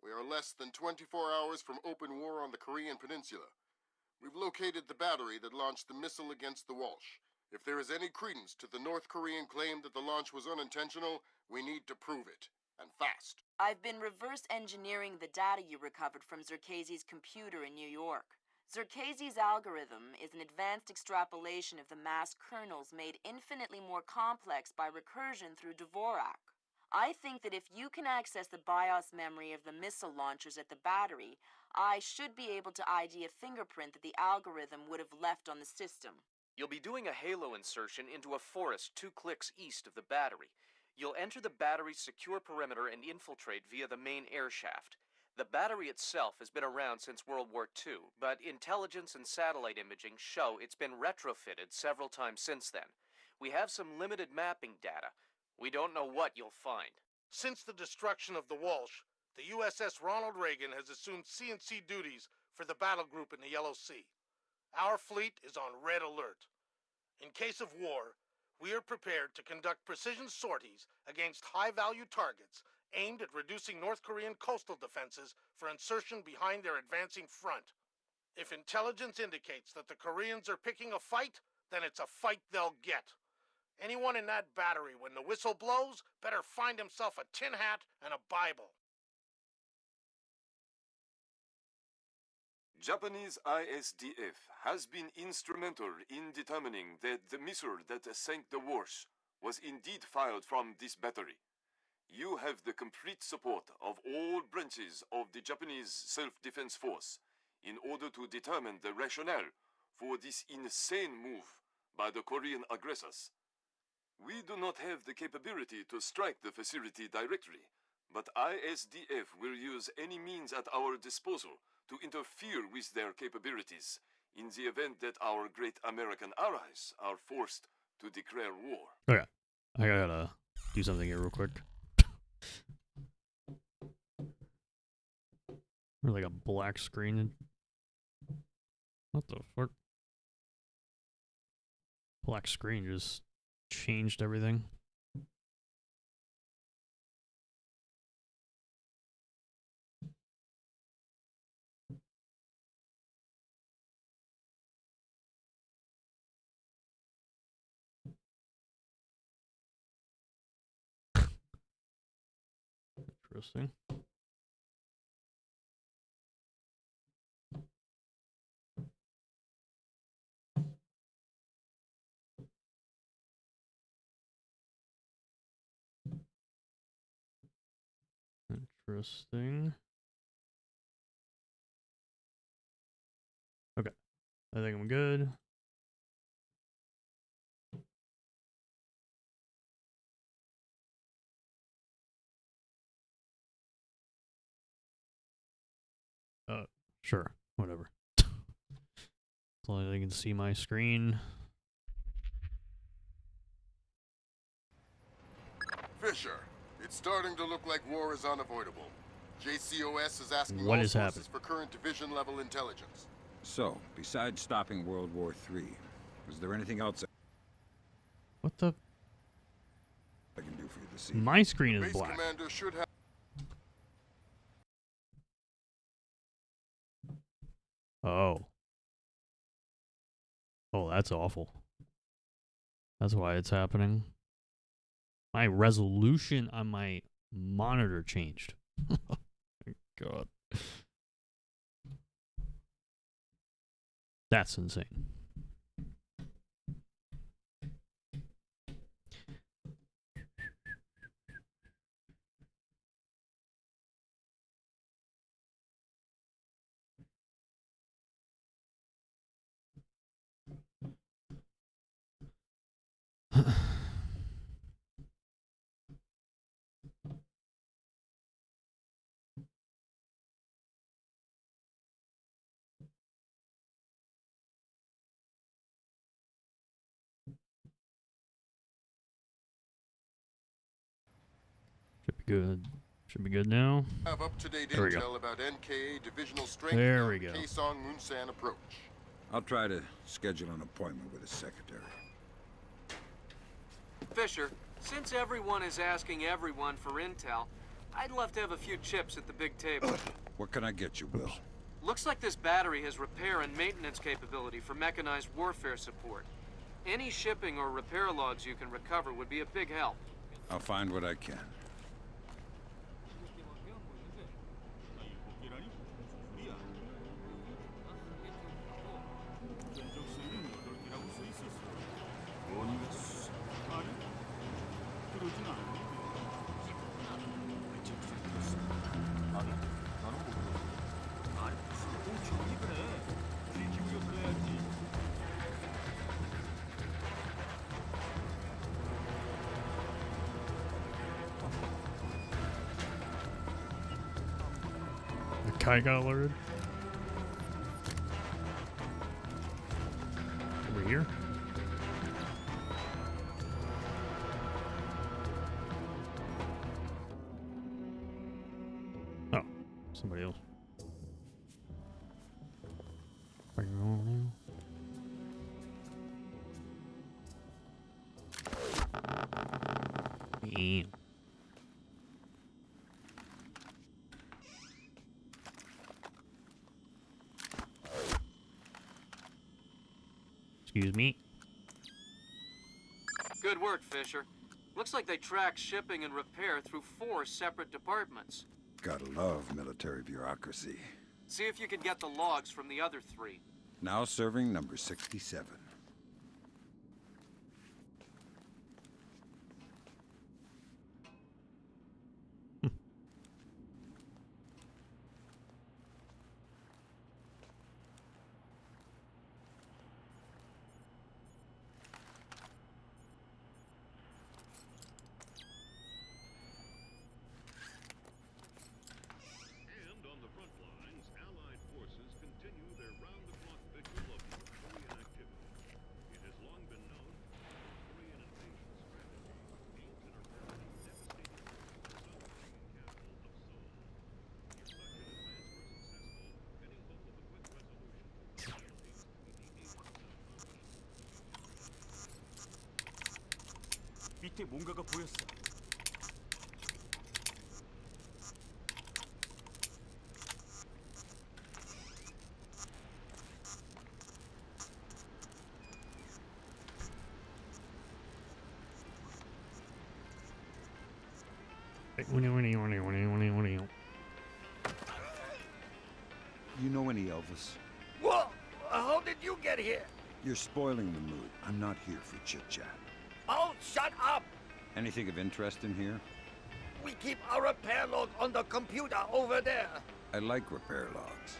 [SPEAKER 5] We are less than 24 hours from open war on the Korean Peninsula. We've located the battery that launched the missile against the Walsh. If there is any credence to the North Korean claim that the launch was unintentional, we need to prove it, and fast.
[SPEAKER 7] I've been reverse engineering the data you recovered from Zerkezi's computer in New York. Zerkezi's algorithm is an advanced extrapolation of the mass kernels made infinitely more complex by recursion through Dvorak. I think that if you can access the BIOS memory of the missile launchers at the battery, I should be able to ID a fingerprint that the algorithm would have left on the system.
[SPEAKER 8] You'll be doing a halo insertion into a forest 2 clicks east of the battery. You'll enter the battery's secure perimeter and infiltrate via the main air shaft. The battery itself has been around since World War II, but intelligence and satellite imaging show it's been retrofitted several times since then. We have some limited mapping data. We don't know what you'll find.
[SPEAKER 11] Since the destruction of the Walsh, the USS Ronald Reagan has assumed CNC duties for the battle group in the Yellow Sea. Our fleet is on red alert. In case of war, we are prepared to conduct precision sorties against high-value targets aimed at reducing North Korean coastal defenses for insertion behind their advancing front. If intelligence indicates that the Koreans are picking a fight, then it's a fight they'll get. Anyone in that battery when the whistle blows better find himself a tin hat and a Bible.
[SPEAKER 6] Japanese ISDF has been instrumental in determining that the missile that sank the Walsh was indeed fired from this battery. You have the complete support of all branches of the Japanese self-defense force in order to determine the rationale for this insane move by the Korean aggressors. We do not have the capability to strike the facility directly, but ISDF will use any means at our disposal to interfere with their capabilities in the event that our great American allies are forced to declare war.
[SPEAKER 1] Okay, I gotta do something here real quick. Or like a black screen. What the fuck? Black screen just changed everything. Interesting. Interesting. Okay, I think I'm good. Sure, whatever. So I can see my screen.
[SPEAKER 5] Fisher, it's starting to look like war is unavoidable. JCOS is asking
[SPEAKER 1] What
[SPEAKER 5] all
[SPEAKER 1] is
[SPEAKER 5] sources
[SPEAKER 1] happening?
[SPEAKER 5] for current division-level intelligence.
[SPEAKER 4] So, besides stopping World War III, is there anything else
[SPEAKER 1] What the?
[SPEAKER 4] I can do for you this evening?
[SPEAKER 1] My screen is
[SPEAKER 5] Base
[SPEAKER 1] black.
[SPEAKER 5] commander should have...
[SPEAKER 1] Oh. Oh, that's awful. That's why it's happening. My resolution on my monitor changed. Oh my God. That's insane. Should be good. Should be good now.
[SPEAKER 5] Have up-to-date
[SPEAKER 1] There we go.
[SPEAKER 5] intel about NKA divisional strength
[SPEAKER 1] There we
[SPEAKER 5] and
[SPEAKER 1] go.
[SPEAKER 5] Kaesong Munsan approach.
[SPEAKER 4] I'll try to schedule an appointment with his secretary.
[SPEAKER 8] Fisher, since everyone is asking everyone for intel, I'd love to have a few chips at the big table.
[SPEAKER 4] What can I get you, Will?
[SPEAKER 8] Looks like this battery has repair and maintenance capability for mechanized warfare support. Any shipping or repair logs you can recover would be a big help.
[SPEAKER 4] I'll find what I can.
[SPEAKER 1] The guy got alerted. Over here. Oh, somebody else. Damn. Excuse me.
[SPEAKER 8] Good work, Fisher. Looks like they tracked shipping and repair through 4 separate departments.
[SPEAKER 4] Gotta love military bureaucracy.
[SPEAKER 8] See if you can get the logs from the other 3.
[SPEAKER 4] Now serving number 67.
[SPEAKER 20] 밑에 뭔가가 보였어.
[SPEAKER 4] You know any Elvis?
[SPEAKER 9] Whoa! How did you get here?
[SPEAKER 4] You're spoiling the mood. I'm not here for chit-chat.
[SPEAKER 9] Oh, shut up!
[SPEAKER 4] Anything of interest in here?
[SPEAKER 9] We keep our repair log on the computer over there.
[SPEAKER 4] I like repair logs.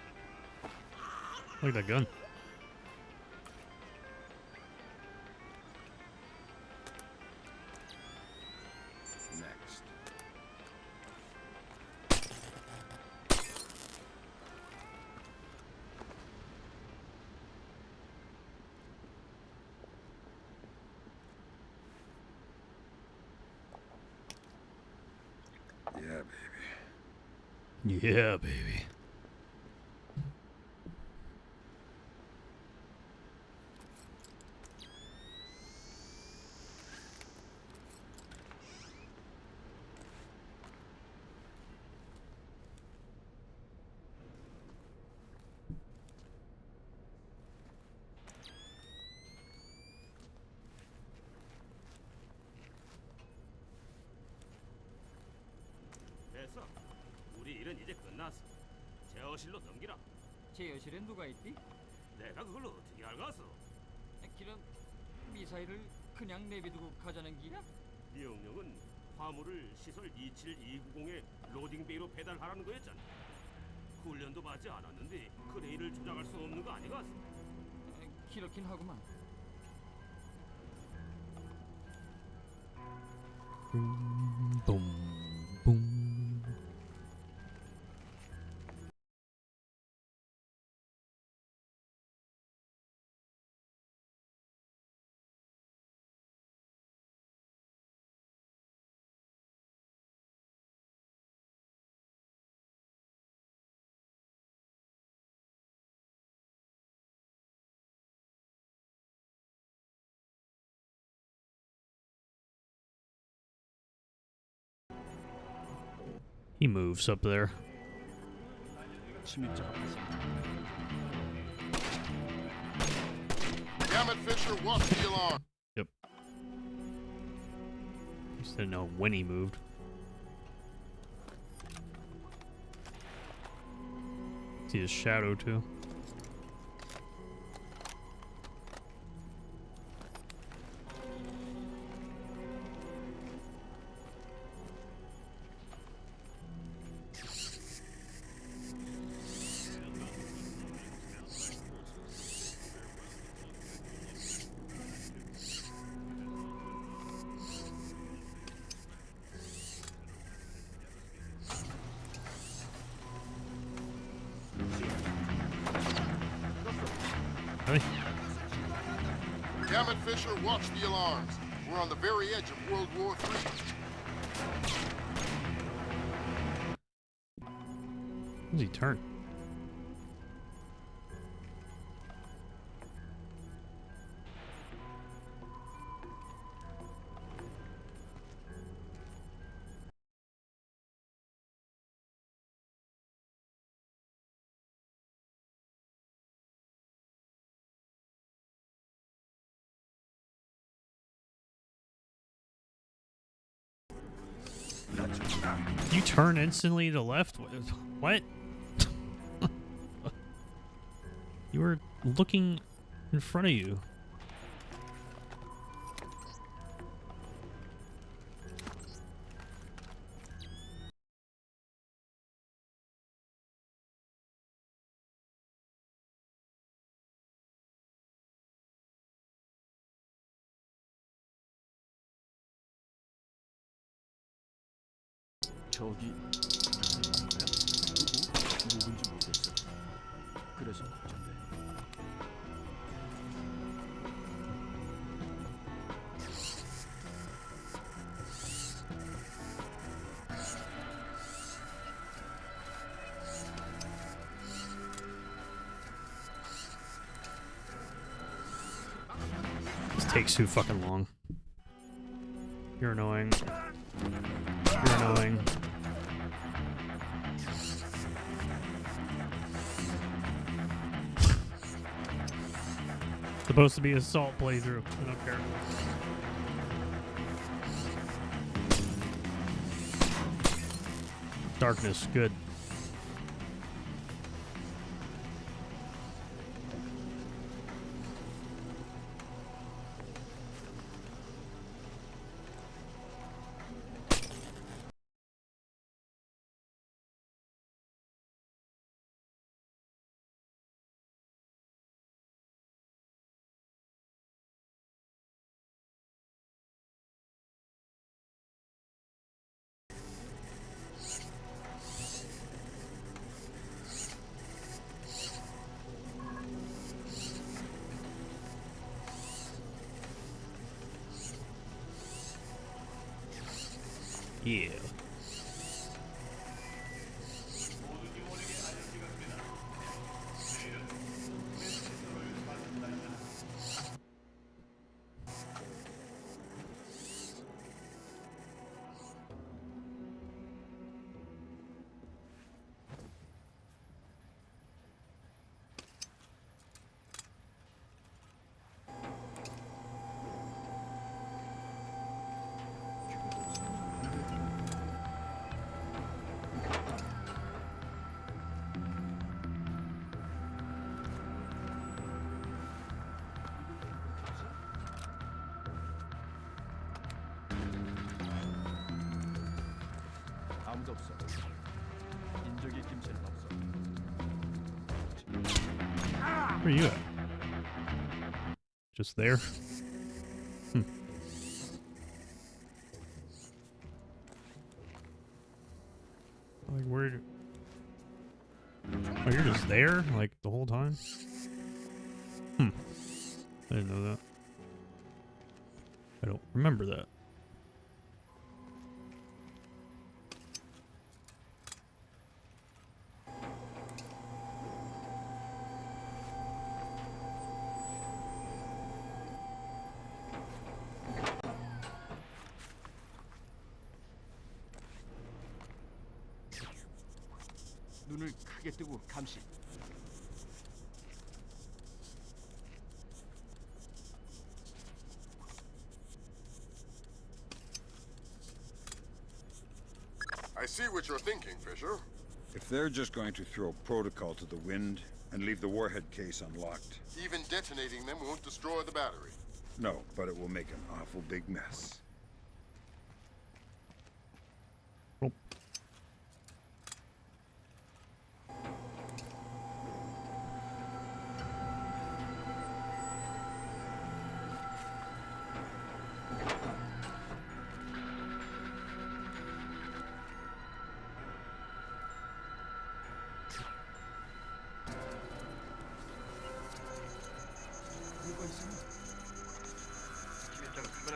[SPEAKER 1] Look at that gun.
[SPEAKER 4] Next.
[SPEAKER 1] Yeah, baby.
[SPEAKER 19] 됐어. 우리 일은 이제 끝났어. 제어실로 넘기라.
[SPEAKER 21] 제어실에 누가 있디?
[SPEAKER 19] 내가 그걸 어떻게 알겠어?
[SPEAKER 21] 기름 미사일을 그냥 내비두고 가자는 기야?
[SPEAKER 19] 명령은 화물을 시설 27290에 로딩베이로 배달하라는 거였잖아. 훈련도 받지 않았는데 크레인을 조작할 수 없는 거 아니겠어?
[SPEAKER 21] 그렇긴 하구만.
[SPEAKER 1] Boom, boom. He moves up there.
[SPEAKER 5] Damn it, Fisher, watch the alarm.
[SPEAKER 1] Yep. Just didn't know when he moved. See his shadow too.
[SPEAKER 5] Damn it, Fisher, watch the alarms. We're on the very edge of World War III.
[SPEAKER 1] Where's he turn? You turn instantly to left? What? You were looking in front of you.
[SPEAKER 23] 저기 누군지 모르겠어. 그래서 걱정돼.
[SPEAKER 1] This takes too fucking long. You're annoying. You're annoying. Supposed to be assault playthrough. I don't care. Darkness, good. Yeah. Where are you at? Just there? Like, where? Oh, you're just there? Like, the whole time? I didn't know that. I don't remember that.
[SPEAKER 23] 눈을 크게 뜨고 감시.
[SPEAKER 5] I see what you're thinking, Fisher.
[SPEAKER 4] If they're just going to throw protocol to the wind and leave the warhead case unlocked.
[SPEAKER 5] Even detonating them won't destroy the battery.
[SPEAKER 4] No, but it will make an awful big mess.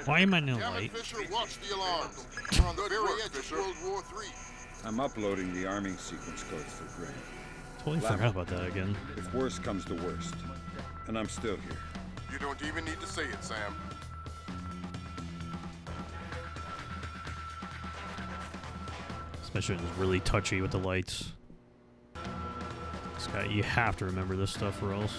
[SPEAKER 1] Why am I in a
[SPEAKER 5] Damn it,
[SPEAKER 1] light?
[SPEAKER 5] Fisher, watch the alarms. We're on the very edge of World War III.
[SPEAKER 4] I'm uploading the arming sequence codes for Grant.
[SPEAKER 1] Totally forgot about that again.
[SPEAKER 4] If worst comes to worst, and I'm still here.
[SPEAKER 5] You don't even need to say it, Sam.
[SPEAKER 1] Especially when it's really touchy with the lights. This guy, you have to remember this stuff or else.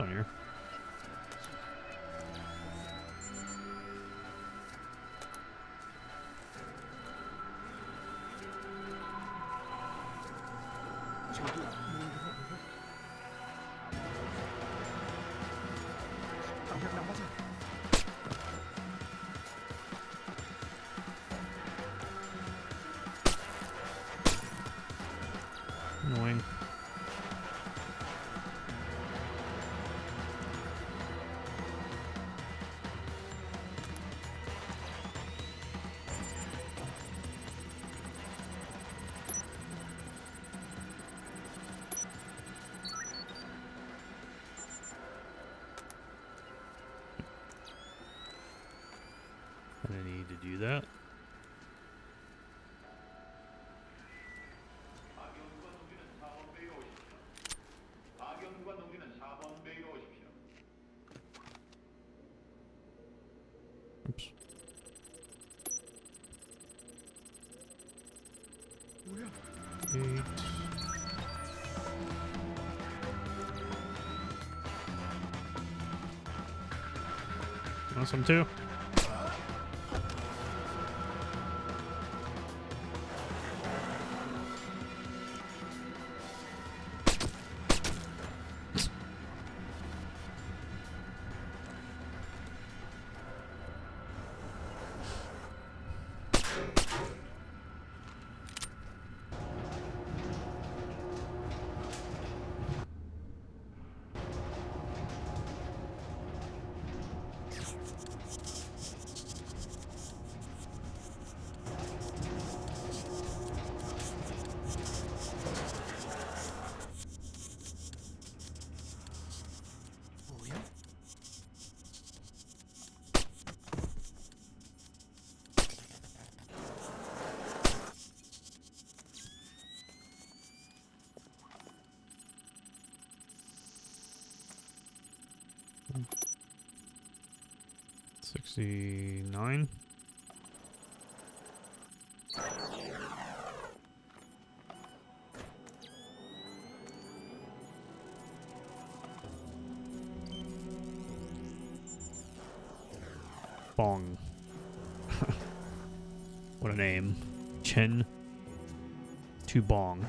[SPEAKER 1] On here. Annoying. I need to do that. Oops. Eight. Want some too? $69. Bong. What a name. Chen to Bong.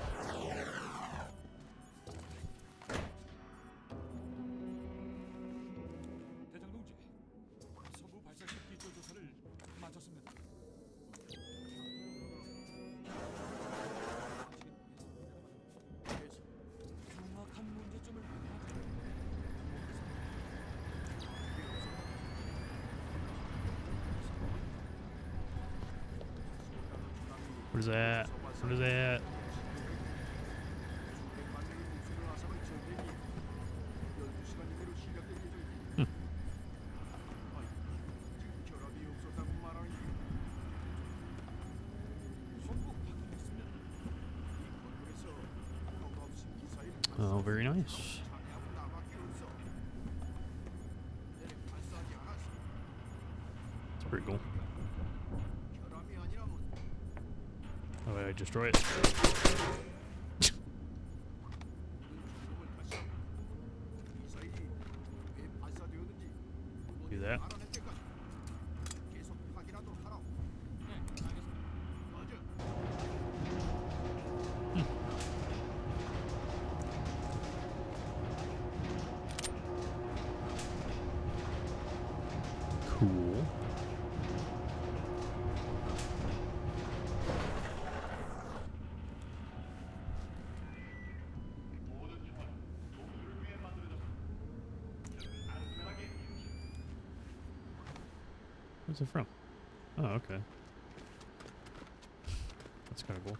[SPEAKER 1] What is that? What is that? Oh, very nice. It's pretty cool. Oh, wait, I destroy it. Do that. Cool. Where's it from? Oh, okay. That's kind of cool.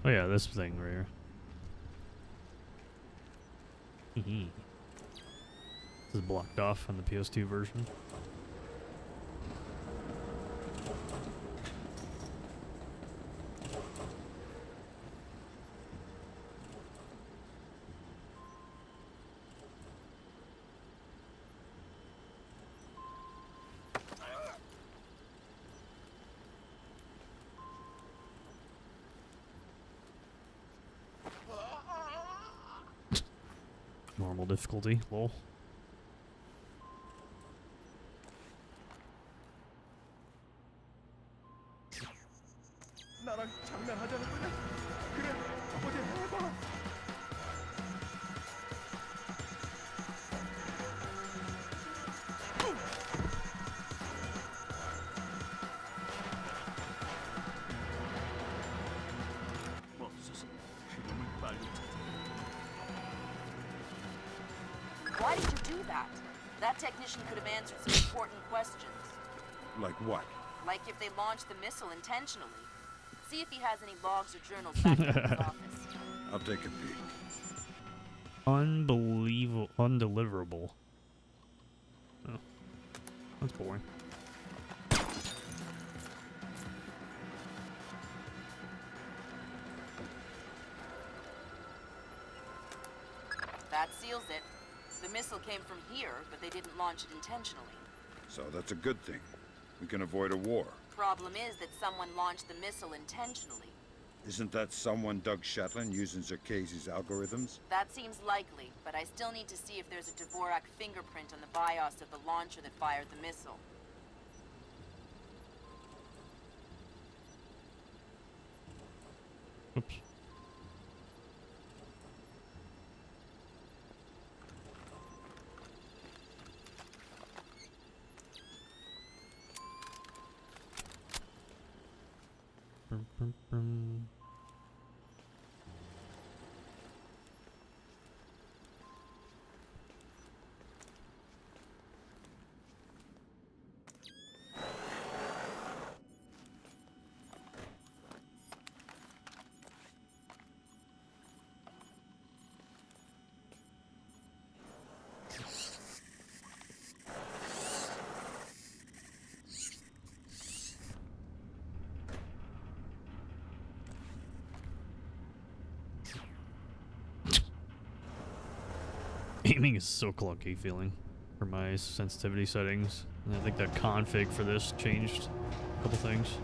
[SPEAKER 1] Oh yeah, this thing right here. This is blocked off on the PS2 version. Normal difficulty, lol.
[SPEAKER 12] 나랑 장난하자는 거냐? 그래, 어디 해봐.
[SPEAKER 7] Why did you do that? That technician could have answered some important questions.
[SPEAKER 4] Like what?
[SPEAKER 7] Like if they launched the missile intentionally. See if he has any logs or journals back in his office.
[SPEAKER 4] I'll take a peek.
[SPEAKER 1] Unbelievable. Undeliverable. Oh. That's boring.
[SPEAKER 7] That seals it. The missile came from here, but they didn't launch it intentionally.
[SPEAKER 4] So that's a good thing. We can avoid a war.
[SPEAKER 7] Problem is that someone launched the missile intentionally.
[SPEAKER 4] Isn't that someone Doug Shetland using Zerkese's algorithms?
[SPEAKER 7] That seems likely, but I still need to see if there's a Dvorak fingerprint on the BIOS of the launcher that fired the missile.
[SPEAKER 1] Aiming is so clunky feeling for my sensitivity settings. And I think the config for this changed a couple things.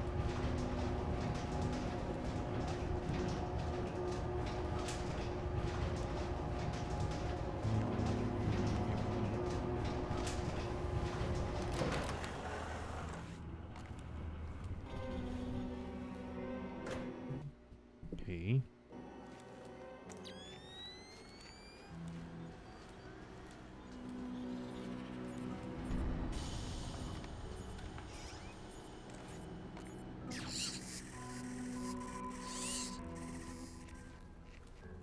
[SPEAKER 1] Okay.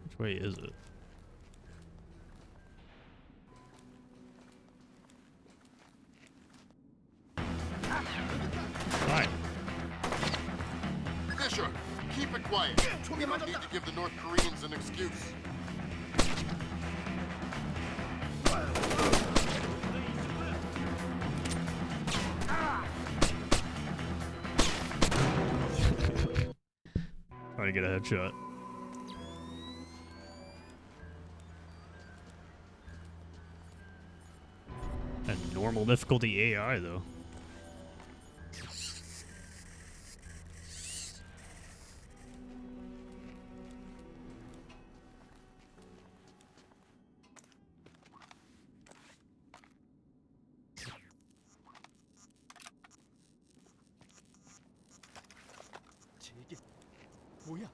[SPEAKER 1] Which way is it? Fine.
[SPEAKER 5] Fisher, keep it quiet. We don't need to give the North Koreans an excuse.
[SPEAKER 1] Trying to get a headshot. And normal difficulty AI though.
[SPEAKER 23] 이게 뭐야?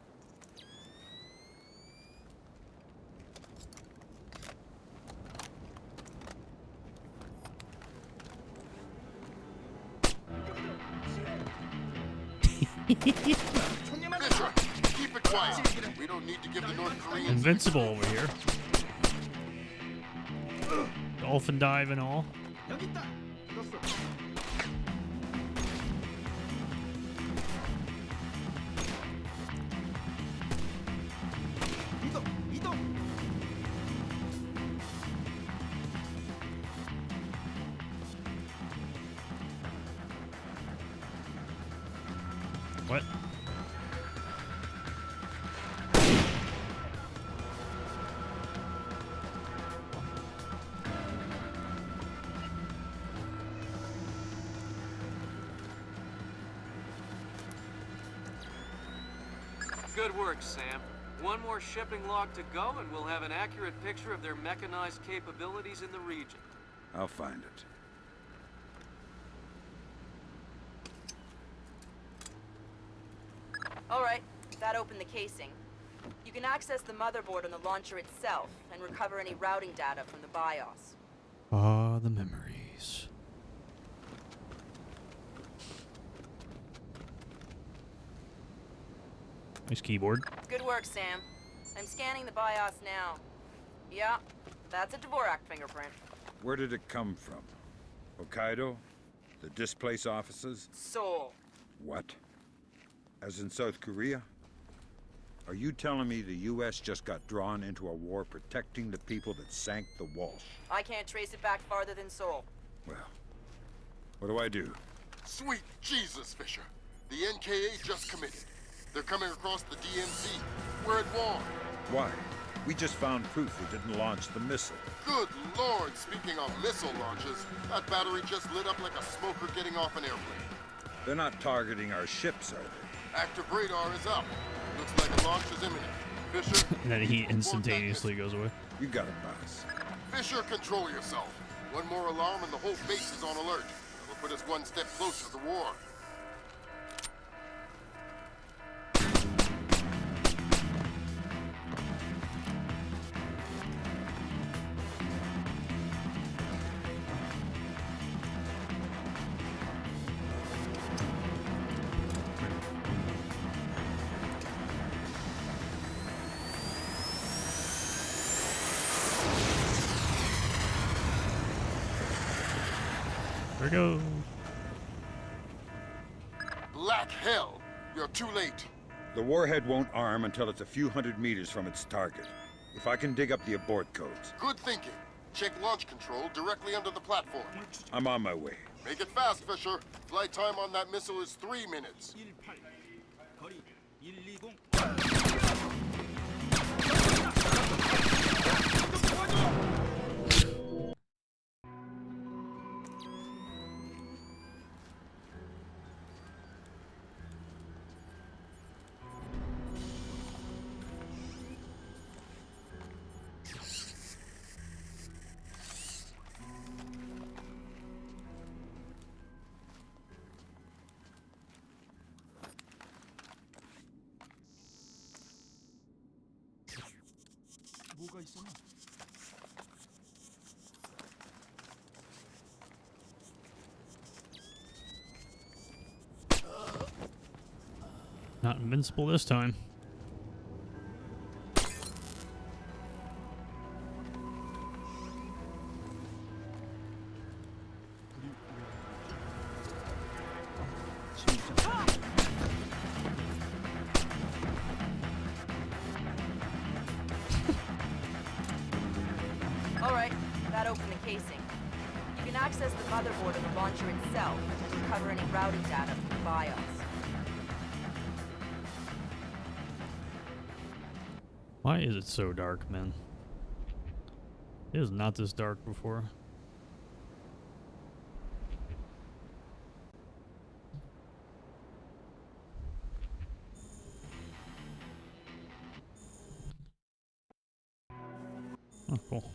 [SPEAKER 5] Fisher, keep it quiet. We don't need to give the North Koreans
[SPEAKER 1] Invincible over here. Dolphin dive and all.
[SPEAKER 23] 여기 있다. 들었어. 이동, 이동.
[SPEAKER 1] What?
[SPEAKER 8] Good work, Sam. One more shipping log to go, and we'll have an accurate picture of their mechanized capabilities in the region.
[SPEAKER 4] I'll find it.
[SPEAKER 7] Alright, that opened the casing. You can access the motherboard on the launcher itself and recover any routing data from the BIOS.
[SPEAKER 1] Ah, the memories. Nice keyboard.
[SPEAKER 7] Good work, Sam. I'm scanning the BIOS now. Yeah, that's a Dvorak fingerprint.
[SPEAKER 4] Where did it come from? Hokkaido? The displaced offices?
[SPEAKER 7] Seoul.
[SPEAKER 4] What? As in South Korea? Are you telling me the U.S. just got drawn into a war protecting the people that sank the Walsh?
[SPEAKER 7] I can't trace it back farther than Seoul.
[SPEAKER 4] Well, what do I do?
[SPEAKER 5] Sweet Jesus, Fisher. The NKA just committed. They're coming across the DMZ. We're at war.
[SPEAKER 4] Why? We just found proof they didn't launch the missile.
[SPEAKER 5] Good Lord, speaking of missile launches, that battery just lit up like a smoker getting off an airplane.
[SPEAKER 4] They're not targeting our ships, are they?
[SPEAKER 5] Active radar is up. Looks like a launch is imminent. Fisher?
[SPEAKER 1] And then he instantaneously goes away.
[SPEAKER 4] You got it, boss.
[SPEAKER 5] Fisher, control yourself. One more alarm and the whole base is on alert. That'll put us one step closer to war.
[SPEAKER 1] There we go.
[SPEAKER 5] Black hell! You're too late.
[SPEAKER 4] The warhead won't arm until it's a few hundred meters from its target. If I can dig up the abort codes.
[SPEAKER 5] Good thinking. Check launch control directly under the platform.
[SPEAKER 4] I'm on my way.
[SPEAKER 5] Make it fast, Fisher. Flight time on that missile is 3 minutes.
[SPEAKER 21] 뭐가 있었나?
[SPEAKER 1] Not invincible this time.
[SPEAKER 7] Alright, that opened the casing. You can access the motherboard of the launcher itself and recover any routing data from the BIOS.
[SPEAKER 1] Why is it so dark, man? It was not this dark before. Oh, cool.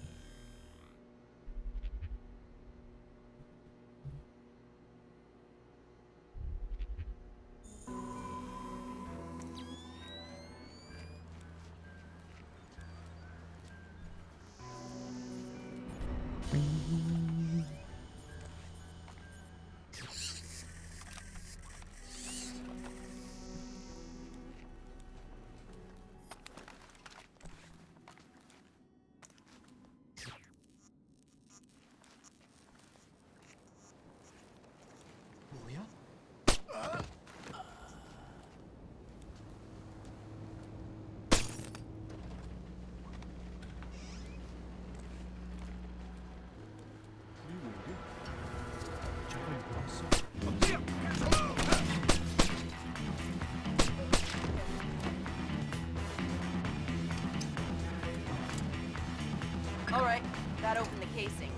[SPEAKER 7] Alright, that opened the casing.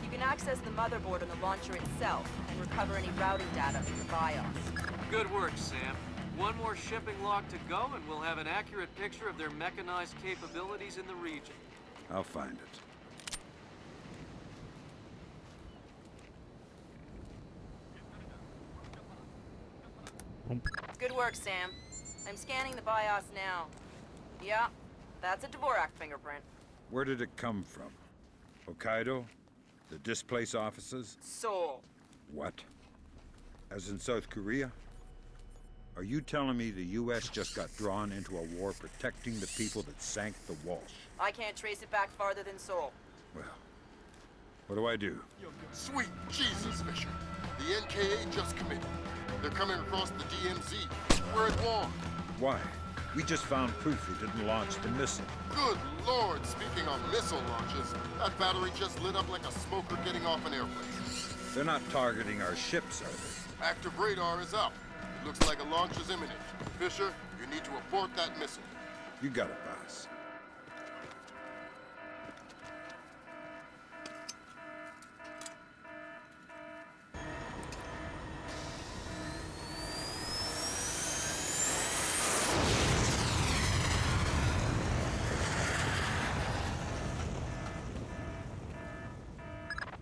[SPEAKER 7] You can access the motherboard on the launcher itself and recover any routing data from the BIOS.
[SPEAKER 8] Good work, Sam. One more shipping log to go, and we'll have an accurate picture of their mechanized capabilities in the region.
[SPEAKER 4] I'll find it.
[SPEAKER 7] Good work, Sam. I'm scanning the BIOS now. Yeah, that's a Dvorak fingerprint.
[SPEAKER 4] Where did it come from? Hokkaido? The displaced officers?
[SPEAKER 7] Seoul.
[SPEAKER 4] What? As in South Korea? Are you telling me the U.S. just got drawn into a war protecting the people that sank the Walsh?
[SPEAKER 7] I can't trace it back farther than Seoul.
[SPEAKER 4] Well, what do I do?
[SPEAKER 5] Sweet Jesus, Fisher. The NKA just committed. They're coming across the DMZ. We're at war.
[SPEAKER 4] Why? We just found proof we didn't launch the missile.
[SPEAKER 5] Good Lord, speaking of missile launches, that battery just lit up like a smoker getting off an airplane.
[SPEAKER 4] They're not targeting our ships, are they?
[SPEAKER 5] Active radar is up. It looks like a launch is imminent. Fisher, you need to abort that missile.
[SPEAKER 4] You got it, boss.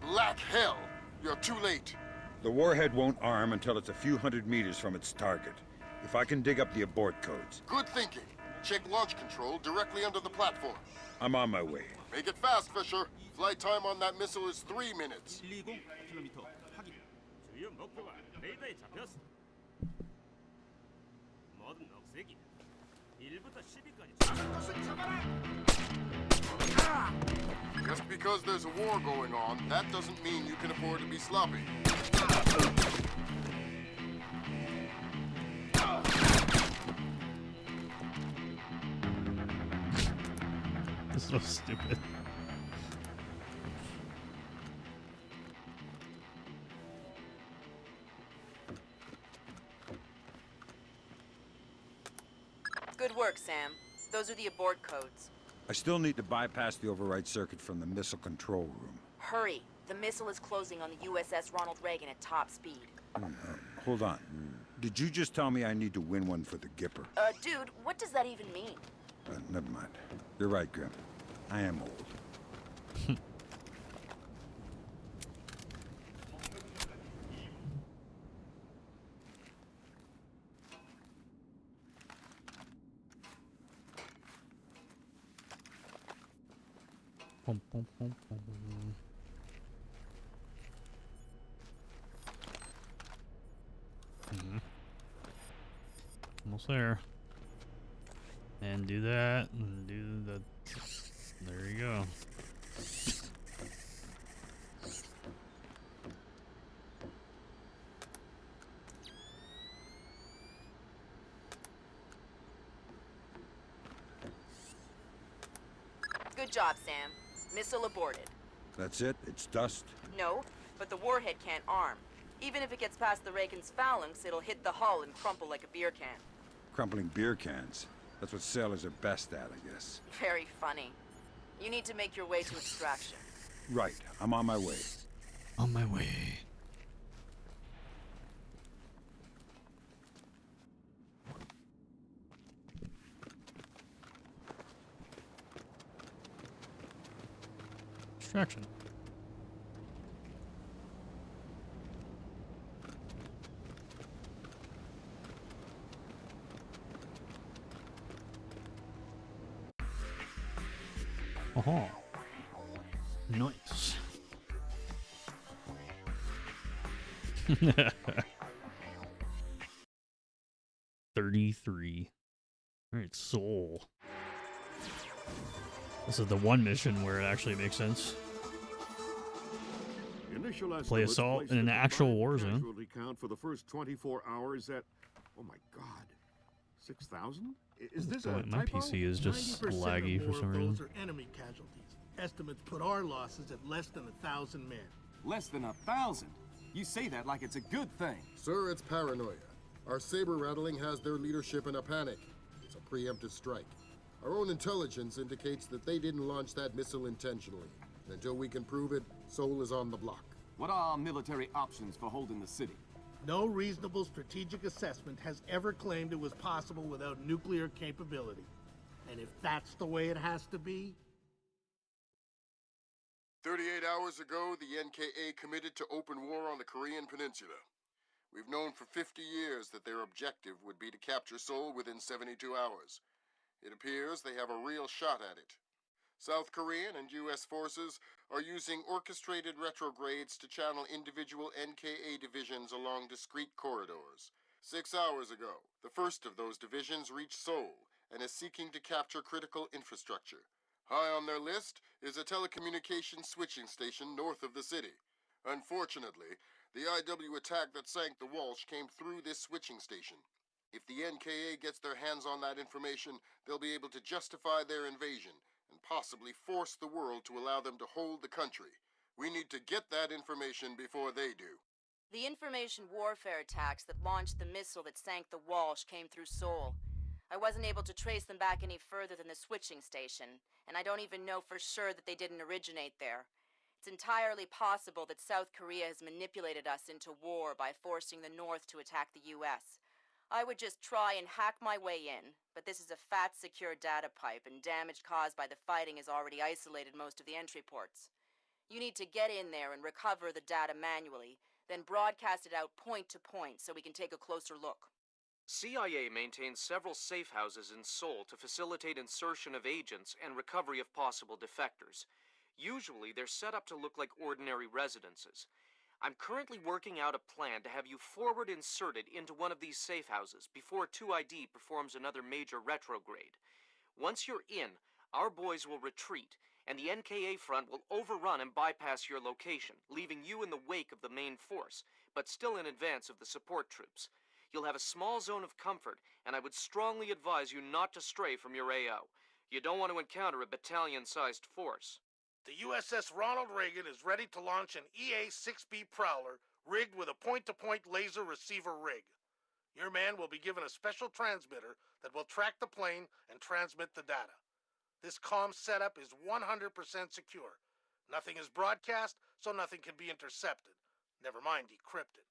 [SPEAKER 5] Black hell! You're too late.
[SPEAKER 4] The warhead won't arm until it's a few hundred meters from its target. If I can dig up the abort codes.
[SPEAKER 5] Good thinking. Check launch control directly under the platform.
[SPEAKER 4] I'm on my way.
[SPEAKER 5] Make it fast, Fisher. Flight time on that missile is 3 minutes.
[SPEAKER 19] 120km 확인. 주요 목표가 레이더에 잡혔어. 모든 억세기 1부터 10위까지
[SPEAKER 5] Just because there's a war going on, that doesn't mean you can afford to be sloppy.
[SPEAKER 1] So stupid.
[SPEAKER 7] Good work, Sam. Those are the abort codes.
[SPEAKER 4] I still need to bypass the override circuit from the missile control room.
[SPEAKER 7] Hurry. The missile is closing on the USS Ronald Reagan at top speed.
[SPEAKER 4] Hold on. Did you just tell me I need to win one for the Gipper?
[SPEAKER 7] Dude, what does that even mean?
[SPEAKER 4] Never mind. You're right, Grim. I am old.
[SPEAKER 1] Boom, boom, boom, boom. Almost there. And do that, and do the... There you go.
[SPEAKER 7] Good job, Sam. Missile aborted.
[SPEAKER 4] That's it? It's dust?
[SPEAKER 7] No, but the warhead can't arm. Even if it gets past the Reagan's phalanx, it'll hit the hull and crumple like a beer can.
[SPEAKER 4] Crumpling beer cans. That's what sailors are best at, I guess.
[SPEAKER 7] Very funny. You need to make your way to extraction.
[SPEAKER 4] Right. I'm on my way.
[SPEAKER 1] On my way. Extraction. Oh, nice. 33. All right, Seoul. This is the one mission where it actually makes sense. Play assault in an actual war zone.
[SPEAKER 2] Casualty count for the first 24 hours at, oh my God, 6,000? Is this a
[SPEAKER 1] My
[SPEAKER 2] typo?
[SPEAKER 1] PC is just laggy for some reason.
[SPEAKER 11] Those are enemy casualties. Estimates put our losses at less than 1,000 men.
[SPEAKER 3] Less than 1,000? You say that like it's a good thing.
[SPEAKER 5] Sir, it's paranoia. Our saber rattling has their leadership in a panic. It's a preemptive strike. Our own intelligence indicates that they didn't launch that missile intentionally. Until we can prove it, Seoul is on the block.
[SPEAKER 3] What are our military options for holding the city?
[SPEAKER 11] No reasonable strategic assessment has ever claimed it was possible without nuclear capability. And if that's the way it has to be...
[SPEAKER 5] 38 hours ago, the NKA committed to open war on the Korean Peninsula. We've known for 50 years that their objective would be to capture Seoul within 72 hours. It appears they have a real shot at it. South Korean and U.S. forces are using orchestrated retrogrades to channel individual NKA divisions along discrete corridors. 6 hours ago, the first of those divisions reached Seoul and is seeking to capture critical infrastructure. High on their list is a telecommunications switching station north of the city. Unfortunately, the IW attack that sank the Walsh came through this switching station. If the NKA gets their hands on that information, they'll be able to justify their invasion and possibly force the world to allow them to hold the country. We need to get that information before they do.
[SPEAKER 7] The information warfare attacks that launched the missile that sank the Walsh came through Seoul. I wasn't able to trace them back any further than the switching station, and I don't even know for sure that they didn't originate there. It's entirely possible that South Korea has manipulated us into war by forcing the North to attack the U.S. I would just try and hack my way in, but this is a fat secure data pipe, and damage caused by the fighting has already isolated most of the entry ports. You need to get in there and recover the data manually, then broadcast it out point to point so we can take a closer look.
[SPEAKER 8] CIA maintains several safe houses in Seoul to facilitate insertion of agents and recovery of possible defectors. Usually, they're set up to look like ordinary residences. I'm currently working out a plan to have you forward inserted into one of these safe houses before 2ID performs another major retrograde. Once you're in, our boys will retreat, and the NKA front will overrun and bypass your location, leaving you in the wake of the main force, but still in advance of the support troops. You'll have a small zone of comfort, and I would strongly advise you not to stray from your AO. You don't want to encounter a battalion-sized force.
[SPEAKER 11] The USS Ronald Reagan is ready to launch an EA-6B Prowler rigged with a point-to-point laser receiver rig. Your man will be given a special transmitter that will track the plane and transmit the data. This comm setup is 100% secure. Nothing is broadcast, so nothing can be intercepted. Never mind decrypted.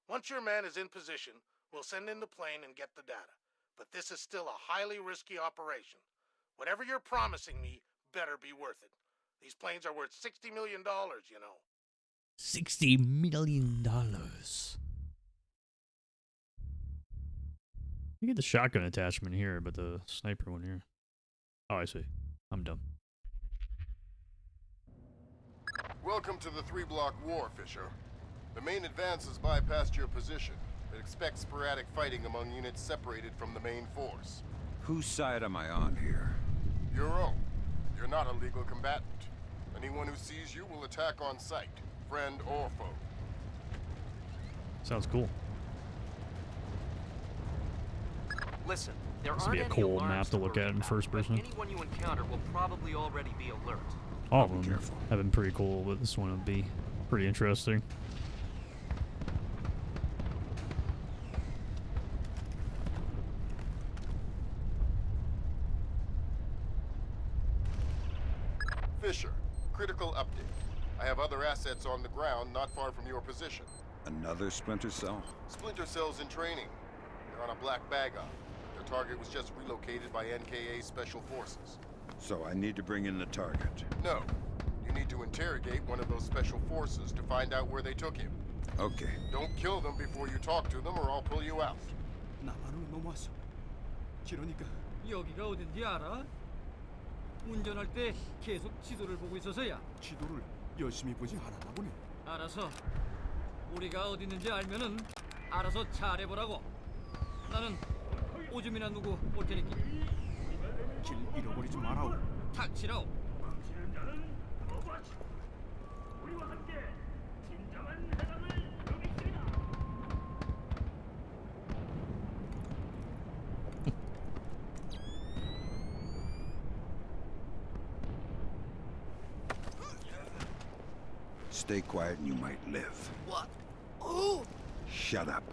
[SPEAKER 11] Once your man is in position, we'll send in the plane and get the data. But this is still a highly risky operation. Whatever you're promising me better be worth it. These planes are worth $60 million, you know.
[SPEAKER 1] $60 million. You get the shotgun attachment here, but the sniper one here. Oh, I see. I'm dumb.
[SPEAKER 5] Welcome to the 3-block war, Fisher. The main advance has bypassed your position. It expects sporadic fighting among units separated from the main force.
[SPEAKER 4] Whose side am I on here?
[SPEAKER 5] Your own. You're not a legal combatant. Anyone who sees you will attack on sight, friend or foe.
[SPEAKER 1] Sounds cool.
[SPEAKER 8] Listen, there
[SPEAKER 1] This
[SPEAKER 8] aren't
[SPEAKER 1] would be a
[SPEAKER 8] any
[SPEAKER 1] cool
[SPEAKER 8] alarms
[SPEAKER 1] map to look at in
[SPEAKER 8] worry
[SPEAKER 1] first
[SPEAKER 8] about, but
[SPEAKER 1] person.
[SPEAKER 8] anyone you encounter will probably already be alert.
[SPEAKER 1] All of them have been pretty cool, but this one would be pretty interesting.
[SPEAKER 5] Fisher, critical update. I have other assets on the ground not far from your position.
[SPEAKER 4] Another Splinter cell?
[SPEAKER 5] Splinter cells in training. They're on a black bag op. Their target was just relocated by NKA Special Forces.
[SPEAKER 4] So I need to bring in the target?
[SPEAKER 5] No. You need to interrogate one of those special forces to find out where they took him.
[SPEAKER 4] Okay.
[SPEAKER 5] Don't kill them before you talk to them or I'll pull you out.
[SPEAKER 21] 나만으로 넘어왔어. 그러니까
[SPEAKER 10] 여기가 어딘지 알아? 운전할 때 계속 지도를 보고 있어서야.
[SPEAKER 21] 지도를 열심히 보지 않았나 보네.
[SPEAKER 10] 알아서 우리가 어디 있는지 알면은 알아서 잘해보라고. 나는 오줌이나 누구 올 테니까.
[SPEAKER 21] 길 잃어버리지 마라오.
[SPEAKER 10] 닥치라오.
[SPEAKER 19] 망치는 자는 로봇. 우리와 함께 진정한 해방을 누리시리라.
[SPEAKER 4] Stay quiet and you might live.
[SPEAKER 10] What? Who?
[SPEAKER 4] Shut up.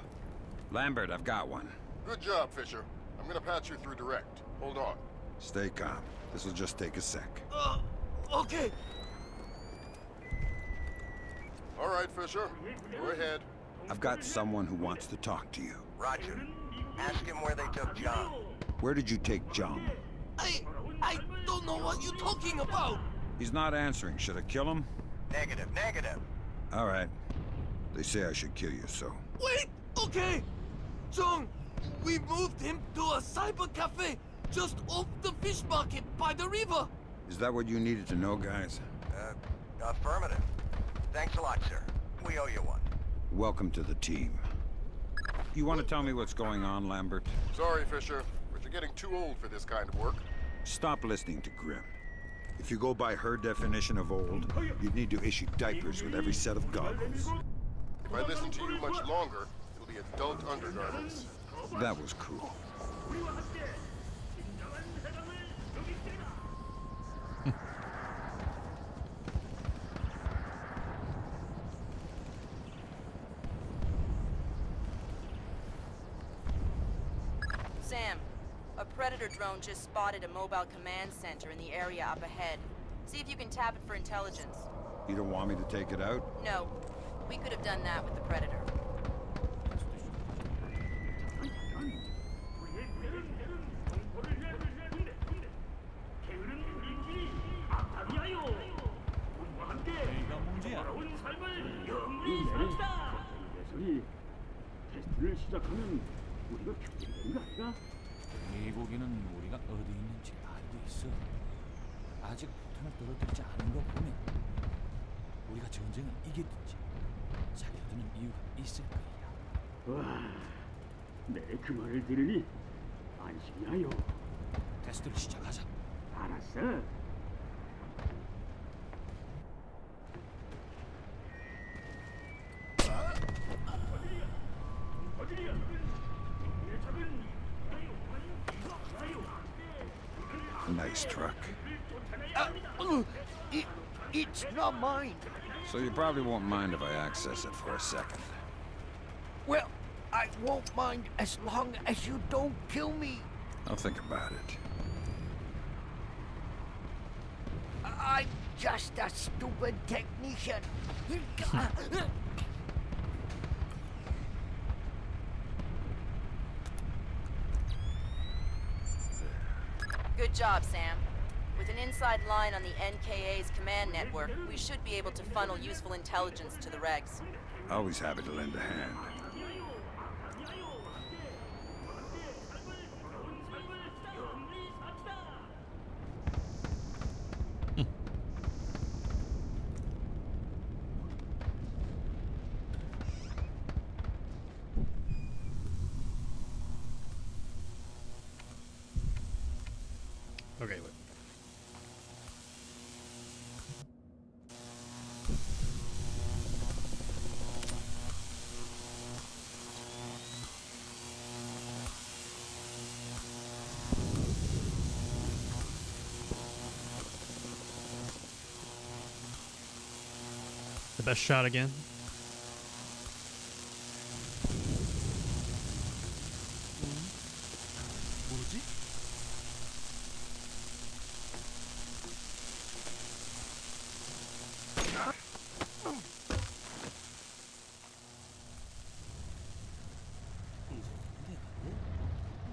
[SPEAKER 4] Lambert, I've got one.
[SPEAKER 5] Good job, Fisher. I'm gonna patch you through direct. Hold on.
[SPEAKER 4] Stay calm. This'll just take a sec.
[SPEAKER 10] Okay.
[SPEAKER 5] All right, Fisher. Go ahead.
[SPEAKER 4] I've got someone who wants to talk to you.
[SPEAKER 13] Roger. Ask him where they took John.
[SPEAKER 4] Where did you take John?
[SPEAKER 10] I don't know what you're talking about.
[SPEAKER 4] He's not answering. Should I kill him?
[SPEAKER 13] Negative.
[SPEAKER 4] All right. They say I should kill you, so...
[SPEAKER 10] Wait, okay. John, we moved him to a cyber cafe just off the fish market by the river.
[SPEAKER 4] Is that what you needed to know, guys?
[SPEAKER 13] Affirmative. Thanks a lot, sir. We owe you one.
[SPEAKER 4] Welcome to the team. You want to tell me what's going on, Lambert?
[SPEAKER 5] Sorry, Fisher, but you're getting too old for this kind of work.
[SPEAKER 4] Stop listening to Grim. If you go by her definition of old, you'd need to issue diapers with every set of goggles.
[SPEAKER 5] If I listen to you much longer, it'll be adult undergarments.
[SPEAKER 4] That was cruel.
[SPEAKER 19] 우리와 함께 진정한 해방을 누리시리라.
[SPEAKER 7] Sam, a Predator drone just spotted a mobile command center in the area up ahead. See if you can tap it for intelligence.
[SPEAKER 4] You don't want me to take it out?
[SPEAKER 7] No, we could have done that with the Predator.
[SPEAKER 19] 우리의 무대는 공포를 위한 군대. 게으른 인질이 악하리하여. 우리와 함께 더러운 삶을 영원히 삽시다. 녀석이 테스트를 시작하면 우리가 표적이 되는 거 아닌가?
[SPEAKER 17] 미국인은 우리가 어디 있는지 알고 있어. 아직 폭탄을 떨어뜨리지 않은 거 보면 우리가 전쟁을 이기든지 살려두는 이유가 있을 거야.
[SPEAKER 19] 와, 내 그 말을 들으니 안심이 하여.
[SPEAKER 17] 테스트를 시작하자.
[SPEAKER 19] 알았어.
[SPEAKER 4] nice truck.
[SPEAKER 23] It's not mine.
[SPEAKER 4] So you probably won't mind if I access it for a second.
[SPEAKER 23] Well, I won't mind as long as you don't kill me.
[SPEAKER 4] I'll think about it.
[SPEAKER 23] I'm just a stupid technician.
[SPEAKER 7] Good job, Sam. With an inside line on the NKA's command network, we should be able to funnel useful intelligence to the regs.
[SPEAKER 4] Always happy to lend a hand.
[SPEAKER 1] Okay, wait. The best shot again.
[SPEAKER 21] 뭐지?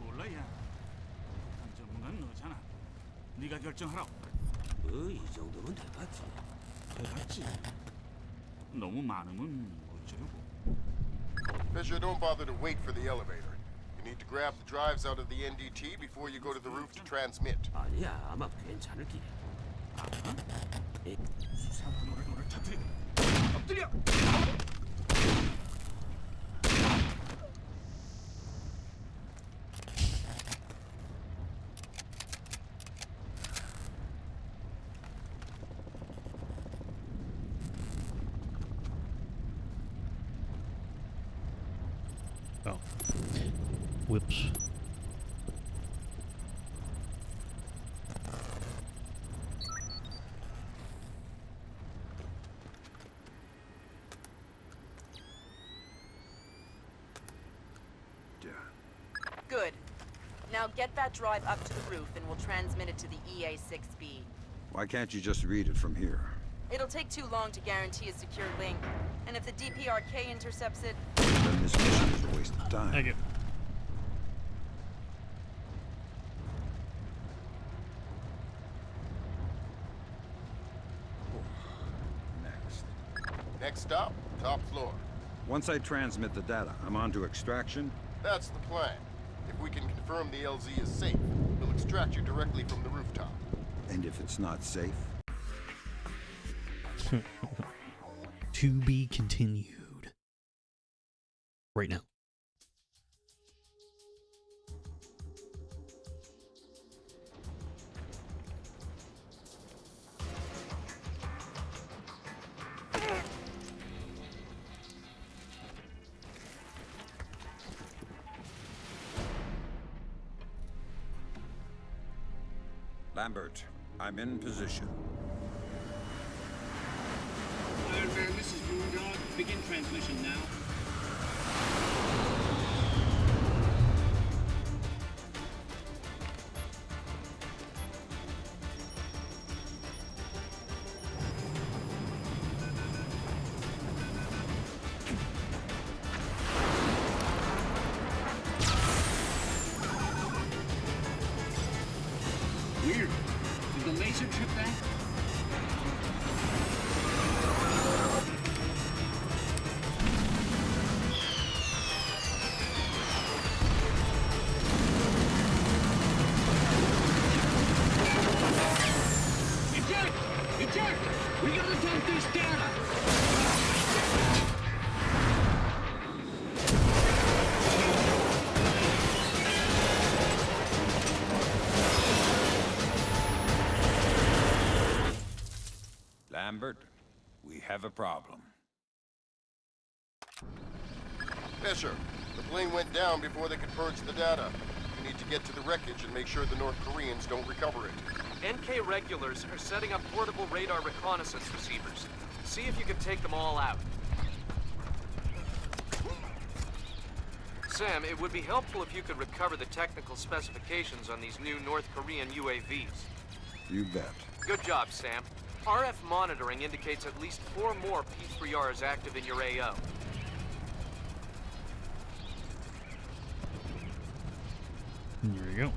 [SPEAKER 21] 몰라, 야. 폭탄 전문가는 너잖아. 네가 결정하라고.
[SPEAKER 19] 이 정도면 돼봤지.
[SPEAKER 21] 돼봤지. 너무 많으면 어쩌려고.
[SPEAKER 5] Fisher, don't bother to wait for the elevator. You need to grab the drives out of the NDT before you go to the roof to transmit.
[SPEAKER 19] 아니야, 아마 괜찮을 기야.
[SPEAKER 21] 수상한 터뜨려. 엎드려!
[SPEAKER 1] Oh. Whoops.
[SPEAKER 7] Good. Now get that drive up to the roof and we'll transmit it to the EA-6B.
[SPEAKER 4] Why can't you just read it from here?
[SPEAKER 7] It'll take too long to guarantee a secure link. And if the DPRK intercepts it...
[SPEAKER 4] Then this mission is a waste of time.
[SPEAKER 1] Thank you.
[SPEAKER 5] Next stop, top floor.
[SPEAKER 4] Once I transmit the data, I'm on to extraction?
[SPEAKER 5] That's the plan. If we can confirm the LZ is safe, we'll extract you directly from the rooftop.
[SPEAKER 4] And if it's not safe?
[SPEAKER 1] To be continued. Right now.
[SPEAKER 4] Lambert, I'm in position.
[SPEAKER 14] Iron Man, this is Moondog. Begin transmission now. Weird. Did the laser trip that? Eject! Eject! We gotta dump this data!
[SPEAKER 4] Lambert, we have a problem.
[SPEAKER 5] Fisher, the plane went down before they could purge the data. You need to get to the wreckage and make sure the North Koreans don't recover it.
[SPEAKER 8] NK regulars are setting up portable radar reconnaissance receivers. See if you can take them all out. Sam, it would be helpful if you could recover the technical specifications on these new North Korean UAVs.
[SPEAKER 4] You bet.
[SPEAKER 8] Good job, Sam. RF monitoring indicates at least 4 more P3Rs active in your AO.
[SPEAKER 1] There you go.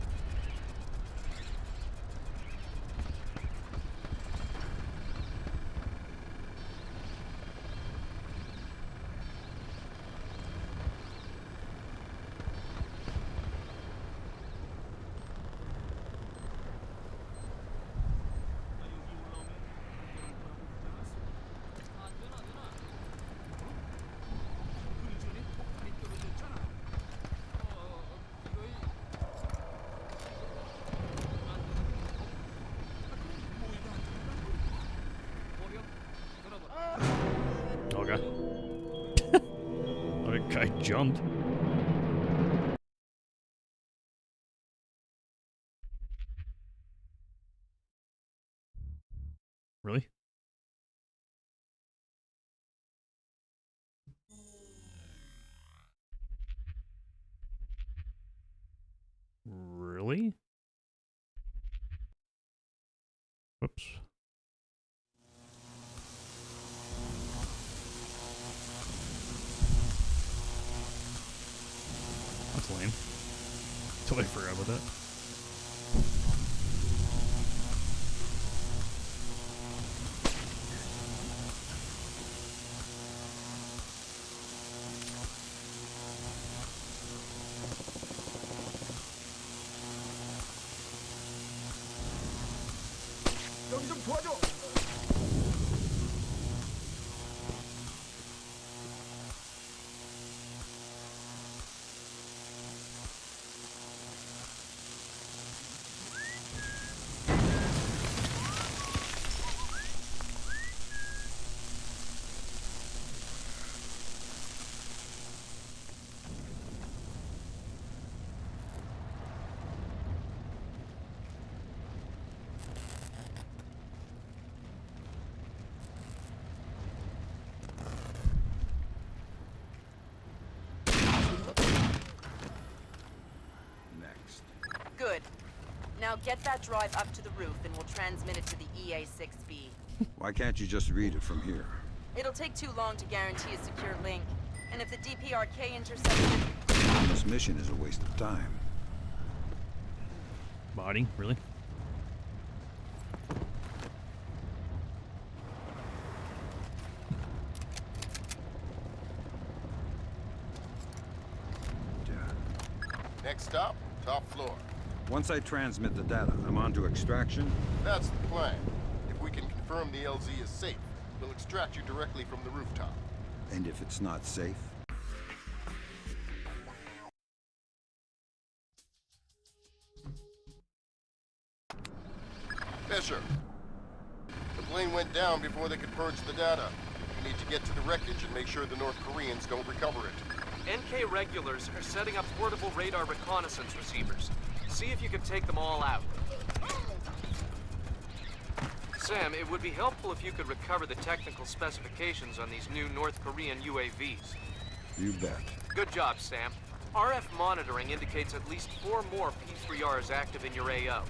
[SPEAKER 1] Okay. That guy jumped. Really? Really? Whoops. That's lame. Totally forgot about that.
[SPEAKER 9] 여기 좀 도와줘.
[SPEAKER 7] Good. Now get that drive up to the roof and we'll transmit it to the EA-6B.
[SPEAKER 4] Why can't you just read it from here?
[SPEAKER 7] It'll take too long to guarantee a secure link. And if the DPRK intercepts it...
[SPEAKER 4] This mission is a waste of time.
[SPEAKER 1] Body? Really?
[SPEAKER 5] Next stop, top floor.
[SPEAKER 4] Once I transmit the data, I'm on to extraction?
[SPEAKER 5] That's the plan. If we can confirm the LZ is safe, we'll extract you directly from the rooftop.
[SPEAKER 4] And if it's not safe?
[SPEAKER 5] Fisher, the plane went down before they could purge the data. We need to get to the wreckage and make sure the North Koreans don't recover it.
[SPEAKER 8] NK regulars are setting up portable radar reconnaissance receivers. See if you can take them all out. Sam, it would be helpful if you could recover the technical specifications on these new North Korean UAVs.
[SPEAKER 4] You bet.
[SPEAKER 8] Good job, Sam. RF monitoring indicates at least 4 more P3Rs active in your AO.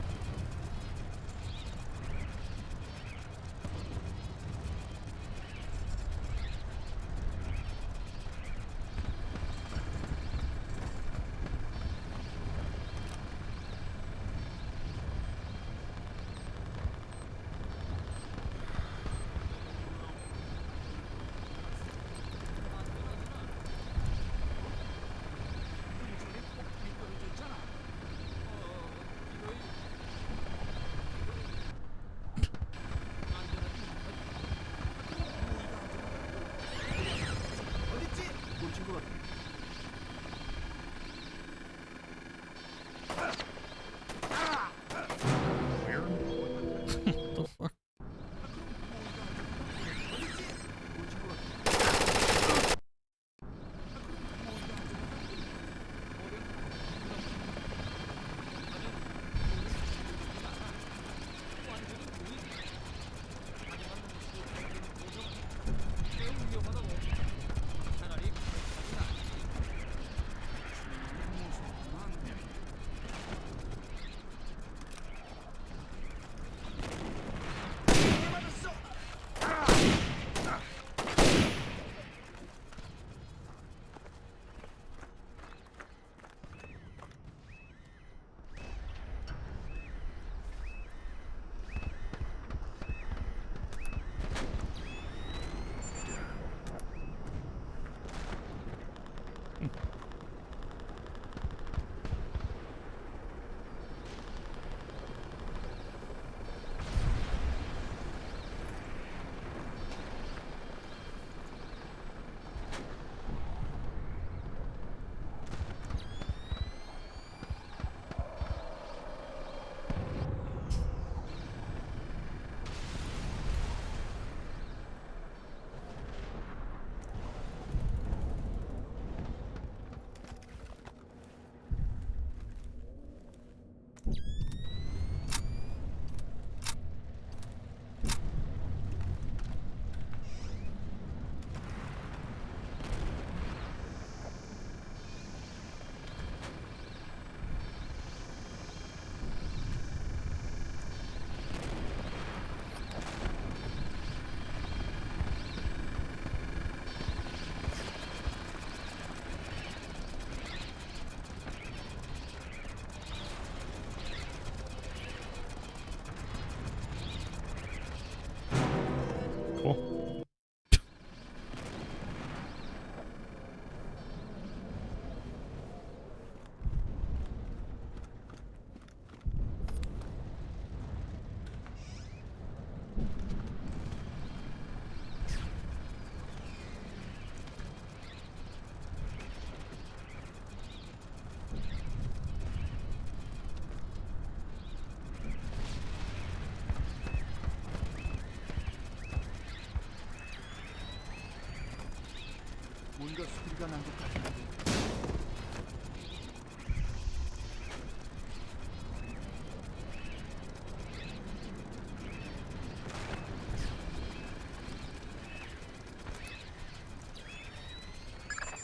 [SPEAKER 23] 뭔가 소리가 난 것 같은데.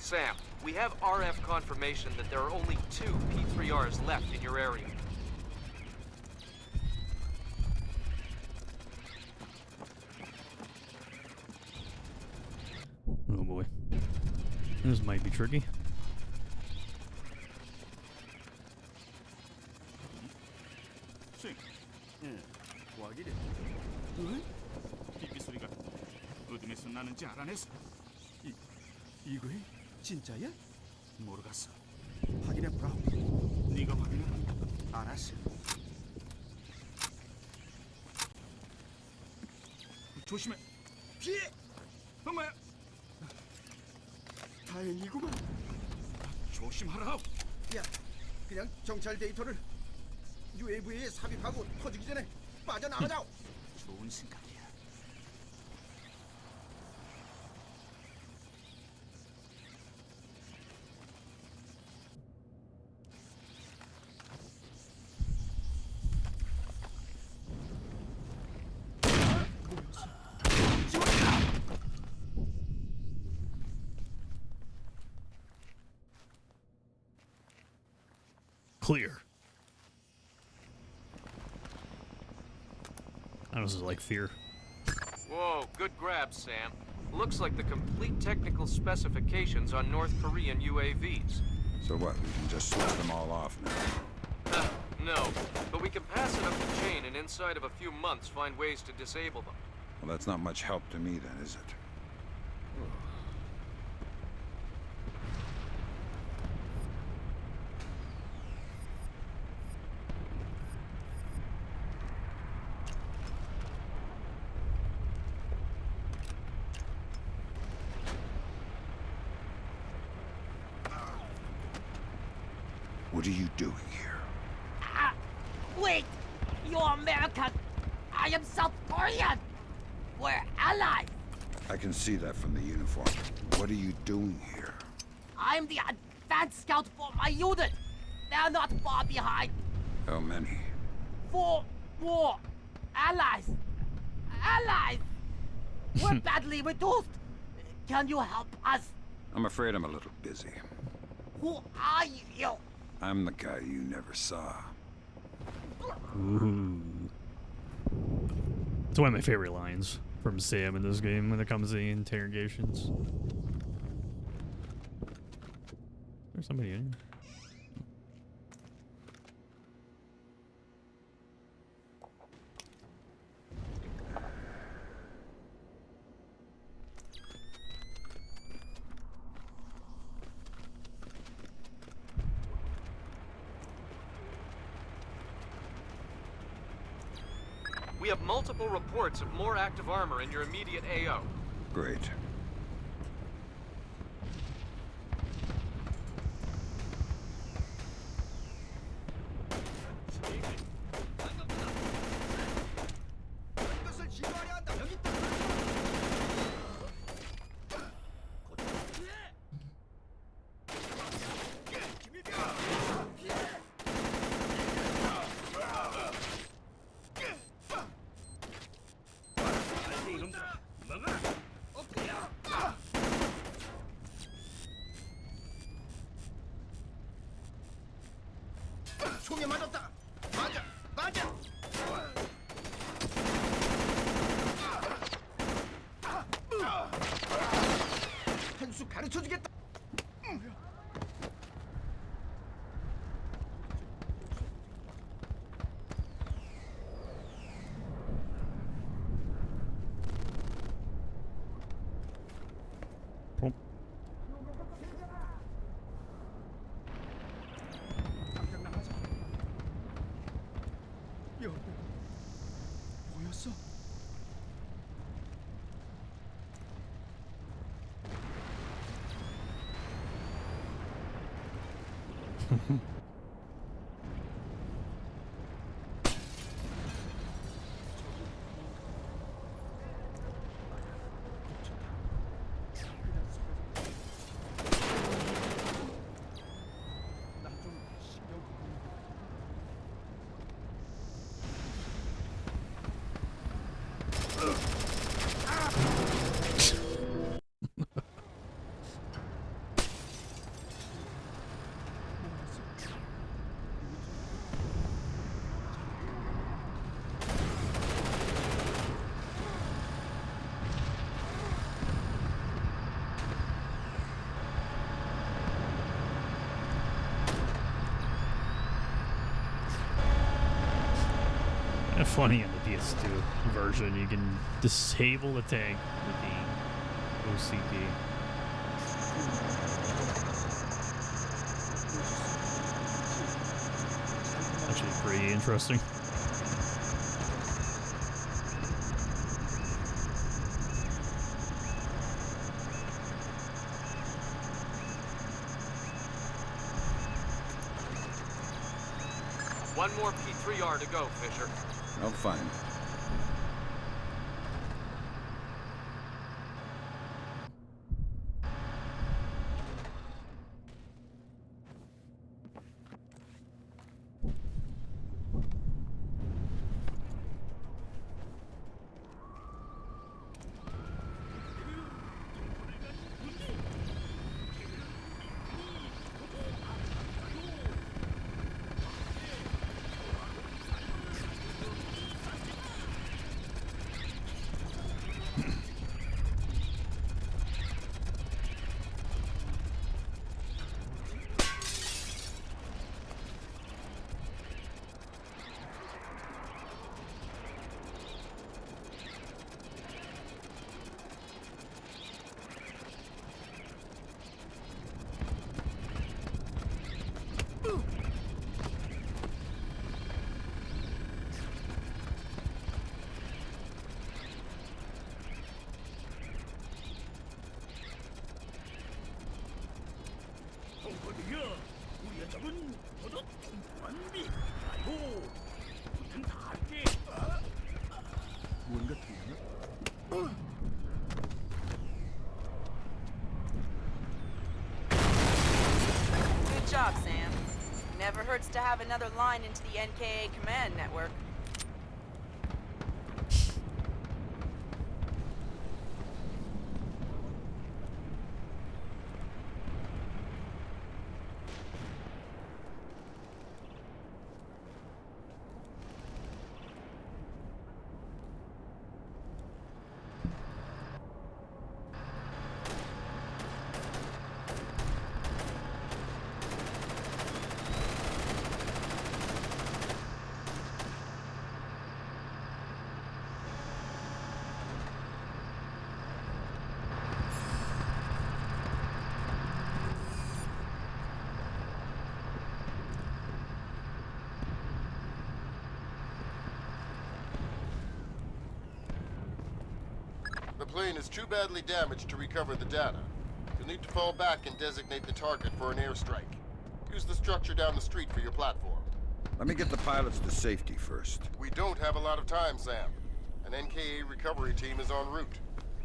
[SPEAKER 8] Sam, we have RF confirmation that there are only 2 P3Rs left in your area.
[SPEAKER 1] Oh boy. This might be tricky.
[SPEAKER 21] 과기래. 삐삐 소리가 어둠에서 나는지 알아냈어.
[SPEAKER 9] 이거에 진짜야?
[SPEAKER 21] 모르겠어.
[SPEAKER 9] 확인해보라.
[SPEAKER 21] 네가 확인해봐.
[SPEAKER 9] 알았어.
[SPEAKER 21] 조심해. 피해. 엄마야.
[SPEAKER 9] 다행이구만.
[SPEAKER 21] 조심하라.
[SPEAKER 9] 야, 그냥 정찰 데이터를 UAV에 삽입하고 터지기 전에 빠져나가자.
[SPEAKER 21] 좋은 생각이야.
[SPEAKER 1] Clear. That was like fear.
[SPEAKER 8] Whoa, good grab, Sam. Looks like the complete technical specifications on North Korean UAVs.
[SPEAKER 4] So what, we can just slap them all off now?
[SPEAKER 8] No, but we can pass it up the chain and inside of a few months find ways to disable them.
[SPEAKER 4] Well, that's not much help to me then, is it? What are you doing here?
[SPEAKER 23] Wait! You're American! I am South Korean! We're allies!
[SPEAKER 4] I can see that from the uniform. What are you doing here?
[SPEAKER 23] I'm the advanced scout for my unit! They're not far behind!
[SPEAKER 4] How many?
[SPEAKER 23] 4 more! Allies! Allies! We're badly reduced! Can you help us?
[SPEAKER 4] I'm afraid I'm a little busy.
[SPEAKER 23] Who are you?
[SPEAKER 4] I'm the guy you never saw.
[SPEAKER 1] Ooh. It's one of my favorite lines from Sam in this game when it comes to the interrogations. There's somebody in here.
[SPEAKER 8] We have multiple reports of more active armor in your immediate AO.
[SPEAKER 4] Great.
[SPEAKER 9] 총에 맞았다. 맞아, 맞아. 한 수 가르쳐 주겠다. 보였어?
[SPEAKER 1] And funny in the PS2 version, you can disable the tank with the OCD. Actually, pretty interesting.
[SPEAKER 8] One more P3R to go, Fisher.
[SPEAKER 4] I'm fine.
[SPEAKER 19] 우리의 적은 모두 완비. 아이고, 무튼 다 할게.
[SPEAKER 4] 뭔가 틀리나?
[SPEAKER 7] Good job, Sam. Never hurts to have another line into the NKA command network.
[SPEAKER 5] The plane is too badly damaged to recover the data. You'll need to fall back and designate the target for an airstrike. Use the structure down the street for your platform.
[SPEAKER 4] Let me get the pilots to safety first.
[SPEAKER 5] We don't have a lot of time, Sam. An NKA recovery team is en route.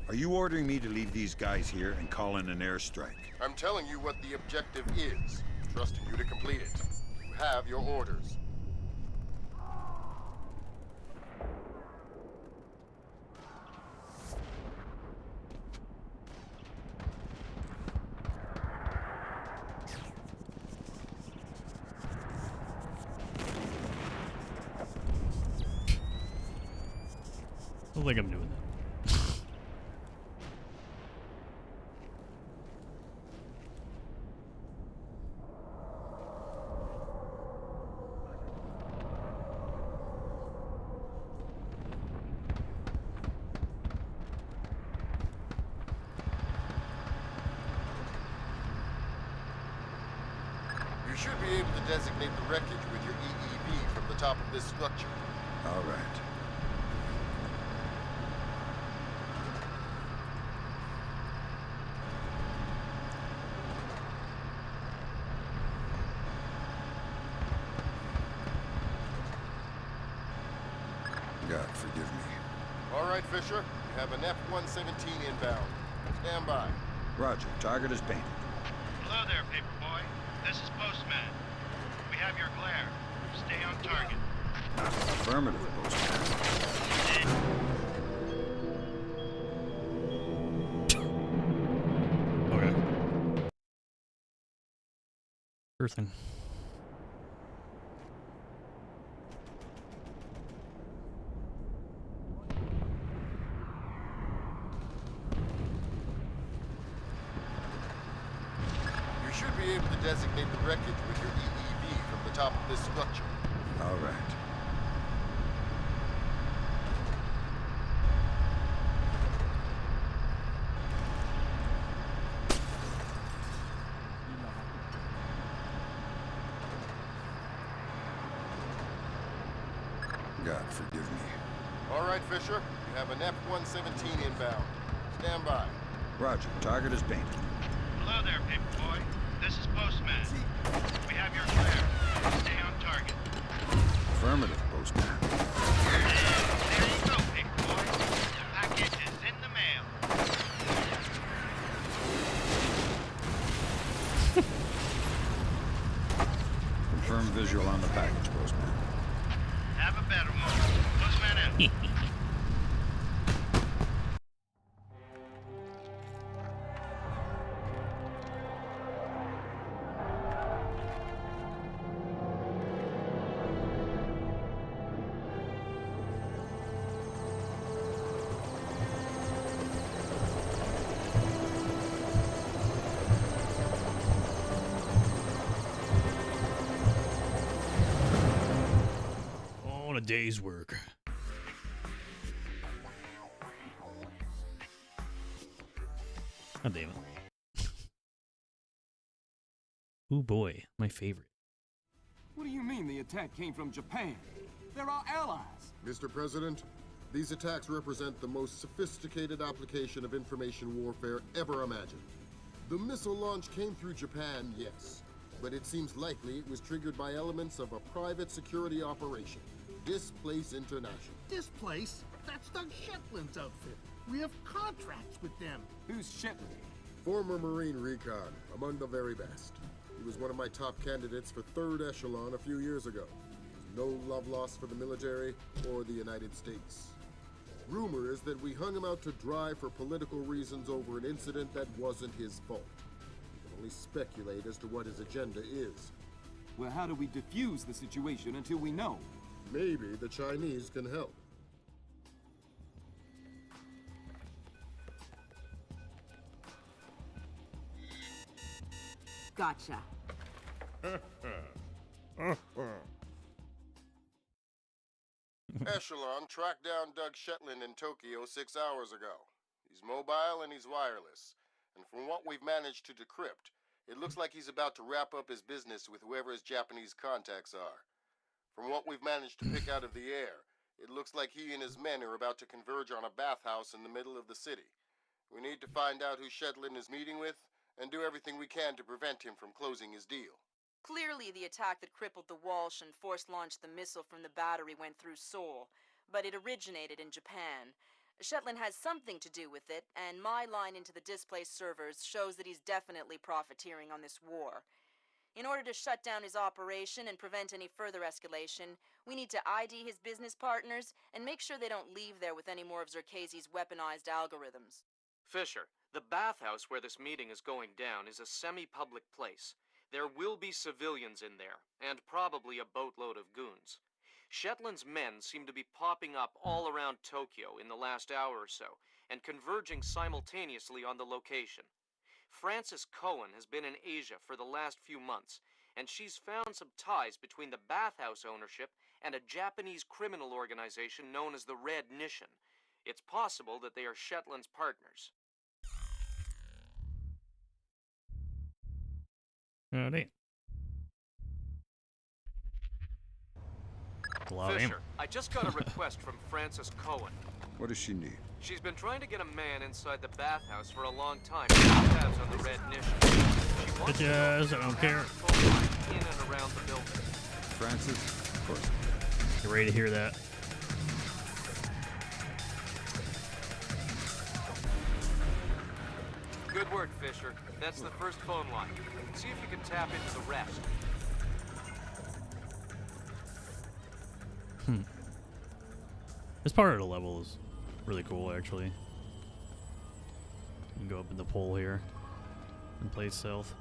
[SPEAKER 4] Are you ordering me to leave these guys here and call in an airstrike?
[SPEAKER 5] I'm telling you what the objective is, trusting you to complete it. You have your orders.
[SPEAKER 1] I don't think I'm doing that.
[SPEAKER 5] You should be able to designate the wreckage with your EEV from the top of this structure.
[SPEAKER 4] All right. God, forgive me.
[SPEAKER 5] All right, Fisher. You have an F-117 inbound. Stand by.
[SPEAKER 4] Roger. Target is painted.
[SPEAKER 15] Hello there, Paperboy. This is Postman. We have your glare. Stay on target.
[SPEAKER 4] Affirmative, Postman.
[SPEAKER 1] Okay. Sure thing.
[SPEAKER 5] You should be able to designate the wreckage with your EEV from the top of this structure.
[SPEAKER 4] All right. God, forgive me.
[SPEAKER 5] All right, Fisher. You have an F-117 inbound. Stand by.
[SPEAKER 4] Roger. Target is painted.
[SPEAKER 15] Hello there, Paperboy. This is Postman. We have your clear. Stay on target.
[SPEAKER 4] Affirmative, Postman.
[SPEAKER 15] There you go, Paperboy. The package is in the mail.
[SPEAKER 4] Confirm visual on the package, Postman.
[SPEAKER 15] Have a better one. Postman out.
[SPEAKER 1] On a day's work. God damn it. Ooh boy, my favorite.
[SPEAKER 3] What do you mean the attack came from Japan? They're our allies.
[SPEAKER 5] Mr. President, these attacks represent the most sophisticated application of information warfare ever imagined. The missile launch came through Japan, yes, but it seems likely it was triggered by elements of a private security operation. Displace International.
[SPEAKER 11] Displace? That's Doug Shetland's outfit. We have contracts with them.
[SPEAKER 3] Who's Shetland?
[SPEAKER 5] Former Marine Recon, among the very best. He was one of my top candidates for 3rd Echelon a few years ago. No love lost for the military or the United States. Rumor is that we hung him out to dry for political reasons over an incident that wasn't his fault. We can only speculate as to what his agenda is.
[SPEAKER 3] Well, how do we defuse the situation until we know?
[SPEAKER 5] Maybe the Chinese can help.
[SPEAKER 7] Gotcha.
[SPEAKER 5] Echelon tracked down Doug Shetland in Tokyo 6 hours ago. He's mobile and he's wireless. And from what we've managed to decrypt, it looks like he's about to wrap up his business with whoever his Japanese contacts are. From what we've managed to pick out of the air, it looks like he and his men are about to converge on a bathhouse in the middle of the city. We need to find out who Shetland is meeting with and do everything we can to prevent him from closing his deal.
[SPEAKER 7] Clearly, the attack that crippled the Walsh and force-launched the missile from the battery went through Seoul, but it originated in Japan. Shetland has something to do with it, and my line into the displaced servers shows that he's definitely profiteering on this war. In order to shut down his operation and prevent any further escalation, we need to ID his business partners and make sure they don't leave there with any more of Zerkezi's weaponized algorithms.
[SPEAKER 8] Fisher, the bathhouse where this meeting is going down is a semi-public place. There will be civilians in there, and probably a boatload of goons. Shetland's men seem to be popping up all around Tokyo in the last hour or so, and converging simultaneously on the location. Frances Cohen has been in Asia for the last few months, and she's found some ties between the bathhouse ownership and a Japanese criminal organization known as the Red Nishan. It's possible that they are Shetland's partners.
[SPEAKER 1] Howdy.
[SPEAKER 8] Fisher, I just got a request from Frances Cohen.
[SPEAKER 4] What does she need?
[SPEAKER 8] She's been trying to get a man inside the bathhouse for a long time. She tabs on the Red Nishan.
[SPEAKER 1] Bitches, I don't care.
[SPEAKER 8] In and around the building.
[SPEAKER 4] Francis? Of course.
[SPEAKER 1] You're ready to hear that.
[SPEAKER 8] Good work, Fisher. That's the first phone line. See if you can tap into the rest.
[SPEAKER 1] This part of the level is really cool, actually. You can go up in the pole here and play stealth.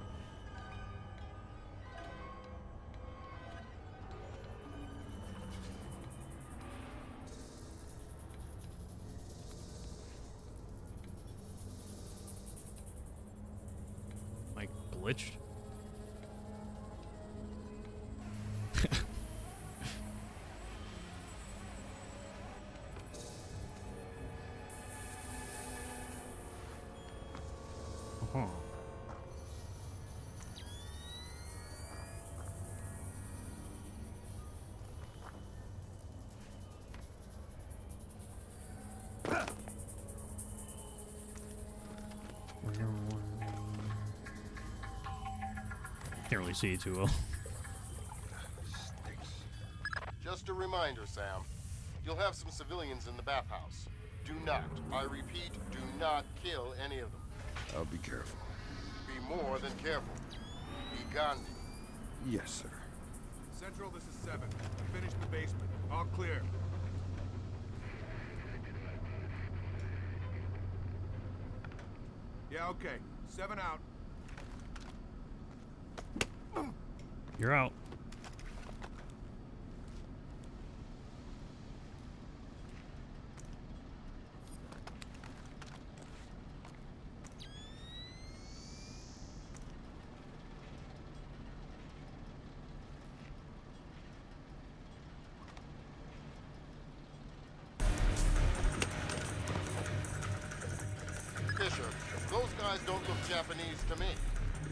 [SPEAKER 1] Am I glitched? Huh. really see too well.
[SPEAKER 5] Just a reminder, Sam. You'll have some civilians in the bathhouse. Do not, I repeat, do not kill any of them.
[SPEAKER 4] I'll be careful.
[SPEAKER 5] Be more than careful. Be Gandhi.
[SPEAKER 4] Yes, sir.
[SPEAKER 12] Central, this is 7. I finished the basement. All clear. Yeah, okay. 7 out.
[SPEAKER 1] You're out.
[SPEAKER 5] Fisher, those guys don't look Japanese to me.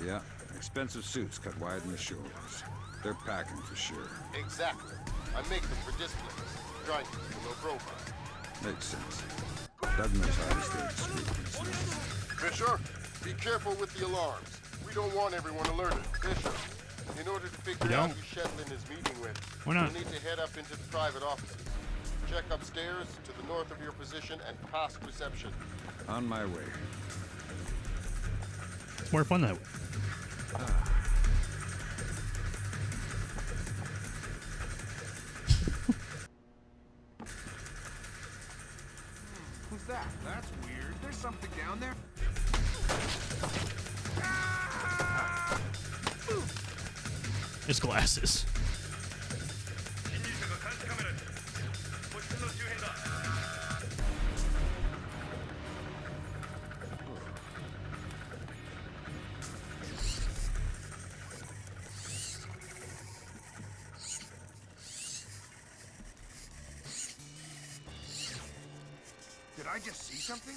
[SPEAKER 4] Yeah, expensive suits cut wide in the shoulders. They're packing for sure.
[SPEAKER 5] Exactly. I make them for displays. Trying to keep a low profile.
[SPEAKER 4] Makes sense. Doug knows how to stay discreet.
[SPEAKER 5] Fisher, be careful with the alarms. We don't want everyone alerted. Fisher, in order to figure out who Shetland is meeting with,
[SPEAKER 1] Why not?
[SPEAKER 5] you'll need to head up into the private offices. Check upstairs to the north of your position and past reception.
[SPEAKER 4] On my way.
[SPEAKER 1] It's more fun that way.
[SPEAKER 12] Who's that? That's weird. There's something down there.
[SPEAKER 1] It's glasses.
[SPEAKER 12] Did I just see something?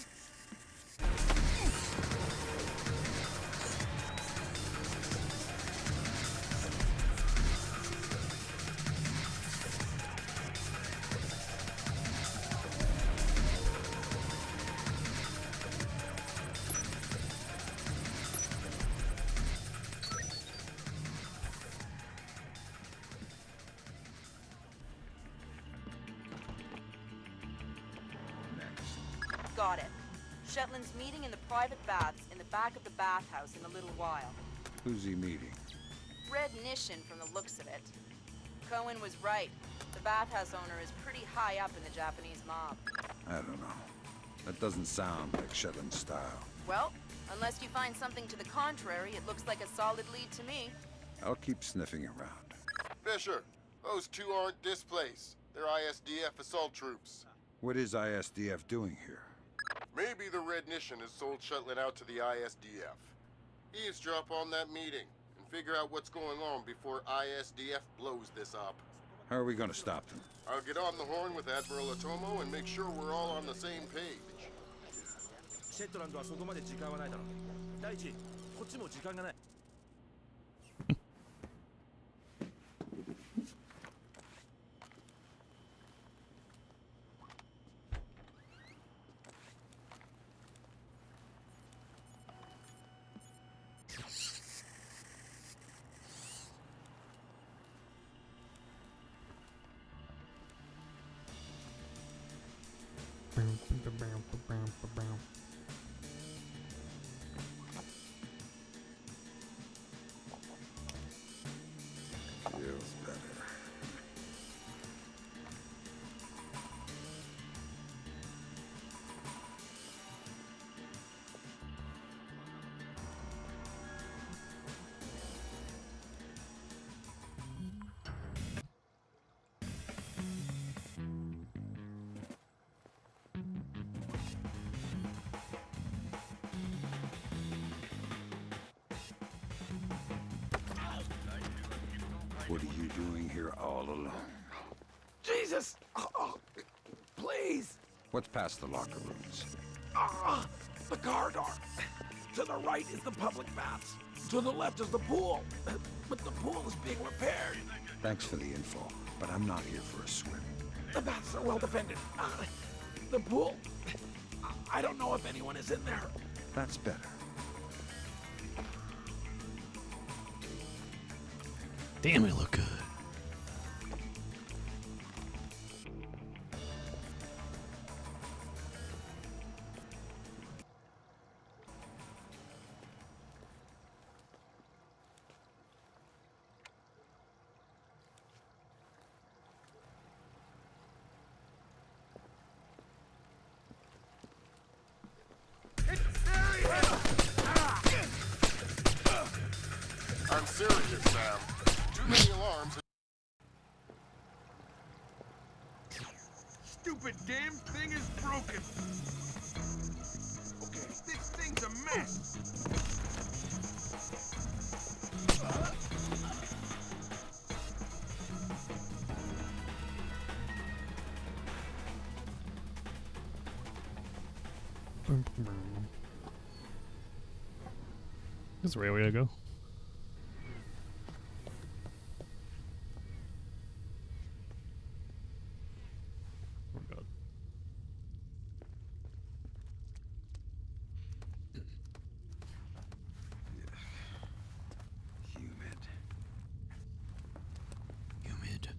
[SPEAKER 7] Got it. Shetland's meeting in the private baths in the back of the bathhouse in a little while.
[SPEAKER 4] Who's he meeting?
[SPEAKER 7] Red Nishin from the looks of it. Cohen was right. The bathhouse owner is pretty high up in the Japanese mob.
[SPEAKER 4] I don't know. That doesn't sound like Shetland style.
[SPEAKER 7] Well, unless you find something to the contrary, it looks like a solid lead to me.
[SPEAKER 4] I'll keep sniffing around.
[SPEAKER 5] Fisher, those two aren't displays. They're ISDF assault troops.
[SPEAKER 4] What is ISDF doing here?
[SPEAKER 5] Maybe the Red Nishin has sold Shetland out to the ISDF. Eavesdrop on that meeting and figure out what's going on before ISDF blows this up.
[SPEAKER 4] How are we going to stop them?
[SPEAKER 5] I'll get on the horn with Admiral Otomo and make sure we're all on the same page.
[SPEAKER 20] シェットランドはそこまで時間はないだろう。第一、こっちも時間がない。
[SPEAKER 4] Feels better. What are you doing here all alone?
[SPEAKER 23] Jesus! Oh, please!
[SPEAKER 4] What's past the locker rooms?
[SPEAKER 23] The corridor. To the right is the public baths. To the left is the pool. But the pool is being repaired.
[SPEAKER 4] Thanks for the info, but I'm not here for a swim.
[SPEAKER 23] The baths are well defended. The pool. I don't know if anyone is in there.
[SPEAKER 4] That's better.
[SPEAKER 1] Damn, it look good.
[SPEAKER 5] I'm serious, Sam. Too many alarms.
[SPEAKER 12] Stupid damn thing is broken. Okay, this thing's a mess.
[SPEAKER 1] This is the right way to go. Oh god.
[SPEAKER 4] Humid.
[SPEAKER 1] Humid.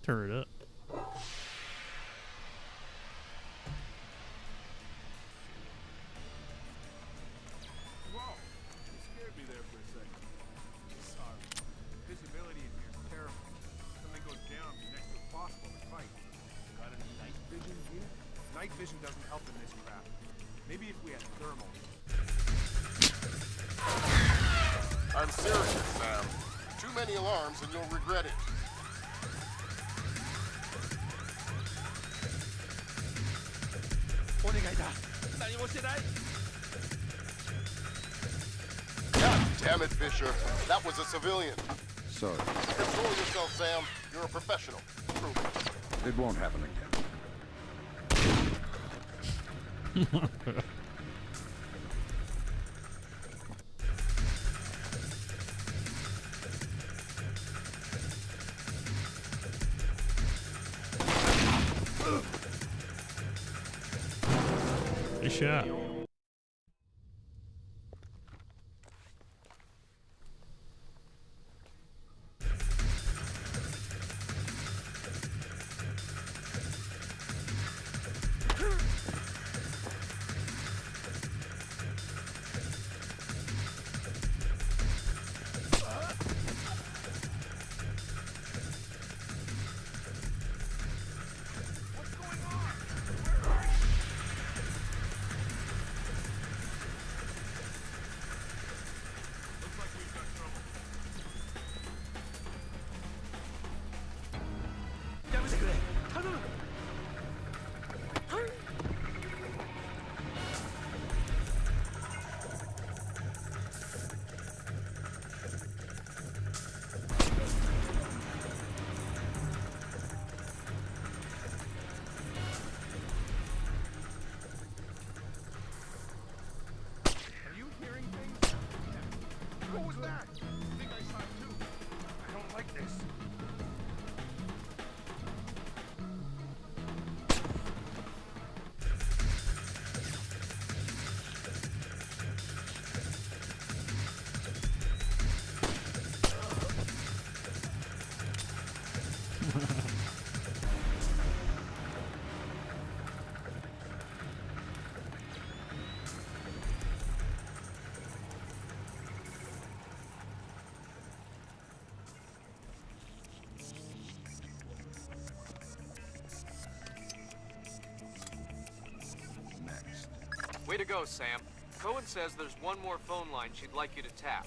[SPEAKER 1] Turn it up.
[SPEAKER 12] Whoa, you scared me there for a second. Sorry. Visibility in here is terrible. Something goes down, it's next to impossible to fight. Got any night vision here? Night vision doesn't help in this crap. Maybe if we had thermal.
[SPEAKER 5] I'm serious, Sam. Too many alarms and you'll regret it. God damn it, Fisher. That was a civilian.
[SPEAKER 4] Sorry.
[SPEAKER 5] Control yourself, Sam. You're a professional. Prove it.
[SPEAKER 4] It won't happen again.
[SPEAKER 1] Good shot.
[SPEAKER 12] What was that? I think I saw it too. I don't like this.
[SPEAKER 8] Way to go, Sam. Cohen says there's one more phone line she'd like you to tap.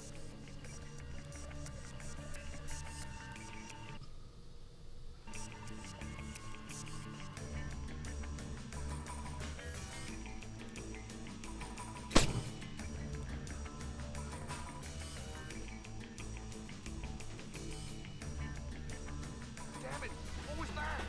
[SPEAKER 12] Damn it! What was that?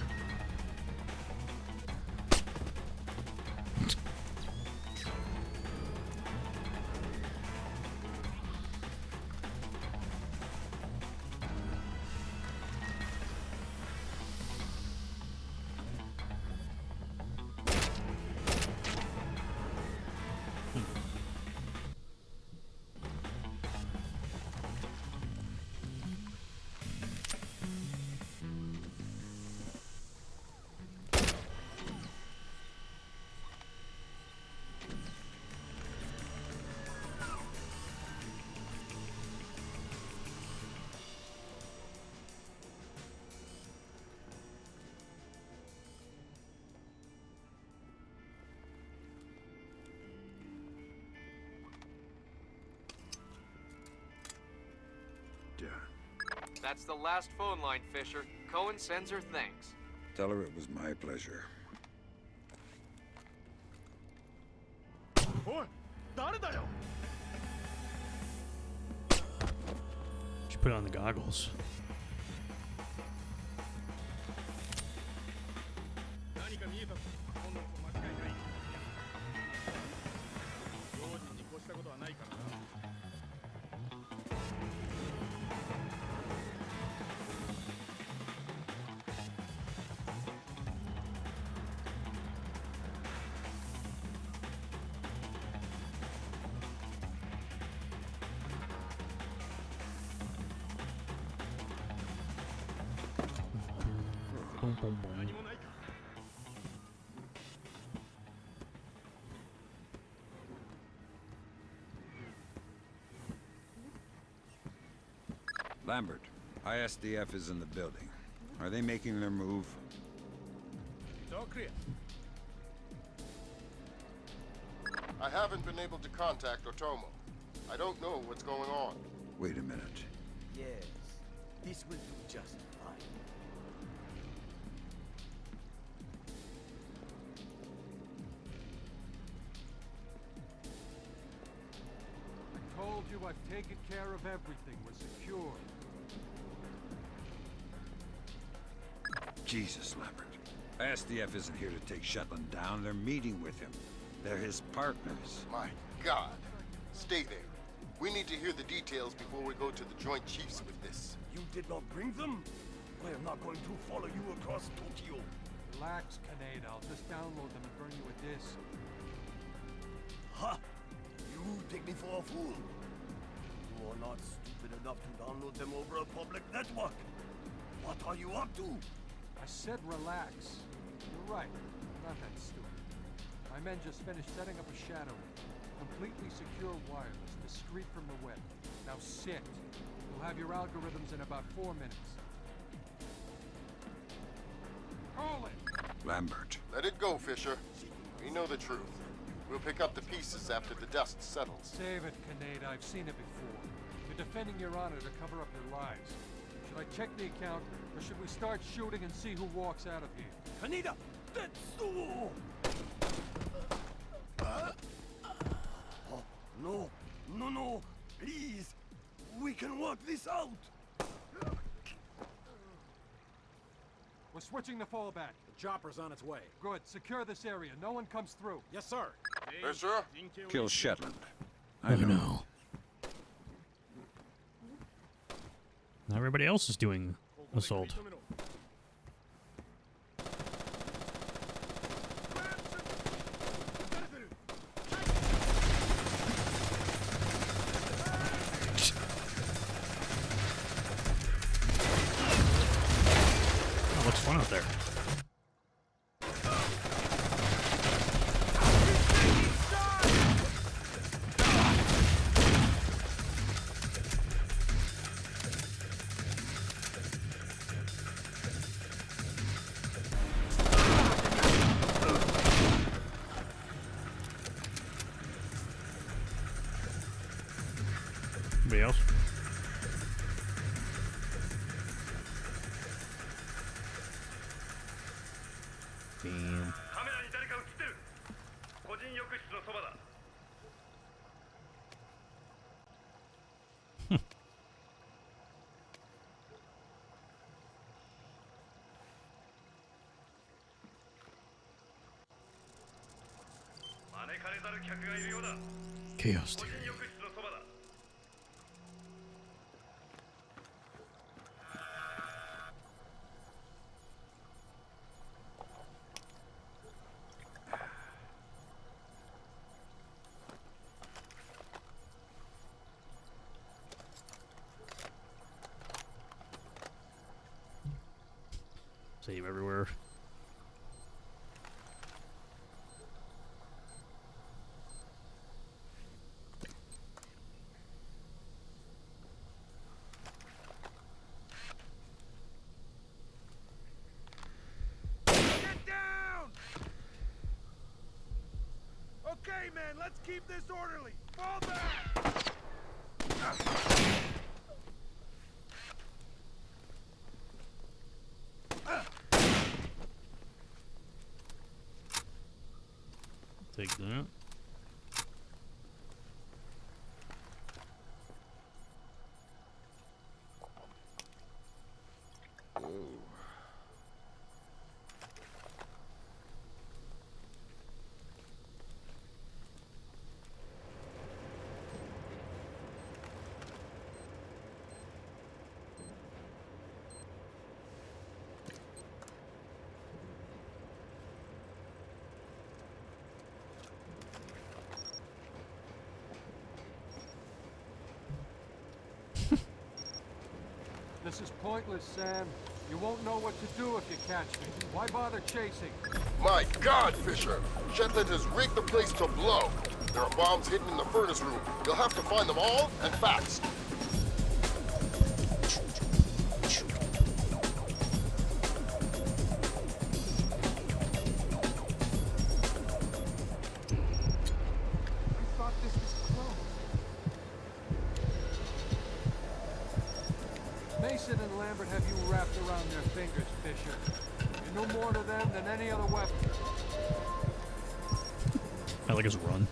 [SPEAKER 8] That's the last phone line, Fisher. Cohen sends her thanks.
[SPEAKER 4] Tell her it was my pleasure.
[SPEAKER 1] She put on the goggles.
[SPEAKER 4] Lambert, ISDF is in the building. Are they making their move?
[SPEAKER 12] It's all clear.
[SPEAKER 5] I haven't been able to contact Otomo. I don't know what's going on.
[SPEAKER 4] Wait a minute.
[SPEAKER 23] Yes, this will do just fine.
[SPEAKER 16] I told you I've taken care of everything. We're secure.
[SPEAKER 4] Jesus, Lambert. ISDF isn't here to take Shetland down. They're meeting with him. They're his partners.
[SPEAKER 5] My God. Stay there. We need to hear the details before we go to the Joint Chiefs with this.
[SPEAKER 23] You did not bring them? I am not going to follow you across Tokyo.
[SPEAKER 16] Relax, Kaneda. I'll just download them and burn you a disc.
[SPEAKER 23] Ha! You take me for a fool. You are not stupid enough to download them over a public network. What are you up to?
[SPEAKER 16] I said relax. You're right. I'm not that stupid. My men just finished setting up a shadow net. Completely secure wireless, discreet from the web. Now sit. You'll have your algorithms in about 4 minutes. Call it!
[SPEAKER 4] Lambert.
[SPEAKER 5] Let it go, Fisher. We know the truth. We'll pick up the pieces after the dust settles.
[SPEAKER 16] Save it, Kaneda. I've seen it before. You're defending your honor to cover up your lies. Should I check the account, or should we start shooting and see who walks out of here?
[SPEAKER 23] Kaneda! Tetsuo! Oh, no. No, no. Please. We can work this out.
[SPEAKER 16] We're switching the fallback.
[SPEAKER 9] The chopper's on its way.
[SPEAKER 16] Good. Secure this area. No one comes through.
[SPEAKER 9] Yes, sir.
[SPEAKER 5] Fisher?
[SPEAKER 4] Kill Shetland. I know.
[SPEAKER 1] No. Now everybody else is doing assault. Oh, looks fun out there. Anybody else? Damn. Chaos theory. Save everywhere.
[SPEAKER 23] Get down! Okay, man, let's keep this orderly. Fall back!
[SPEAKER 1] Take that.
[SPEAKER 16] This is pointless, Sam. You won't know what to do if you catch me. Why bother chasing?
[SPEAKER 5] My God, Fisher! Shetland has rigged the place to blow. There are bombs hidden in the furnace room. You'll have to find them all, and fast.
[SPEAKER 16] I thought this was closed. Mason and Lambert have you wrapped around their fingers, Fisher. You know more to them than any other weapon.
[SPEAKER 1] I like his run.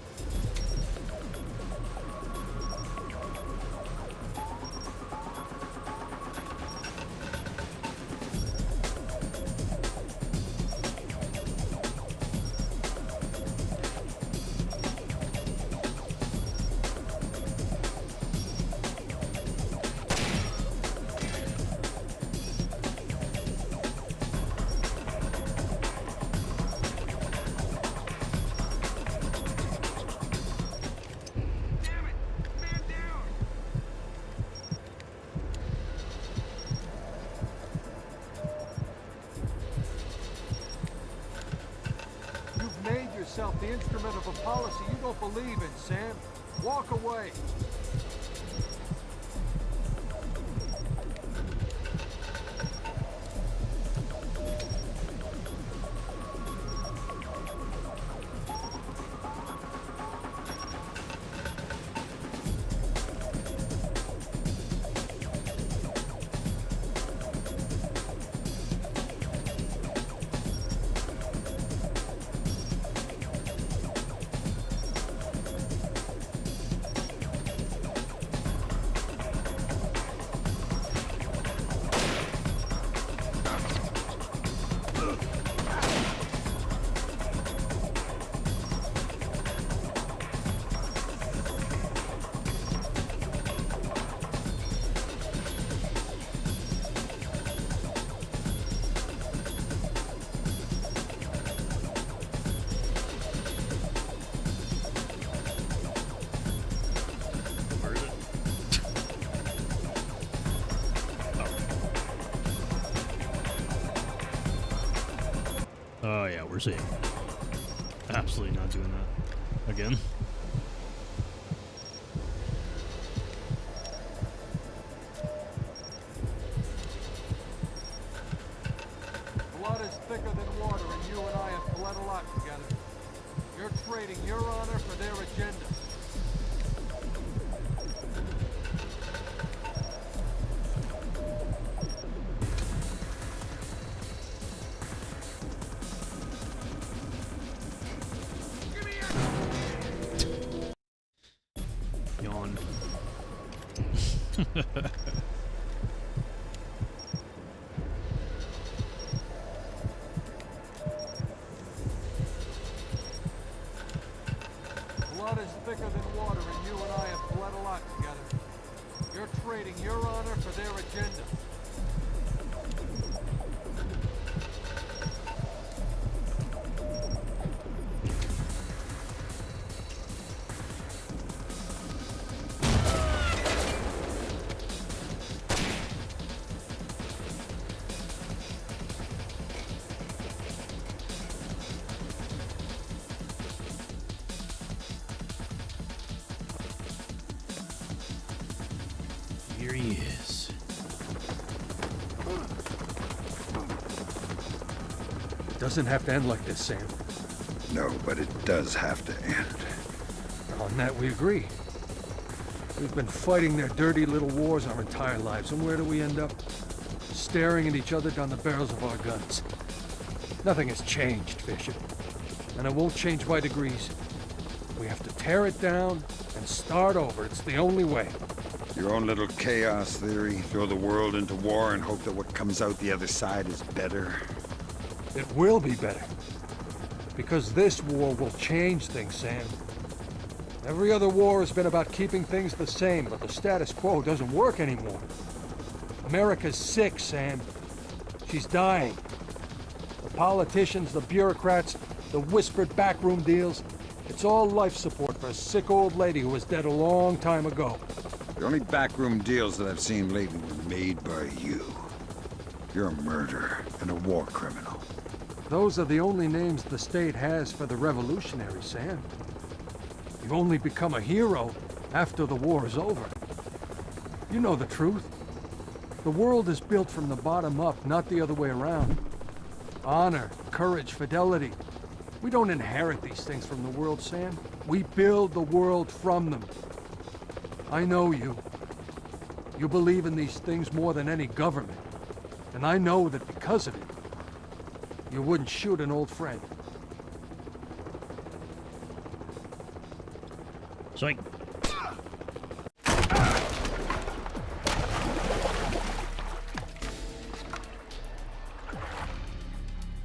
[SPEAKER 16] The instrument of a policy you don't believe in, Sam. Walk away. Oh yeah, we're seeing. Absolutely not doing that again. Blood is thicker than water, and you and I have bled a lot together. You're trading your honor for their agenda.
[SPEAKER 1] Yawn.
[SPEAKER 16] Blood is thicker than water, and you and I have bled a lot together. You're trading your honor for their agenda.
[SPEAKER 1] Here he is.
[SPEAKER 16] It doesn't have to end like this, Sam.
[SPEAKER 4] No, but it does have to end.
[SPEAKER 16] On that we agree. We've been fighting their dirty little wars our entire lives, and where do we end up? Staring at each other down the barrels of our guns. Nothing has changed, Fisher. and it won't change by degrees. We have to tear it down and start over. It's the only way.
[SPEAKER 4] Your own little chaos theory, throw the world into war and hope that what comes out the other side is better.
[SPEAKER 16] It will be better. Because this war will change things, Sam. Every other war has been about keeping things the same, but the status quo doesn't work anymore. America's sick, Sam. She's dying. The politicians, the bureaucrats, the whispered backroom deals, it's all life support for a sick old lady who was dead a long time ago.
[SPEAKER 4] The only backroom deals that I've seen lately were made by you. You're a murderer and a war criminal.
[SPEAKER 16] Those are the only names the state has for the revolutionaries, Sam. You've only become a hero after the war is over. You know the truth. The world is built from the bottom up, not the other way around. Honor, courage, fidelity. We don't inherit these things from the world, Sam. We build the world from them. I know you. You believe in these things more than any government. And I know that because of it, you wouldn't shoot an old friend.
[SPEAKER 1] Psych.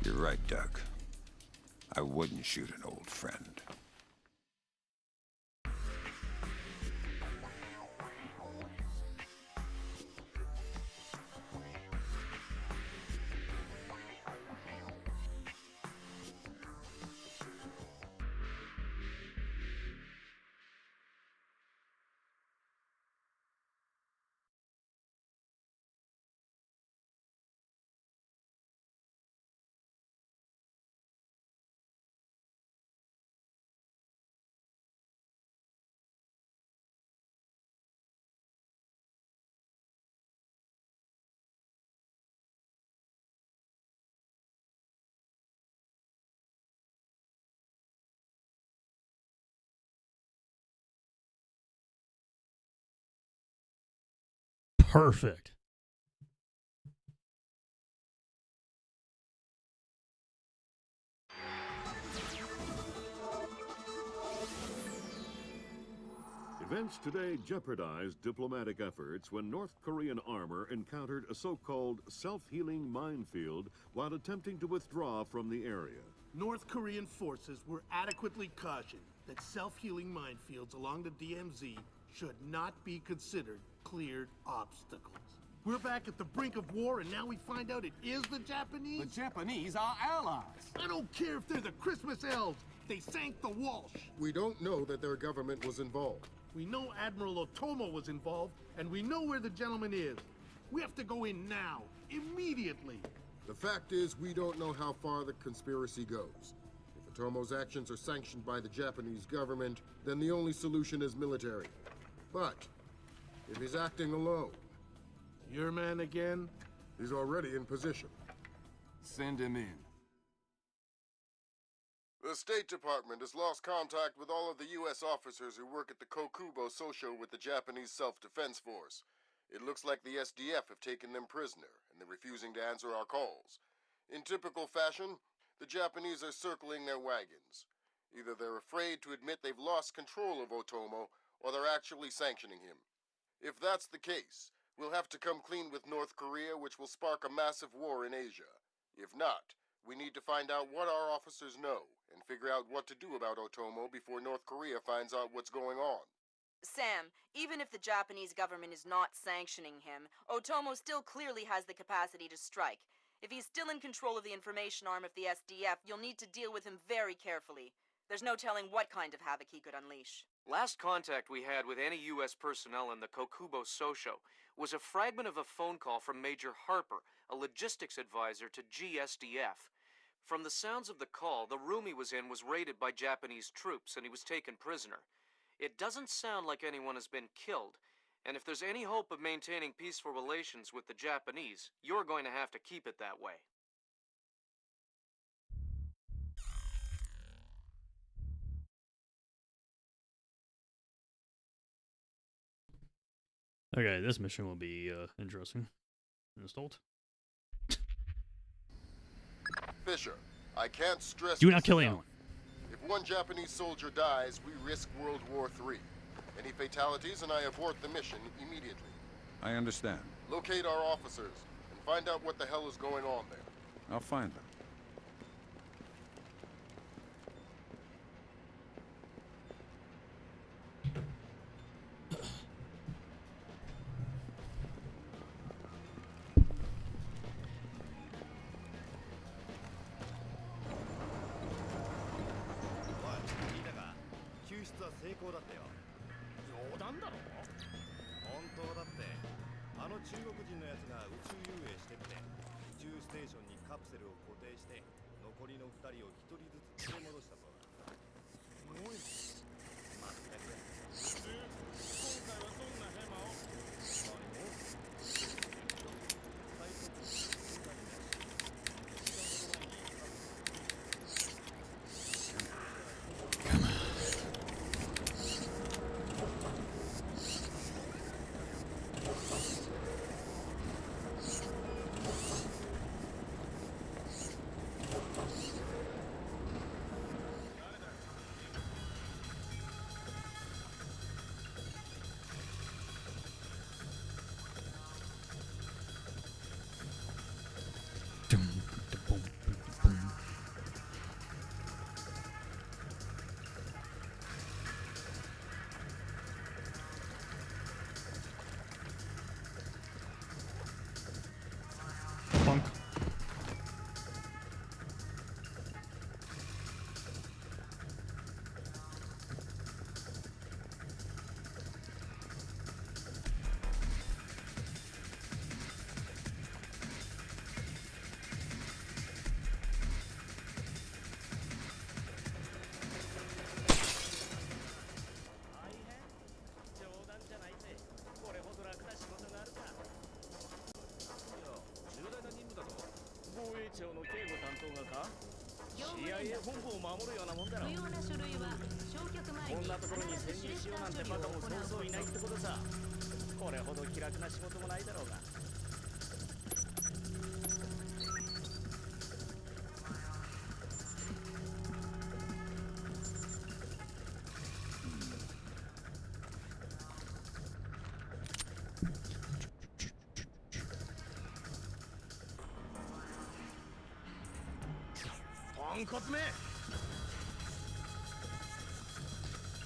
[SPEAKER 4] You're right, Doug. I wouldn't shoot an old friend.
[SPEAKER 1] Perfect.
[SPEAKER 2] Events today jeopardized diplomatic efforts when North Korean armor encountered a so-called self-healing minefield while attempting to withdraw from the area.
[SPEAKER 11] North Korean forces were adequately cautioned that self-healing minefields along the DMZ should not be considered cleared obstacles. We're back at the brink of war, and now we find out it is the Japanese?
[SPEAKER 3] The Japanese are allies.
[SPEAKER 11] I don't care if they're the Christmas elves. They sank the Walsh.
[SPEAKER 5] We don't know that their government was involved.
[SPEAKER 11] We know Admiral Otomo was involved, and we know where the gentleman is. We have to go in now, immediately.
[SPEAKER 5] The fact is, we don't know how far the conspiracy goes. If Otomo's actions are sanctioned by the Japanese government, then the only solution is military. But if he's acting alone...
[SPEAKER 11] Your man again?
[SPEAKER 5] He's already in position.
[SPEAKER 3] Send him in.
[SPEAKER 5] The State Department has lost contact with all of the U.S. officers who work at the Kokubo Sosho with the Japanese Self-Defense Force. It looks like the SDF have taken them prisoner, and they're refusing to answer our calls. In typical fashion, the Japanese are circling their wagons. Either they're afraid to admit they've lost control of Otomo, or they're actually sanctioning him. If that's the case, we'll have to come clean with North Korea, which will spark a massive war in Asia. If not, we need to find out what our officers know, and figure out what to do about Otomo before North Korea finds out what's going on.
[SPEAKER 7] Sam, even if the Japanese government is not sanctioning him, Otomo still clearly has the capacity to strike. If he's still in control of the information arm of the SDF, you'll need to deal with him very carefully. There's no telling what kind of havoc he could unleash.
[SPEAKER 8] Last contact we had with any U.S. personnel in the Kokubo Sosho was a fragment of a phone call from Major Harper, a logistics advisor to GSDF. From the sounds of the call, the room he was in was raided by Japanese troops and he was taken prisoner. It doesn't sound like anyone has been killed, and if there's any hope of maintaining peaceful relations with the Japanese, you're going to have to keep it that way.
[SPEAKER 1] Okay, this mission will be interesting. Installed.
[SPEAKER 5] Fisher, I can't stress...
[SPEAKER 1] Do not kill anyone.
[SPEAKER 5] If one Japanese soldier dies, we risk World War III. Any fatalities and I abort the mission immediately.
[SPEAKER 4] I understand.
[SPEAKER 5] Locate our officers and find out what the hell is going on there.
[SPEAKER 4] I'll find them.
[SPEAKER 1] Punk.
[SPEAKER 10] CIA 本部を守るようなもんだろ。不要な書類は焼却前にこんなところに潜入しようなんてバカもそうそういないってことさ。これほど気楽な仕事もないだろうが。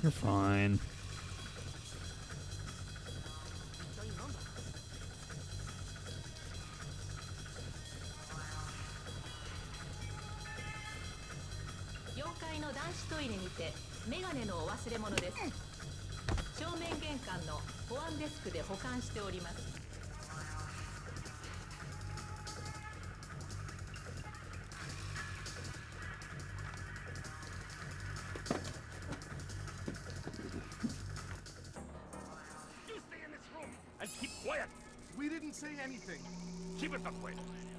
[SPEAKER 10] You're fine.
[SPEAKER 12] We didn't say anything.
[SPEAKER 19] Keep it that way.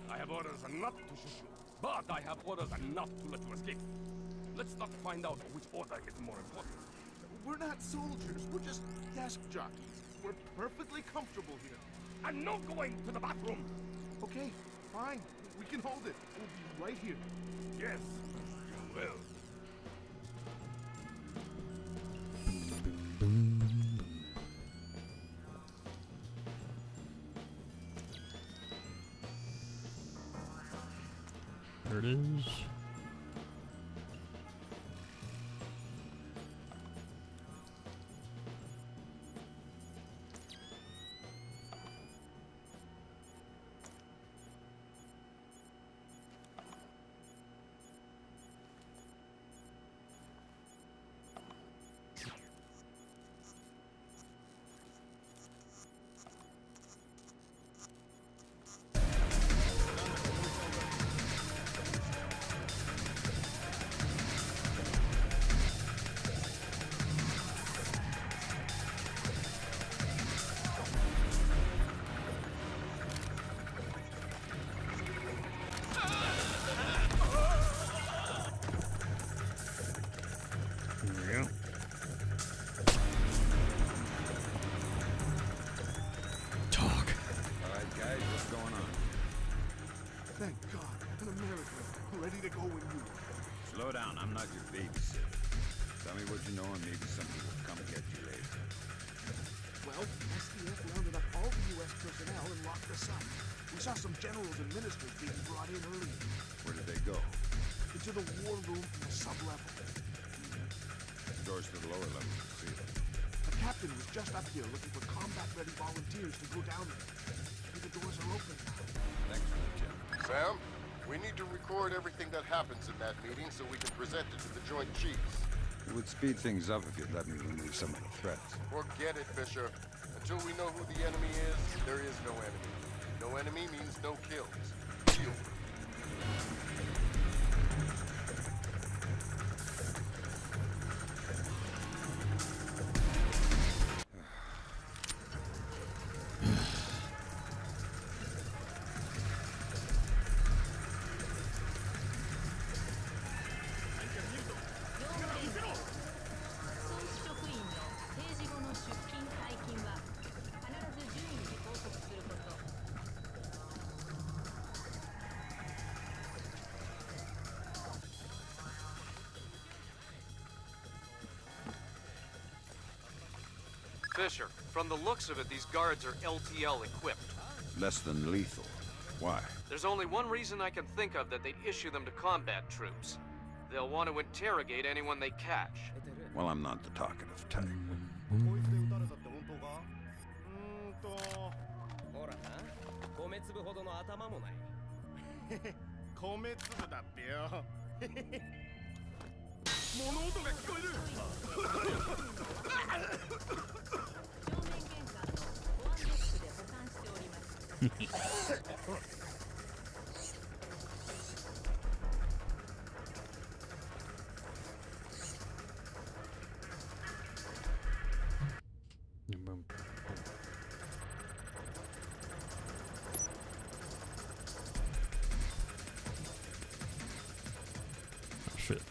[SPEAKER 19] I have orders not to shoot you, but I have orders not to let you escape. Let's not find out which order is more important.
[SPEAKER 12] We're not soldiers. We're just desk jockeys. We're perfectly comfortable here.
[SPEAKER 19] I'm not going to the bathroom.
[SPEAKER 12] Okay, fine. We can hold it. We'll be right here.
[SPEAKER 19] Yes, you will.
[SPEAKER 1] There it is.
[SPEAKER 12] Thank God, an American, ready to go when you.
[SPEAKER 4] Slow down, I'm not your babysitter. Tell me what you know and maybe somebody will come get you later.
[SPEAKER 12] Well, SDF rounded up all the U.S. personnel and locked us up. We saw some generals and ministers being brought in earlier.
[SPEAKER 4] Where did they go?
[SPEAKER 12] Into the war room in the sub-level.
[SPEAKER 4] Doors to the lower level, see it.
[SPEAKER 12] The captain was just up here looking for combat-ready volunteers to go down there. Maybe the doors are open now.
[SPEAKER 4] Thanks for the tip.
[SPEAKER 5] Sam, we need to record everything that happens in that meeting so we can present it to the Joint Chiefs.
[SPEAKER 4] It would speed things up if you'd let me remove some of the threats.
[SPEAKER 5] Forget it, Fisher. Until we know who the enemy is, there is no enemy. No enemy means no kills. Deal.
[SPEAKER 8] Fisher, from the looks of it, these guards are LTL equipped.
[SPEAKER 4] Less than lethal. Why?
[SPEAKER 8] There's only one reason I can think of that they'd issue them to combat troops. They'll want to interrogate anyone they catch.
[SPEAKER 4] Well, I'm not the talkative type.
[SPEAKER 9] ほらな、米粒ほどの頭もない。
[SPEAKER 11] 米粒だってよ。物音が聞こえる。
[SPEAKER 1] Shit.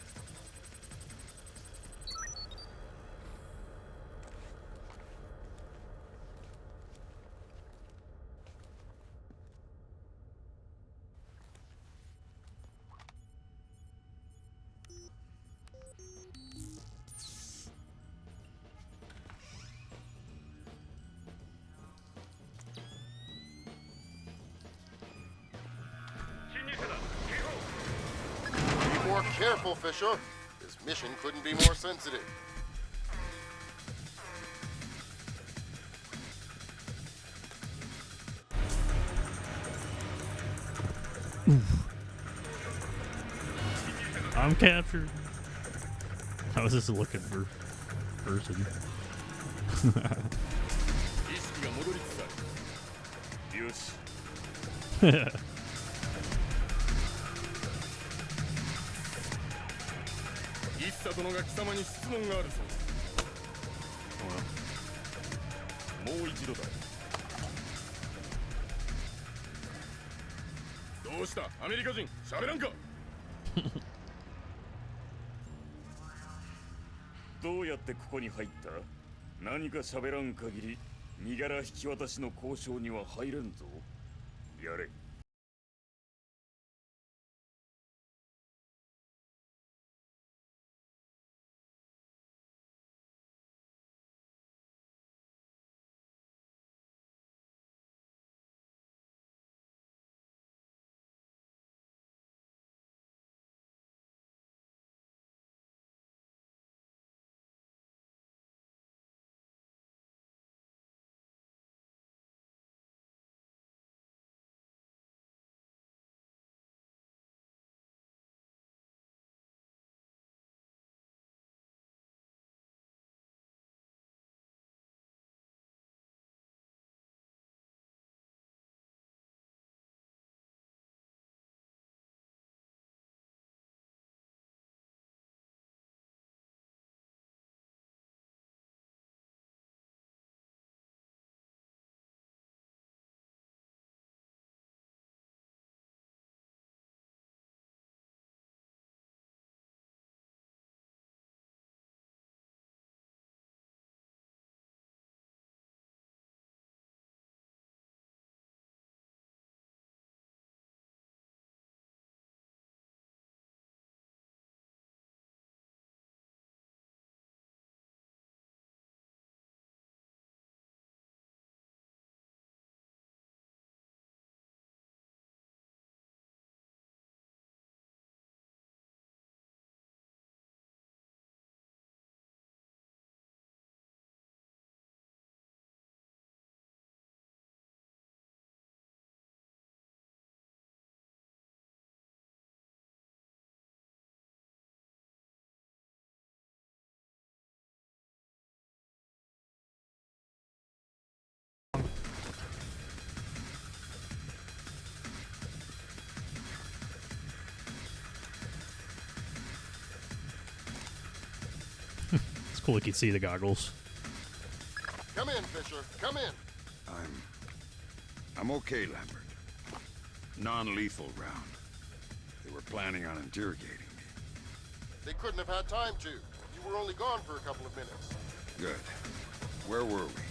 [SPEAKER 5] Be more careful, Fisher. This mission couldn't be more sensitive.
[SPEAKER 1] I'm captured. I was just looking for person.
[SPEAKER 19] 意識が戻りつつある。よし。一茶殿が貴様に質問があるそうだ。もう一度だ。どうした、アメリカ人、喋らんか。どうやってここに入った？何か喋らん限り身柄引き渡しの交渉には入れんぞ。やれ。
[SPEAKER 1] cool you can see the goggles.
[SPEAKER 5] Come in, Fisher. Come in.
[SPEAKER 4] I'm okay, Lambert. Non-lethal round. They were planning on interrogating me.
[SPEAKER 5] They couldn't have had time to. You were only gone for a couple of minutes.
[SPEAKER 4] Good. Where were we?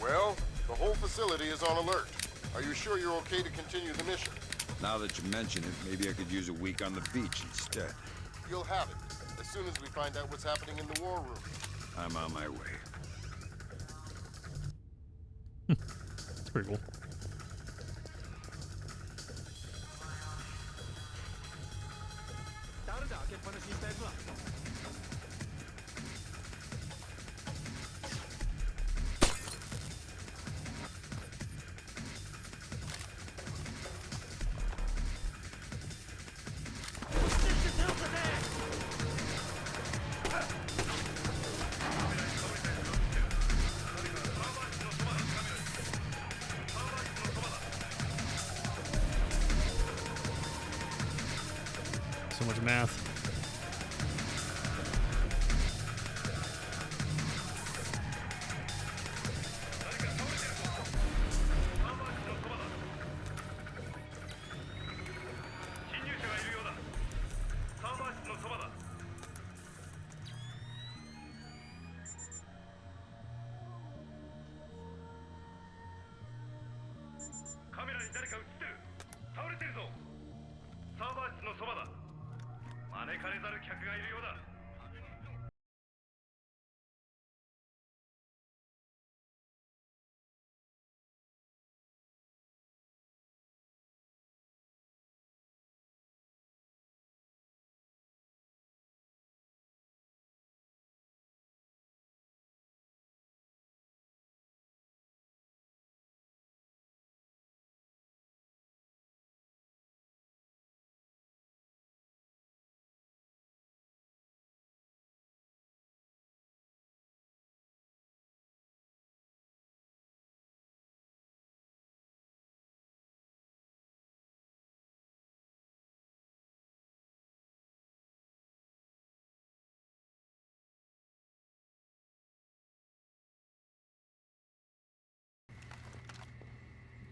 [SPEAKER 5] Well, the whole facility is on alert. Are you sure you're okay to continue the mission?
[SPEAKER 4] Now that you mention it, maybe I could use a week on the beach instead.
[SPEAKER 5] You'll have it, as soon as we find out what's happening in the war room.
[SPEAKER 4] I'm on my way.
[SPEAKER 1] That's pretty cool. So much math.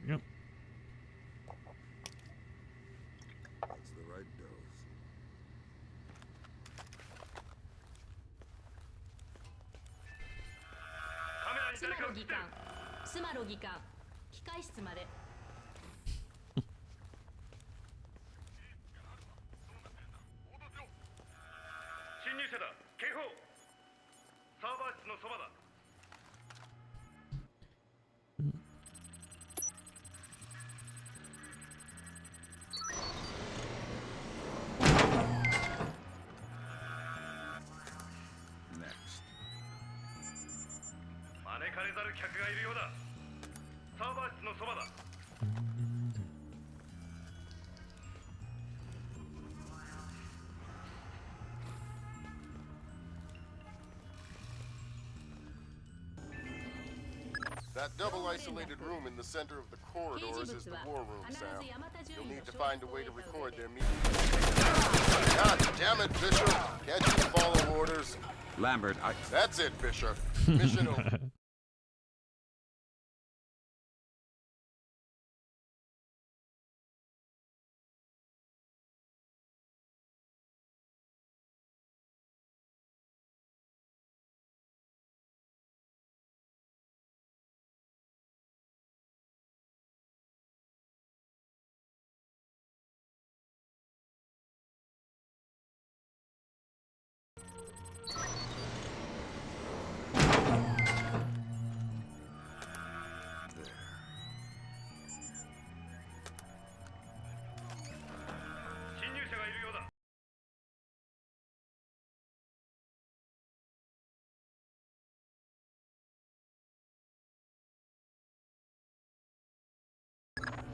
[SPEAKER 1] Yep.
[SPEAKER 4] That's the right dose.
[SPEAKER 10] スマロ議官、スマロ議官、機械室まで。
[SPEAKER 19] 侵入者だ。警報。サーバー室のそばだ。招かれざる客がいるようだ。サーバー室のそばだ。
[SPEAKER 5] That double isolated room in the center of the corridors is the war room, Sam. You'll need to find a way to record their meeting. God damn it, Bishop! Can't you follow orders?
[SPEAKER 4] Lambert,
[SPEAKER 5] That's it, Bishop. Mission over.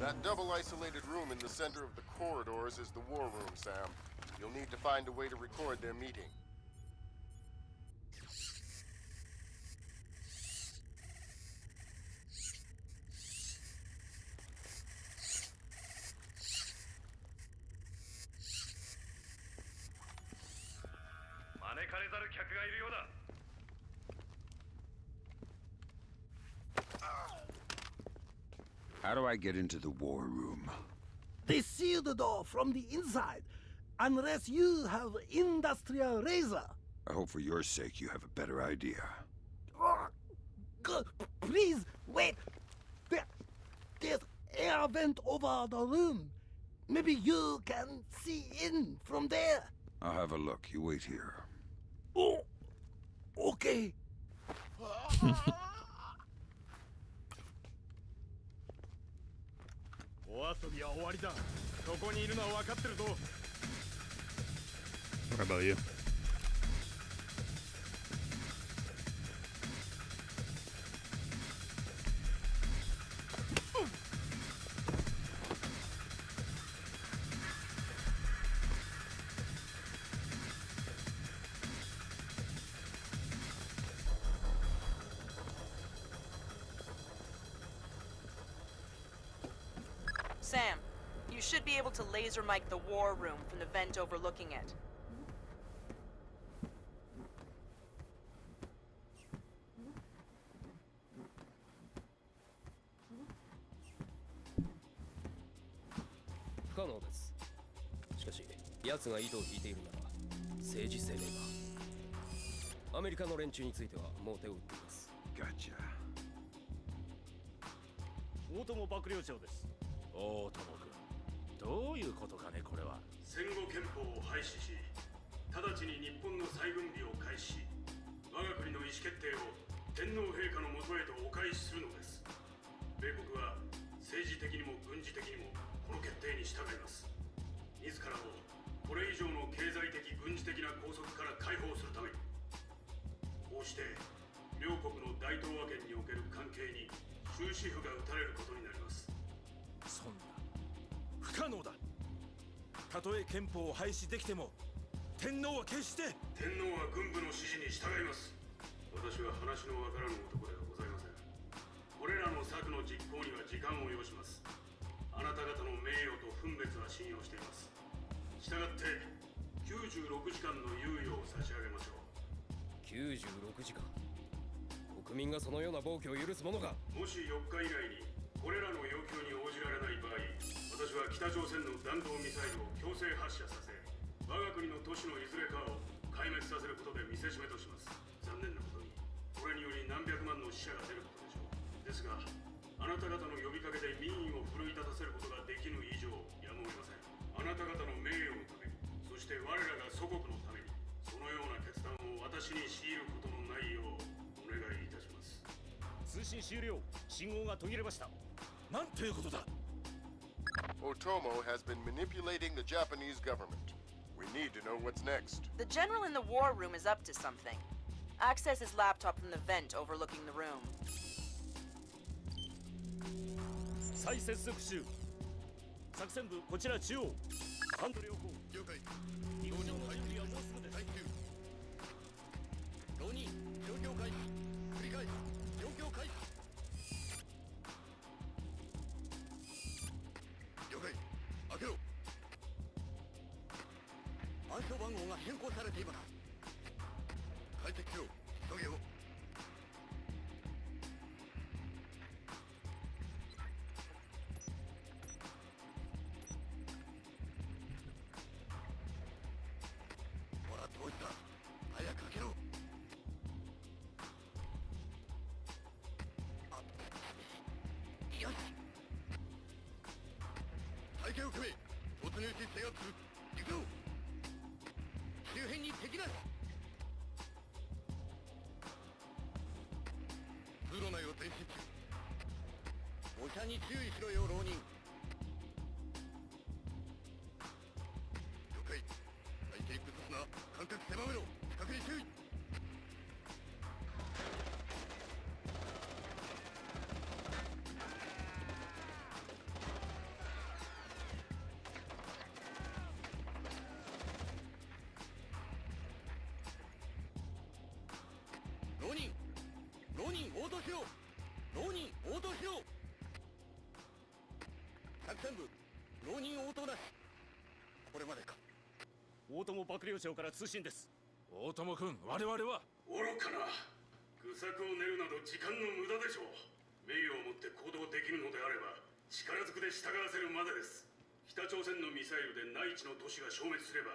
[SPEAKER 5] That double isolated room in the center of the corridors is the war room, Sam. You'll need to find a way to record their meeting.
[SPEAKER 4] How do I get into the war room?
[SPEAKER 23] They seal the door from the inside, unless you have industrial razor.
[SPEAKER 4] I hope for your sake you have a better idea.
[SPEAKER 23] Please, wait! There's air vent over the room. Maybe you can see in from there.
[SPEAKER 4] I'll have a look. You wait here.
[SPEAKER 23] Oh, okay.
[SPEAKER 20] お遊びは終わりだ。ここにいるのは分かってるぞ。
[SPEAKER 1] What about you?
[SPEAKER 7] Sam, you should be able to laser mic the war room from the vent overlooking it.
[SPEAKER 4] Gotcha.
[SPEAKER 19] 大友幕僚長です。
[SPEAKER 21] 大友君、どういうことかねこれは。
[SPEAKER 19] 戦後憲法を廃止し、直ちに日本の再軍備を開始し、我が国の意思決定を天皇陛下のもとへとお返しするのです。米国は政治的にも軍事的にもこの決定に従います。自らをこれ以上の経済的軍事的な拘束から解放するために、こうして両国の大東亜圏における関係に終止符が打たれることになります。
[SPEAKER 20] そんな不可能だ。たとえ憲法を廃止できても天皇は決して
[SPEAKER 19] 天皇は軍部の指示に従います。私は話のわからぬ男ではございません。これらの策の実行には時間を要します。あなた方の名誉と分別は信用しています。したがって96時間の猶予を差し上げましょう。
[SPEAKER 6] 96時間、国民がそのような暴挙を許すものか。
[SPEAKER 19] もし4日以内にこれらの要求に応じられない場合、私は北朝鮮の弾道ミサイルを強制発射させ、我が国の都市のいずれかを壊滅させることで見せしめとします。残念なことにこれにより何百万の死者が出ることでしょう。ですがあなた方の呼びかけで民意を奮い立たせることができぬ以上やむを得ません。あなた方の名誉のために、そして我らが祖国のために、そのような決断を私に強いることのないようお願いいたします。通信終了。信号が途切れました。
[SPEAKER 20] なんていうことだ。
[SPEAKER 5] Otomo has been manipulating the Japanese government. We need to know what's next.
[SPEAKER 7] The general in the war room is up to something. Access his laptop from the vent overlooking the room.
[SPEAKER 19] 再接続中。作戦部こちら中央。ハンドル横。了解。日本の配備はもうすぐです。
[SPEAKER 6] 浪人、状況開始。繰り返す。状況開始。了解。開けろ。暗証番号が変更されています。解析しろ。急げよ。ほら、どういった。早く開けろ。よし。体系を組め。突入し制圧する。行くぞ。周辺に敵なし。通路内を前進中。お茶に注意しろよ、浪人。了解。体系崩すな。間隔狭めろ。近くに注意。浪人応答しろ。浪人応答しろ。作戦部浪人応答なし。これまでか。
[SPEAKER 19] 大友幕僚長から通信です。
[SPEAKER 21] 大友君、我々は
[SPEAKER 19] 愚かな。愚策を練るなど時間の無駄でしょう。名誉をもって行動できるのであれば力ずくで従わせるまでです。北朝鮮のミサイルで内地の都市が消滅すれば、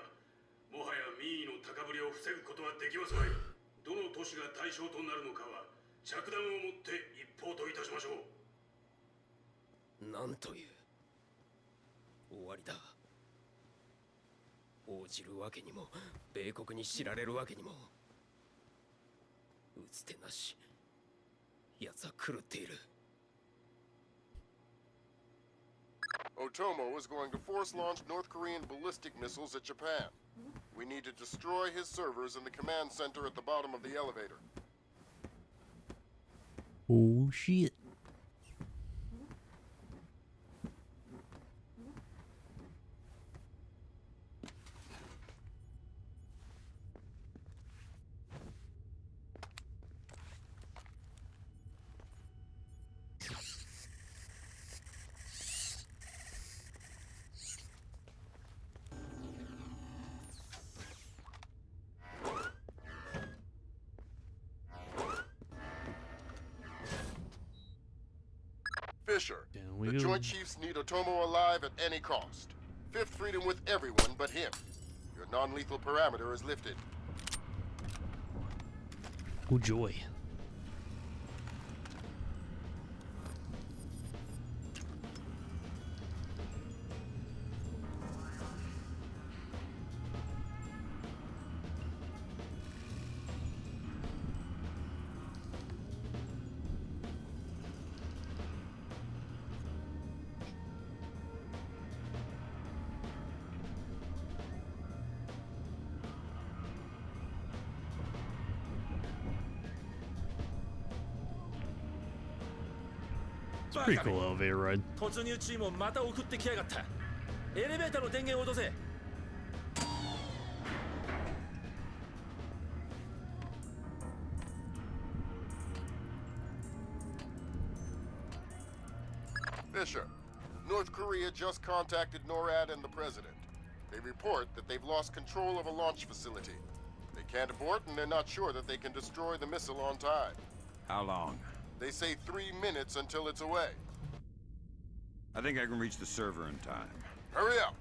[SPEAKER 19] もはや民意の高ぶりを防ぐことはできますまい。どの都市が対象となるのかは着弾をもって一方といたしましょう。
[SPEAKER 13] なんという終わりだ。応じるわけにも米国に知られるわけにも。打つ手なし。奴は狂っている。
[SPEAKER 5] Otomo is going to force launch North Korean ballistic missiles at Japan. We need to destroy his servers in the command center at the bottom of the elevator.
[SPEAKER 1] Oh shit.
[SPEAKER 5] Fisher, the Joint Chiefs need Otomo alive at any cost. Fifth freedom with everyone but him. Your non-lethal parameter is lifted.
[SPEAKER 1] Oh joy. It's a pretty cool elevator ride.
[SPEAKER 20] 突入チームをまた送ってきやがった。エレベーターの電源を落とせ。
[SPEAKER 5] Fisher, North Korea just contacted NORAD and the president. They report that they've lost control of a launch facility. They can't abort and they're not sure that they can destroy the missile on time.
[SPEAKER 4] How long?
[SPEAKER 5] They say 3 minutes until it's away.
[SPEAKER 4] I think I can reach the server in time.
[SPEAKER 5] Hurry up!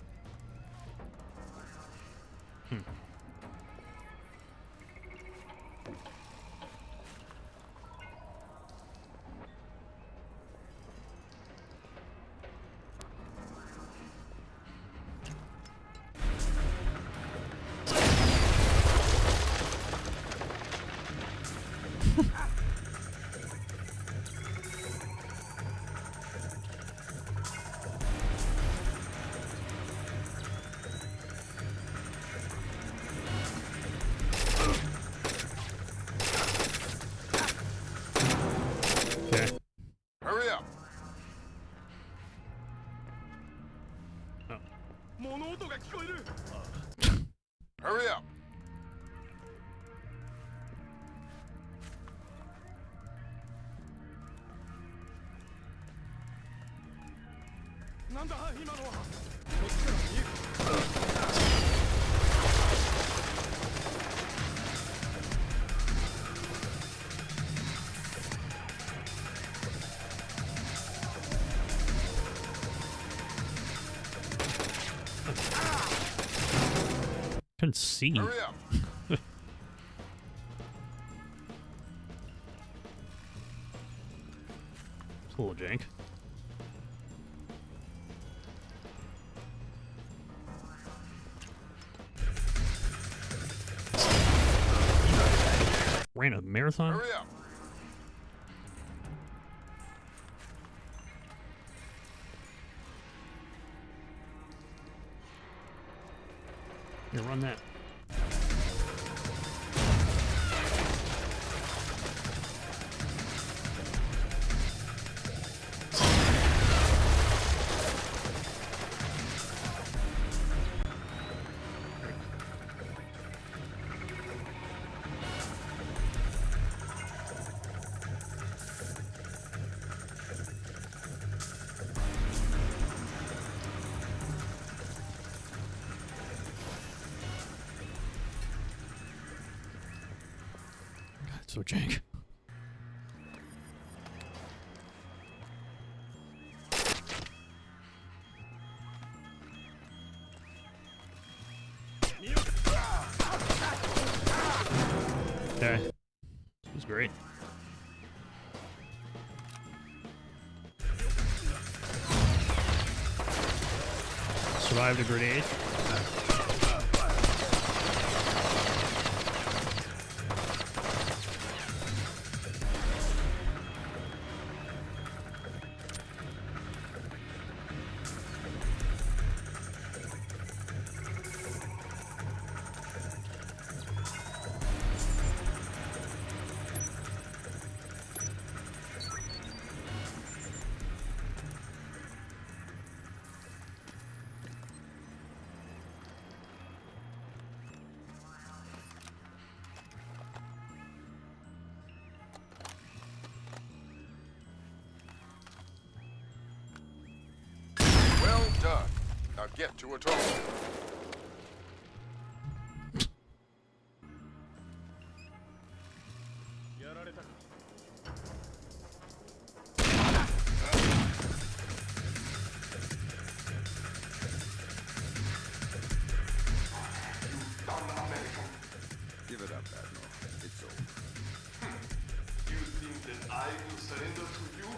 [SPEAKER 5] Hurry up! Hurry up!
[SPEAKER 1] Couldn't see.
[SPEAKER 5] Hurry up!
[SPEAKER 1] It's a little jank. Ran a marathon?
[SPEAKER 5] Hurry up!
[SPEAKER 1] Here, run that. So jank. great. Survived a grenade.
[SPEAKER 5] Well done. Now get to a total.
[SPEAKER 4] Give it up, Admiral. It's over.
[SPEAKER 6] You think that I will surrender to you?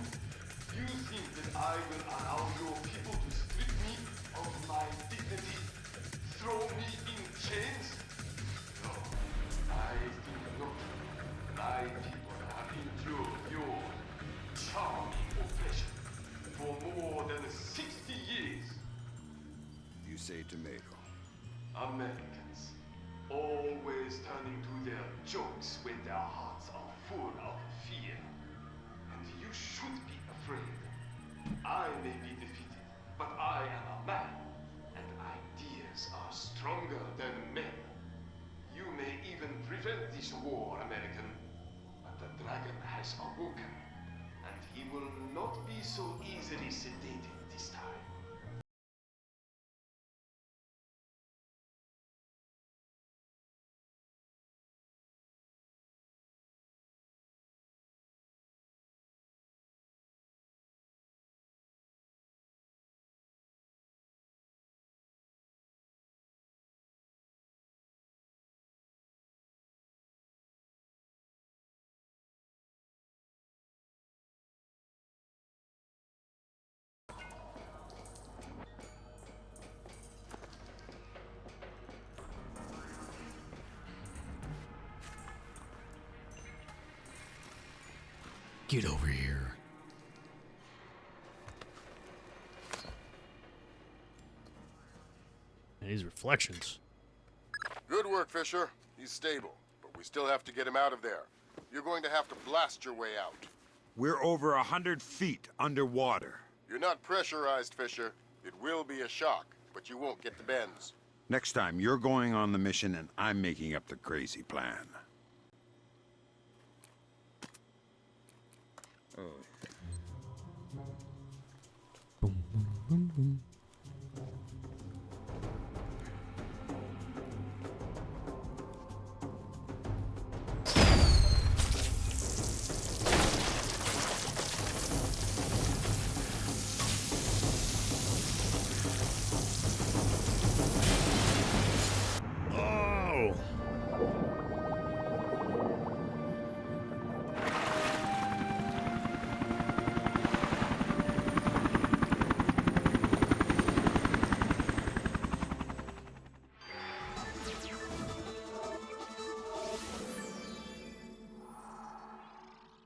[SPEAKER 6] You think that I will allow your people to strip me of my dignity? Throw me in chains? No, I think not. My people have endured your charming oppression for more than 60 years.
[SPEAKER 4] You say tomato.
[SPEAKER 6] Americans, always turning to their jokes when their hearts are full of fear. And you should be afraid. I may be defeated, but I am a man, and ideas are stronger than men. You may even prevent this war, American, but the dragon has awoken, and he will not be so easily sedated this time.
[SPEAKER 1] Get over here. And these reflections.
[SPEAKER 5] Good work, Fisher. He's stable, but we still have to get him out of there. You're going to have to blast your way out.
[SPEAKER 4] We're over 100 feet underwater.
[SPEAKER 5] You're not pressurized, Fisher. It will be a shock, but you won't get the bends.
[SPEAKER 4] Next time, you're going on the mission and I'm making up the crazy plan. Oh.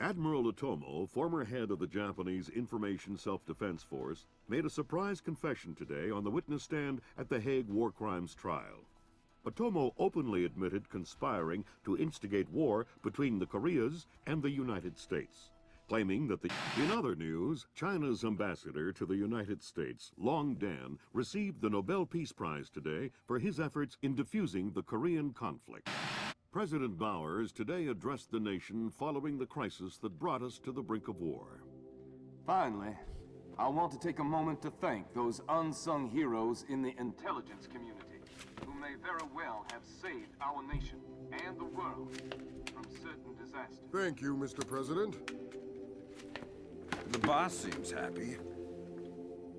[SPEAKER 2] Admiral Otomo, former head of the Japanese Information Self-Defense Force, made a surprise confession today on the witness stand at the Hague War Crimes trial. Otomo openly admitted conspiring to instigate war between the Koreas and the United States, claiming that In other news, China's ambassador to the United States, Long Dan, received the Nobel Peace Prize today for his efforts in diffusing the Korean conflict. President Bowers today addressed the nation following the crisis that brought us to the brink of war.
[SPEAKER 3] Finally, I want to take a moment to thank those unsung heroes in the intelligence community who may very well have saved our nation and the world from certain disasters.
[SPEAKER 17] Thank you, Mr. President.
[SPEAKER 4] The boss seems happy.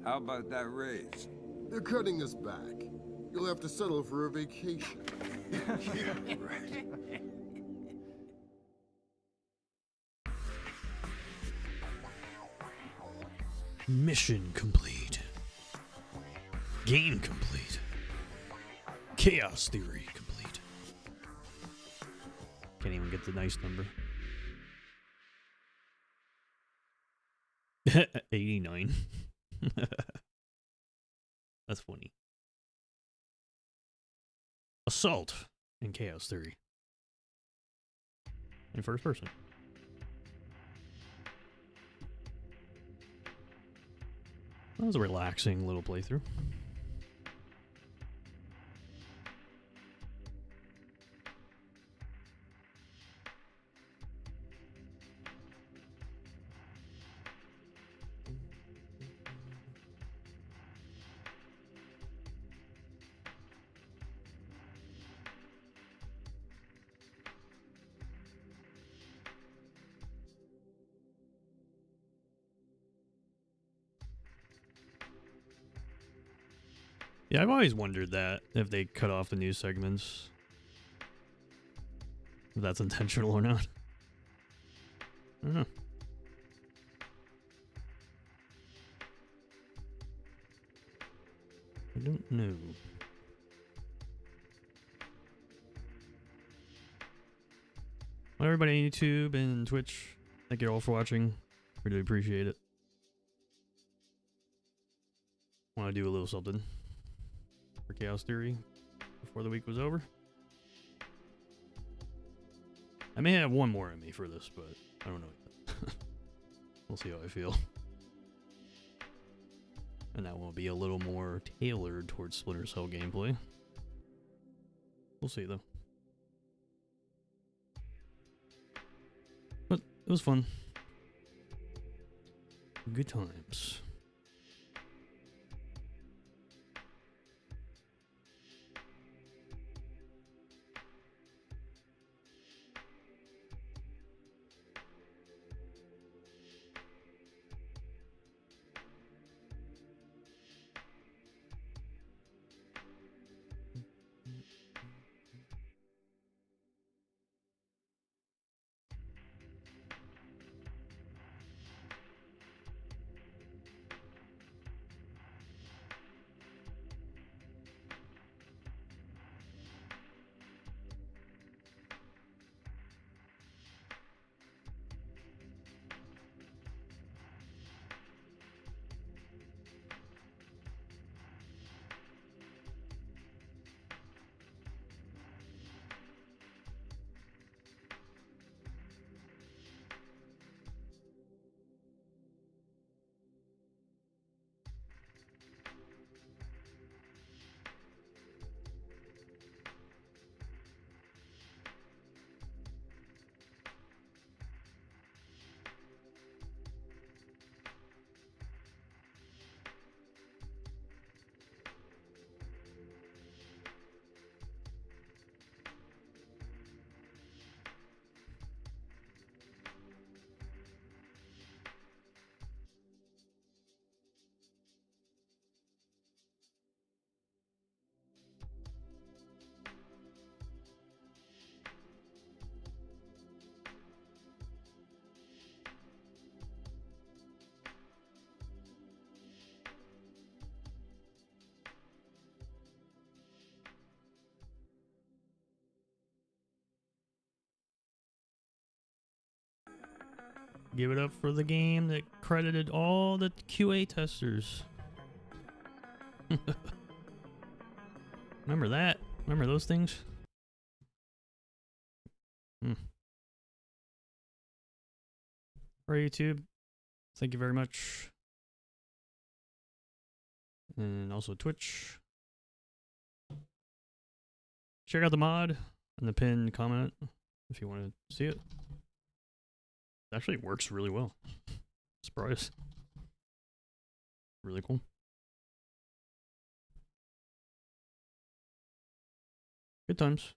[SPEAKER 4] How about that raise?
[SPEAKER 17] They're cutting us back. You'll have to settle for a vacation.
[SPEAKER 4] Yeah, right.
[SPEAKER 1] Mission complete. Game complete. Chaos theory complete. Can't even get the nice number. 89. That's funny. Assault and chaos theory. In first person. That was a relaxing little playthrough. Yeah, I've always wondered that, if they cut off the news segments. If that's intentional or not. I don't know. I don't know. Well, everybody on YouTube and Twitch, thank you all for watching. Really appreciate it. Want to do a little something for Chaos Theory before the week was over. I may have one more in me for this, but I don't know yet. We'll see how I feel. And that will be a little more tailored towards Splinter Cell gameplay. We'll see though. But it was fun. Good times. Give it up for the game that credited all the QA testers. Remember that? Remember those things? For YouTube, thank you very much. And also Twitch. Check out the mod and the pinned comment if you want to see it. It actually works really well. Surprise. Really cool. Good times.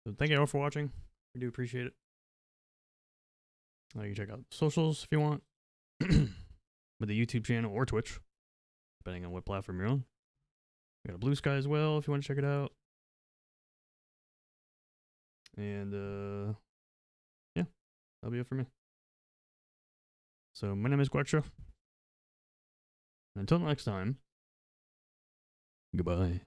[SPEAKER 1] So thank you all for watching. I do appreciate it. You can check out socials if you want. With the YouTube channel or Twitch, depending on what platform you're on. We got a Blue Sky as well if you want to check it out. And yeah, that'll be it for me. So my name is Gwektro. Until next time, goodbye.